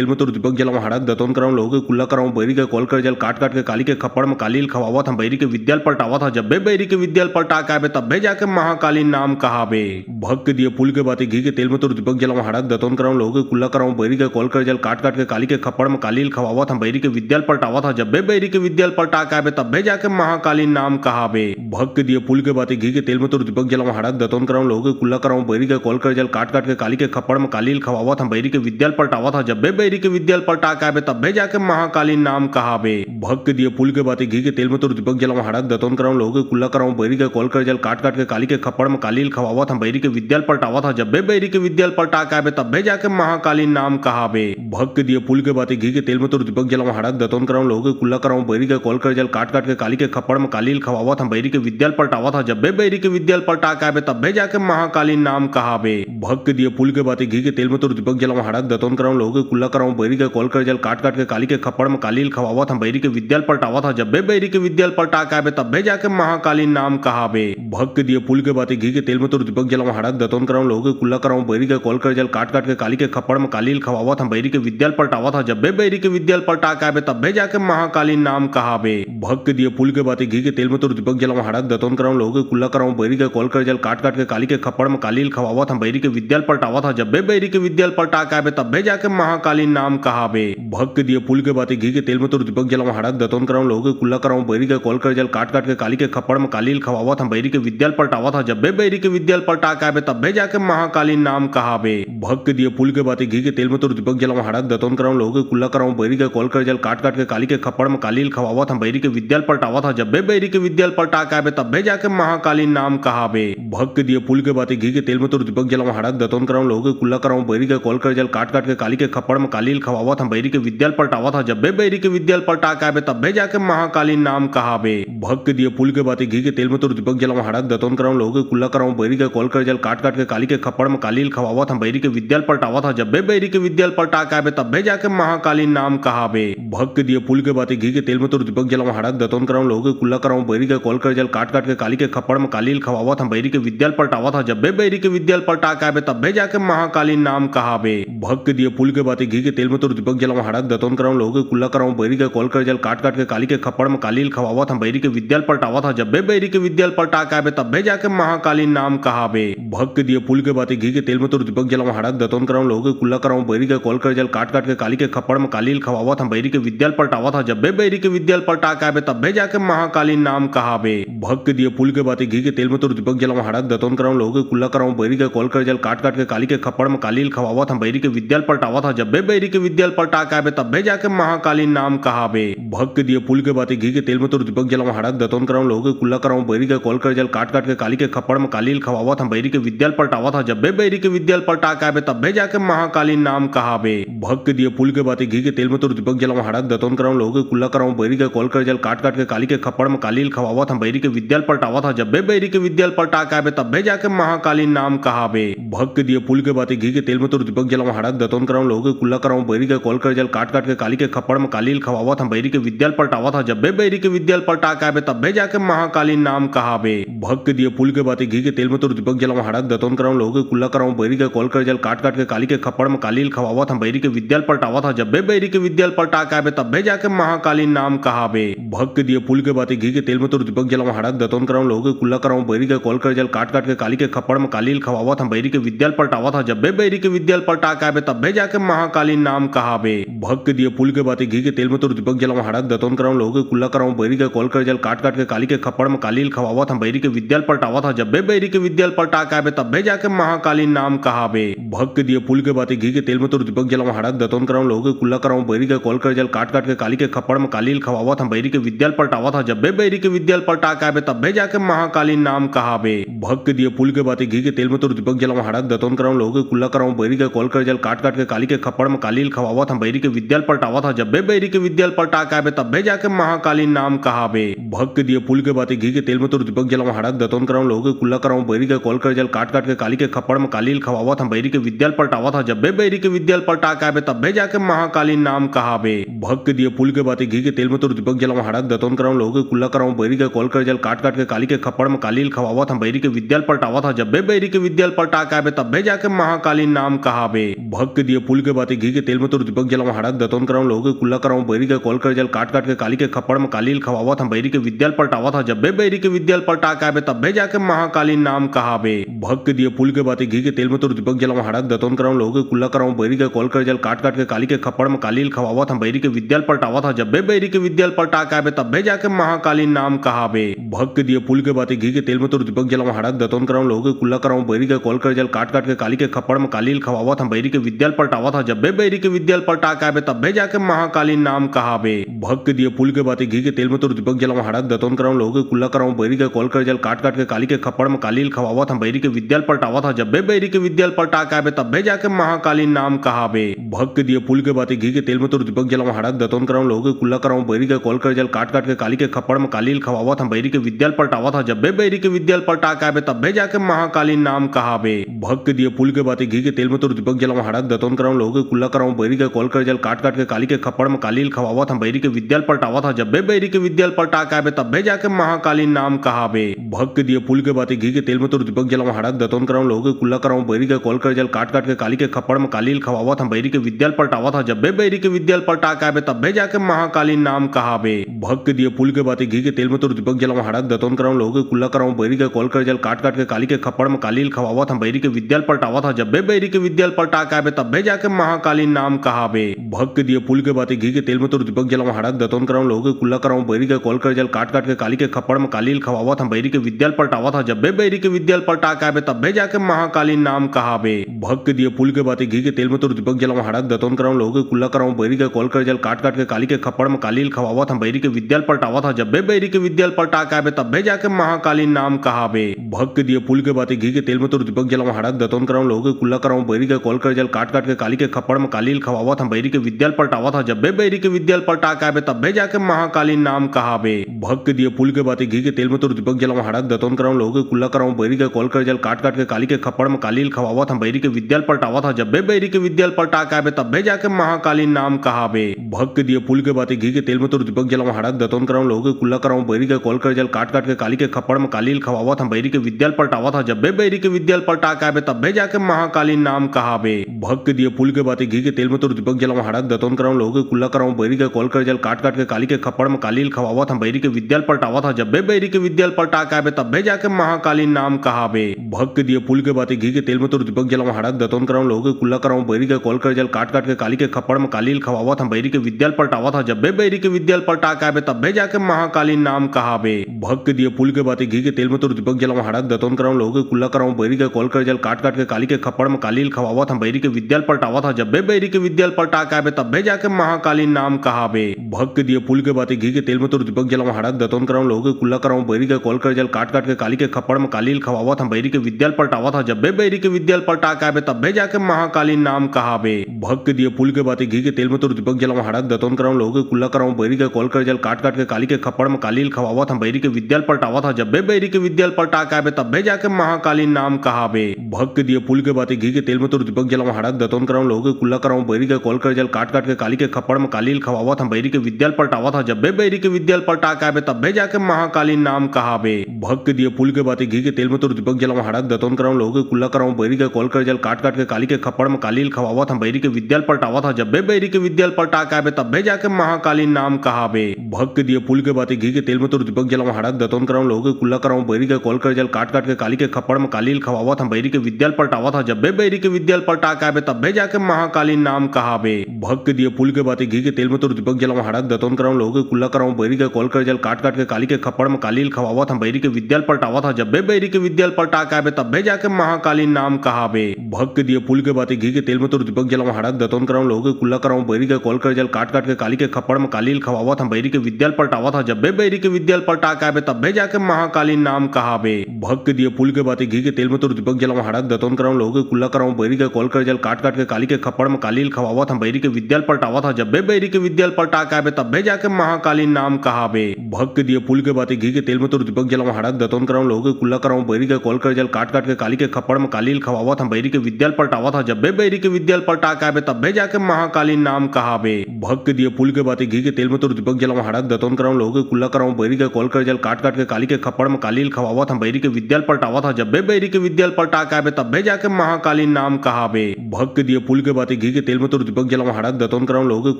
तेल में तो दीपक जलाऊं हड़क दतौन कराऊं लोगों के कुल्ला कराऊं बैरी के कॉल कर जल काट काट के काली के खप्पड़ में कालील खवावत हम बैरी के विद्याल पलटावत था जब बैरी के विद्याल पलटा के आबे तब जाके महाकालीन नाम कहाबे भग के दिए पुल के बातें घी के तेल में तो दीपक जलाऊं हड़क दतौन कराऊं लोगों के कुल्ला कराऊं बैरी के कॉल कर जल काट काट के काली के खप्पड़ में कालील खवावत हम बैरी के विद्याल पलटावत था जब बैरी के विद्याल पलटा के आबे तब जाके महाकालीन नाम कहाबे भग के दिए पुल के बातें घी के तेल में तो दीपक जलाऊं हड़क दतौन कराऊं लोगों के कुल्ला कराऊं बैरी के कॉल कर जल काट काट के काली के खप्पड़ में कालील खवावत हम बैरी के विद्याल पलटावत था जब बैरी के विद्याल पलटा के आबे तब जाके महाकालीन नाम कहाबे भग के दिए पुल के बातें घी के तेल में तो दीपक जलाऊं हड़क दतौन कराऊं लोगों के कुल्ला कराऊं बैरी के कॉल कर जल काट काट के काली के खप्पड़ में कालील खवावत हम बैरी के विद्याल पलटावत था जब बैरी के विद्याल पलटा के आबे तब जाके महाकालीन नाम कहाबे भग के दिए पुल के बातें घी के तेल में तो दीपक जलाऊं हड़क दतौन कराऊं लोगों के कुल्ला कराऊं बैरी के कॉल कर जल काट काट के काली के खप्पड़ में कालील खवावत हम बैरी के विद्याल पलटावत था जब बैरी के विद्याल पलटा के आबे तब जाके महाकालीन नाम कहाबे भग के दिए पुल के बातें घी के तेल में तो दीपक जलाऊं हड़क दतौन कराऊं लोगों के कुल्ला कराऊं बैरी के कॉल कर जल काट काट के काली के खप्पड़ में कालील खवावत हम बैरी के विद्याल पलटावत था जब बैरी के विद्याल पलटा के आबे तब जाके महाकालीन नाम कहाबे भग के दिए पुल के बातें घी के तेल में तो दीपक जलाऊं हड़क दतौन कराऊं लोगों के कुल्ला कराऊं बैरी के कॉल कर जल काट काट के काली के खप्पड़ में कालील खवावत हम बैरी के विद्याल पलटावत था जब बैरी के विद्याल पलटा के आबे तब जाके महाकालीन नाम कहाबे भग के दिए पुल के बातें घी के तेल में तो दीपक जलाऊं हड़क दतौन कराऊं लोगों के कुल्ला कराऊं बैरी के कॉल कर जल काट काट के काली के खप्पड़ में कालील खवावत हम बैरी के विद्याल पलटावत था जब बैरी के विद्याल पलटा के आबे तब जाके महाकालीन नाम कहाबे भग के दिए पुल के बातें घी के तेल में तो दीपक जलाऊं हड़क दतौन कराऊं लोगों के कुल्ला कराऊं बैरी के कॉल कर जल काट काट के काली के खप्पड़ में कालील खवावत हम बैरी के विद्याल पलटावत था जब बैरी के विद्याल पलटा के आबे तब जाके महाकालीन नाम कहाबे भग के दिए पुल के बातें घी के तेल में तो दीपक जलाऊं हड़क दतौन कराऊं लोगों के कुल्ला कराऊं बैरी के कॉल कर जल काट काट के काली के खप्पड़ में कालील खवावत हम बैरी के विद्याल पलटावत था जब बैरी के विद्याल पलटा के आबे तब जाके महाकालीन नाम कहाबे भग के दिए पुल के बातें घी के तेल में तो दीपक जलाऊं हड़क दतौन कराऊं लोगों के कुल्ला कराऊं बैरी के कॉल कर जल काट काट के काली के खप्पड़ में कालील खवावत हम बैरी के विद्याल पलटावत था जब बैरी के विद्याल पलटा के आबे तब जाके महाकालीन नाम कहाबे भग के दिए पुल के बातें घी के तेल में तो दीपक जलाऊं हड़क दतौन कराऊं लोगों के कुल्ला कराऊं बैरी के कॉल कर जल काट काट के काली के खप्पड़ में कालील खवावत हम बैरी के विद्याल पलटावत था जब बैरी के विद्याल पलटा के आबे तब जाके महाकालीन नाम कहाबे भग के दिए पुल के बातें घी के तेल में तो दीपक जलाऊं हड़क दतौन कराऊं लोगों के कुल्ला कराऊं बैरी के कॉल कर जल काट काट के काली के खप्पड़ में कालील खवावत हम बैरी के विद्याल पलटावत था जब बैरी के विद्याल पलटा के आबे तब जाके महाकालीन नाम कहाबे भग के दिए पुल के बातें घी के तेल में तो दीपक जलाऊं हड़क दतौन कराऊं लोगों के कुल्ला कराऊं बैरी के कॉल कर जल काट काट के काली के खप्पड़ में कालील खवावत हम बैरी के विद्याल पलटावत था जब बैरी के विद्याल पलटा के आबे तब जाके महाकालीन नाम कहाबे भग के दिए पुल के बातें घी के तेल में तो दीपक जलाऊं हड़क दतौन कराऊं लोगों के कुल्ला कराऊं बैरी के कॉल कर जल काट काट के काली के खप्पड़ में कालील खवावत हम बैरी के विद्याल पलटावत था जब बैरी के विद्याल पलटा के आबे तब जाके महाकालीन नाम कहाबे भग के दिए पुल के बातें घी के तेल में तो तुर दीपक जलम हड़क दतोन कराऊं लोग कुल्ला कराऊं बैरी के कॉल कर जल काट काट के काली के खप्पड़ में कालील खवावत हम बैरी के विद्याल पलटावत था जब बैरी के विद्याल पलटा के आबे तब जाके महाकालीन नाम कहाबे भक्त के दिए पुल के बाती घी के तेल में तुर दीपक जलम हड़क दतोन कराऊं लोग कुल्ला कराऊं बैरी के कॉल कर जल काट काट के काली के खप्पड़ में कालील खवावत हम बैरी के विद्याल पलटावत था जब बैरी के विद्याल पलटा के आबे तब जाके महाकालीन नाम कहाबे भक्त के दिए पुल के बाती घी के तेल में तुर दीपक जलम हड़क दतोन कराऊं लोग कुल्ला कराऊं बैरी के कॉल कर जल काट काट के काली के खप्पड़ में कालील खवावत हम बैरी के विद्याल पलटावत था जब बैरी के विद्याल पलटा के आबे तब जाके महाकालीन नाम कहाबे भक्त के दिए पुल के बाती घी के तेल में तुर दीपक जलम हड़क दतोन कराऊं लोग कुल्ला कराऊं बैरी के कॉल कर जल काट काट के काली के खप्पड़ में कालील खवावत हम बैरी के विद्याल पलटावत था जब बैरी के विद्याल पलटा के आबे तब जाके महाकालीन नाम कहाबे भक्त के दिए पुल के बाती घी के तेल में तुर दीपक जलम हड़क दतोन कराऊं लोग कुल्ला कराऊं बैरी के कॉल कर जल काट काट के काली के खप्पड़ में कालील खवावत हम बैरी के विद्याल पलटावत था जब बैरी के विद्याल पलटा के आबे तब जाके महाकालीन नाम कहाबे भक्त के दिए पुल के बाती घी के तेल में तुर दीपक जलम हड़क दतोन कराऊं लोग कुल्ला कराऊं बैरी के कॉल कर जल काट काट के काली के खप्पड़ में कालील खवावत हम बैरी के विद्याल पलटावत था जब बैरी के विद्याल पलटा के आबे तब जाके महाकालीन नाम कहाबे भक्त के दिए पुल के बाती घी के तेल में तुर दीपक जलम हड़क दतोन कराऊं लोग कुल्ला कराऊं बैरी के कॉल कर जल काट काट के काली के खप्पड़ में कालील खवावत हम बैरी के विद्याल पलटावत था जब बैरी के विद्याल पलटा के आबे तब जाके महाकालीन नाम कहाबे भक्त के दिए पुल के बाती घी के तेल में तुर दीपक जलम हड़क दतोन कराऊं लोग कुल्ला कराऊं बैरी के कॉल कर जल काट काट के काली के खप्पड़ में कालील खवावत हम बैरी के विद्याल पलटावत था जब बैरी के विद्याल पलटा के आबे तब जाके महाकालीन नाम कहाबे भक्त के दिए पुल के बाती घी के तेल में तुर दीपक जलम हड़क दतोन कराऊं लोग कुल्ला कराऊं बैरी के कॉल कर जल काट काट के काली के खप्पड़ में कालील खवावत हम बैरी के विद्याल पलटावत था जब बैरी के विद्याल पलटा के आबे तब जाके महाकालीन नाम कहाबे भक्त के दिए पुल के बाती घी के तेल में तुर दीपक जलम हड़क दतोन कराऊं लोग कुल्ला कराऊं बैरी के कॉल कर जल काट काट के काली के खप्पड़ में कालील खवावत हम बैरी के विद्याल पलटावत था जब बैरी के विद्याल पलटा के आबे तब जाके महाकालीन नाम कहाबे भक्त के दिए पुल के बाती घी के तेल में तुर दीपक जलम हड़क दतोन कराऊं लोग कुल्ला कराऊं बैरी के कॉल कर जल काट काट के काली के खप्पड़ में कालील खवावत हम बैरी के विद्याल पलटावत था जब बैरी के विद्याल पलटा के आबे तब जाके महाकालीन नाम कहाबे भक्त के दिए पुल के बाती घी के तेल में तुर दीपक जलम हड़क दतोन कराऊं लोग कुल्ला कराऊं बैरी के कॉल कर जल काट काट के काली के खप्पड़ में कालील खवावत हम बैरी के विद्याल पलटावत था जब बैरी के विद्याल पलटा के आबे तब जाके महाकालीन नाम कहाबे भक्त के दिए पुल के बाती घी के तेल में तुर दीपक जलम हड़क दतोन कराऊं लोग कुल्ला कराऊं बैरी के कॉल कर जल काट काट के काली के खप्पड़ में कालील खवावत हम बैरी के विद्याल पलटावत था जब बैरी के विद्याल पलटा के आबे तब जाके महाकालीन नाम कहाबे भक्त के दिए पुल के बाती घी के तेल में तुर दीपक जलम हड़क दतोन कराऊं लोग कुल्ला कराऊं बैरी के कॉल कर जल काट काट के काली के खप्पड़ में कालील खवावत हम बैरी के विद्याल पलटावत था जब बैरी के विद्याल पलटा के आबे तब जाके महाकालीन नाम कहाबे भक्त के दिए पुल के बाती घी के तेल में तुर दीपक जलम हड़क दतोन कराऊं लोग कुल्ला कराऊं बैरी के कॉल कर जल काट काट के काली के खप्पड़ में कालील खवावत हम बैरी के विद्याल पलटावत था जब बैरी के विद्याल पलटा के आबे तब जाके महाकालीन नाम कहाबे भक्त के दिए पुल के बाती घी के तेल में तुर दीपक जलम हड़क दतोन कराऊं लोग कुल्ला कराऊं बैरी के कॉल कर जल काट काट के काली के खप्पड़ में कालील खवावत हम बैरी के विद्याल पलटावत था जब बैरी के विद्याल पलटा के आबे तब जाके महाकालीन नाम कहाबे भक्त के दिए पुल के बाती घी के तेल में तुर दीपक जलम हड़क दतोन कराऊं लोग कुल्ला कराऊं बैरी के कॉल कर जल काट काट के काली के खप्पड़ में कालील खवावत हम बैरी के विद्याल पलटावत था जब बैरी के विद्याल पलटा के आबे तब जाके महाकालीन नाम कहाबे भक्त के दिए पुल के बाती घी के तेल में तुर दीपक जलम हड़क दतोन कराऊं लोग कुल्ला कराऊं बैरी के कॉल कर जल काट काट के काली के खप्पड़ में कालील खवावत हम बैरी के विद्याल पलटावत था जब बैरी के विद्याल पलटा के आबे तब जाके महाकालीन नाम कहाबे भक्त के दिए पुल के बाती घी के तेल में तुर दीपक जलम हड़क दतोन कराऊं लोग कुल्ला कराऊं बैरी के कॉल कर जल काट काट के काली के खप्पड़ में कालील खवावत हम बैरी के विद्याल पलटावत था जब बैरी के विद्याल पलटा के आबे तब जाके महाकालीन नाम कहाबे भक्त के दिए पुल के बाती घी के तेल में तुर दीपक जलम हड़क दतोन कराऊं लोग कुल्ला कराऊं बैरी के कॉल कर जल काट काट के काली के खप्पड़ में कालील खवावत हम बैरी के विद्याल पलटावत था जब बैरी के विद्याल पलटा के आबे तब जाके महाकालीन नाम कहाबे भक्त के दिए पुल के बाती घी के तेल में तुर दीपक जलम हड़क दतोन कराऊं लोग कुल्ला कराऊं बैरी के कॉल कर जल काट काट के काली के खप्पड़ में कालील खवावत हम बैरी के विद्याल पलटावत था जब बैरी के विद्याल पलटा के आबे तब जाके महाकालीन नाम कहाबे भक्त के दिए पुल के बाती घी के तेल में तुर दीपक जलम हड़क दतोन कराऊं लोग कुल्ला कराऊं बैरी के कॉल कर जल काट काट के काली के खप्पड़ में कालील खवावत हम बैरी के विद्याल पलटावत था जब बैरी के विद्याल पलटा के आबे तब जाके महाकालीन नाम कहाबे भक्त के दिए पुल के बाती घी के तेल में तुर दीपक जलम हड़क दतोन कराऊं लोग कुल्ला कराऊं बैरी के कॉल कर जल काट काट के काली के खप्पड़ में कालील खवावत हम बैरी के विद्याल पलटावत था जब बैरी के विद्याल पलटा के आबे तब जाके महाकालीन नाम कहाबे भक्त के दिए पुल के बाती घी के तेल में तुर दीपक जलम हड़क दतोन कराऊं लोग कुल्ला कराऊं बैरी के कॉल कर जल काट काट के काली के खप्पड़ में कालील खवावत हम बैरी के विद्याल पलटावत था जब बैरी के विद्याल पलटा के आबे तब जाके महाकालीन नाम कहाबे भक्त के दिए पुल के बाती घी के तेल में तुर दीपक जलम हड़क दतोन कराऊं लोग कुल्ला कराऊं बैरी के कॉल कर जल काट काट के काली के खप्पड़ में कालील खवावत हम बैरी के विद्याल पलटावत था जब बैरी के विद्याल पलटा के आबे तब जाके महाकालीन नाम कहाबे भक्त के दिए पुल के बाती घी के तेल में तुर दीपक जलम हड़क दतोन कराऊं लोग कुल्ला कराऊं बैरी के कॉल कर जल काट काट के काली के खप्पड़ में कालील खवावत हम बैरी के विद्याल पलटावत था जब बैरी के विद्याल पलटा के आबे तब जाके महाकालीन नाम कहाबे भक्त के दिए पुल के बाती घी के तेल में तुर दीपक जलम हड़क दतोन कराऊं लोग के कुल्ला कराऊं बैरी के कॉल कर जल काट काट के काली के खप्पड़ में कालील खवावत हम बैरी के विद्याल पलटावत था जब बैरी के विद्याल पलटा के आबे तब जाके महाकालीन नाम कहाबे भक्त के दिए पुल के बातें घी के तेल में तुर दीपक जलम हड़क दतोन कराऊं लोग के कुल्ला कराऊं बैरी के कॉल कर जल काट काट के काली के खप्पड़ में कालील खवावत हम बैरी के विद्याल पलटावत था जब बैरी के विद्याल पलटा के आबे तब जाके महाकालीन नाम कहाबे भक्त के दिए पुल के बातें घी के तेल में तुर दीपक जलम हड़क दतोन कराऊं लोग के कुल्ला कराऊं बैरी के कॉल कर जल काट काट के काली के खप्पड़ में कालील खवावत हम बैरी के विद्याल पलटावत था जब बैरी के विद्याल पलटा के आबे तब जाके महाकालीन नाम कहाबे भक्त के दिए पुल के बातें घी के तेल में तुर दीपक जलम हड़क दतोन कराऊं लोग के कुल्ला कराऊं बैरी के कॉल कर जल काट काट के काली के खप्पड़ में कालील खवावत हम बैरी के विद्याल पलटावत था जब बैरी के विद्याल पलटा के आबे तब जाके महाकालीन नाम कहाबे भक्त के दिए पुल के बातें घी के तेल में तुर दीपक जलम हड़क दतोन कराऊं लोग के कुल्ला कराऊं बैरी के कॉल कर जल काट काट के काली के खप्पड़ में कालील खवावत हम बैरी के विद्याल पलटावत था जब बैरी के विद्याल पलटा के आबे तब जाके महाकालीन नाम कहाबे भक्त के दिए पुल के बातें घी के तेल में तुर दीपक जलम हड़क दतोन कराऊं लोग के कुल्ला कराऊं बैरी के कॉल कर जल काट काट के काली के खप्पड़ में कालील खवावत हम बैरी के विद्याल पलटावत था जब बैरी के विद्याल पलटा के आबे तब जाके महाकालीन नाम कहाबे भक्त के दिए पुल के बातें घी के तेल में तुर दीपक जलम हड़क दतोन कराऊं लोग के कुल्ला कराऊं बैरी के कॉल कर जल काट काट के काली के खप्पड़ में कालील खवावत हम बैरी के विद्याल पलटावत था जब बैरी के विद्याल पलटा के आबे तब जाके महाकालीन नाम कहाबे भक्त के दिए पुल के बातें घी के तेल में तुर दीपक जलम हड़क दतोन कराऊं लोग के कुल्ला कराऊं बैरी के कॉल कर जल काट काट के काली के खप्पड़ में कालील खवावत हम बैरी के विद्याल पलटावत था जब बैरी के विद्याल पलटा के आबे तब जाके महाकालीन नाम कहाबे भक्त के दिए पुल के बातें घी के तेल में तुर दीपक जलम हड़क दतोन कराऊं लोग के कुल्ला कराऊं बैरी के कॉल कर जल काट काट के काली के खप्पड़ में कालील खवावत हम बैरी के विद्याल पलटावत था जब बैरी के विद्याल पलटा के आबे तब जाके महाकालीन नाम कहाबे भक्त के दिए पुल के बातें घी के तेल में तुर दीपक जलम हड़क दतोन कराऊं लोग के कुल्ला कराऊं बैरी के कॉल कर जल काट काट के काली के खप्पड़ में कालील खवावत हम बैरी के विद्याल पलटावत था जब बैरी के विद्याल पलटा के आबे तब जाके महाकालीन नाम कहाबे भक्त के दिए पुल के बातें घी के तेल में तुर दीपक जलम हड़क दतोन कराऊं लोग के कुल्ला कराऊं बैरी के कॉल कर जल काट काट के काली के खप्पड़ में कालील खवावत हम बैरी के विद्याल पलटावत था जब बैरी के विद्याल पलटा के आबे तब जाके महाकालीन नाम कहाबे भक्त के दिए पुल के बातें घी के तेल में तुर दीपक जलम हड़क दतोन कराऊं लोग के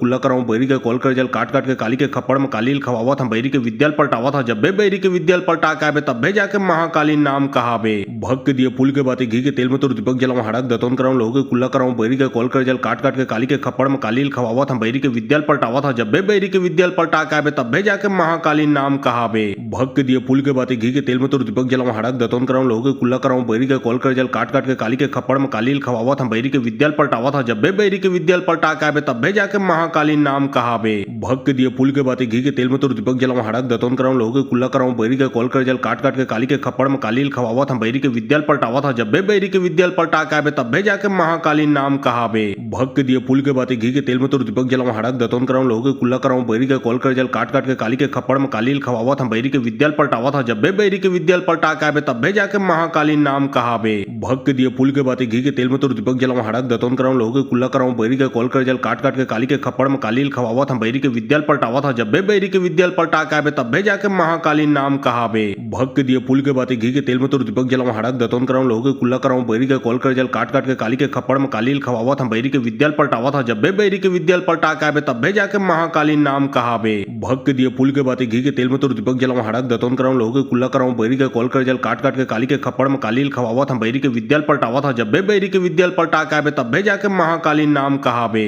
कुल्ला कराऊं बैरी के कॉल कर जल काट काट के काली के खप्पड़ में कालील खवावत हम बैरी के विद्याल पलटावत था जब बैरी के विद्याल पलटा के आबे तब जाके महाकालीन नाम कहाबे भक्त के दिए पुल के बातें घी के तेल में तुर दीपक जलम हड़क दतोन कराऊं लोग के कुल्ला कराऊं बैरी के कॉल कर जल काट काट के काली के खप्पड़ में कालील खवावत हम बैरी के विद्याल पलटावत था जब बैरी के विद्याल पलटा के आबे तब जाके महाकालीन नाम कहाबे भक्त के दिए पुल के बातें घी के तेल में तुर दीपक जलम हड़क दतोन कराऊं लोग के कुल्ला कराऊं बैरी के कॉल कर जल काट काट के काली के खप्पड़ में कालील खवावत हम बैरी के विद्याल पलटावत था जब बैरी के विद्याल पलटा के आबे तब जाके महाकालीन नाम कहाबे भक्त के दिए पुल के बातें घी के तेल में तुर दीपक जलम हड़क दतोन कराऊं लोग के कुल्ला कराऊं बैरी के कॉल कर जल काट काट के काली के खप्पड़ में कालील खवावत हम बैरी के विद्याल पलटावत था जब बैरी के विद्याल पलटा के आबे तब जाके महाकालीन नाम कहाबे भक्त के दिए पुल के बातें घी के तेल में तुर दीपक जलम हड़क दतोन कराऊं लोग के कुल्ला कराऊं बैरी के कॉल कर जल काट काट के काली के खप्पड़ में कालील खवावत हम बैरी के विद्याल पलटावत था जब बैरी के विद्याल पलटा के आबे तब जाके महाकालीन नाम कहाबे भक्त के दिए पुल के बातें घी के तेल में तुर दीपक जलम हड़क दतोन कराऊं लोग के कुल्ला कराऊं बैरी के कॉल कर जल काट काट के काली के खप्पड़ में कालील खवावत हम बैरी के विद्याल पलटावत था जब बैरी के विद्याल पलटा के आबे तब जाके महाकालीन नाम कहाबे भक्त के दिए पुल के बातें घी के तेल में तुर दीपक जलम हड़क दतोन कराऊं लोग के कुल्ला कराऊं बैरी के कॉल कर जल काट काट के काली के खप्पड़ में कालील खवावत हम बैरी के विद्याल पलटावत था जब बैरी के विद्याल पलटा के आबे तब जाके महाकालीन नाम कहाबे भक्त के दिए पुल के बातें घी के तेल में तुर दीपक जलम हड़क दतोन कराऊं लोग के कुल्ला कराऊं बैरी के कॉल कर जल काट काट के काली के खप्पड़ में कालील खवावत हम बैरी के विद्याल पलटावत था जब बैरी के विद्याल पलटा के आबे तब जाके महाकालीन नाम कहाबे।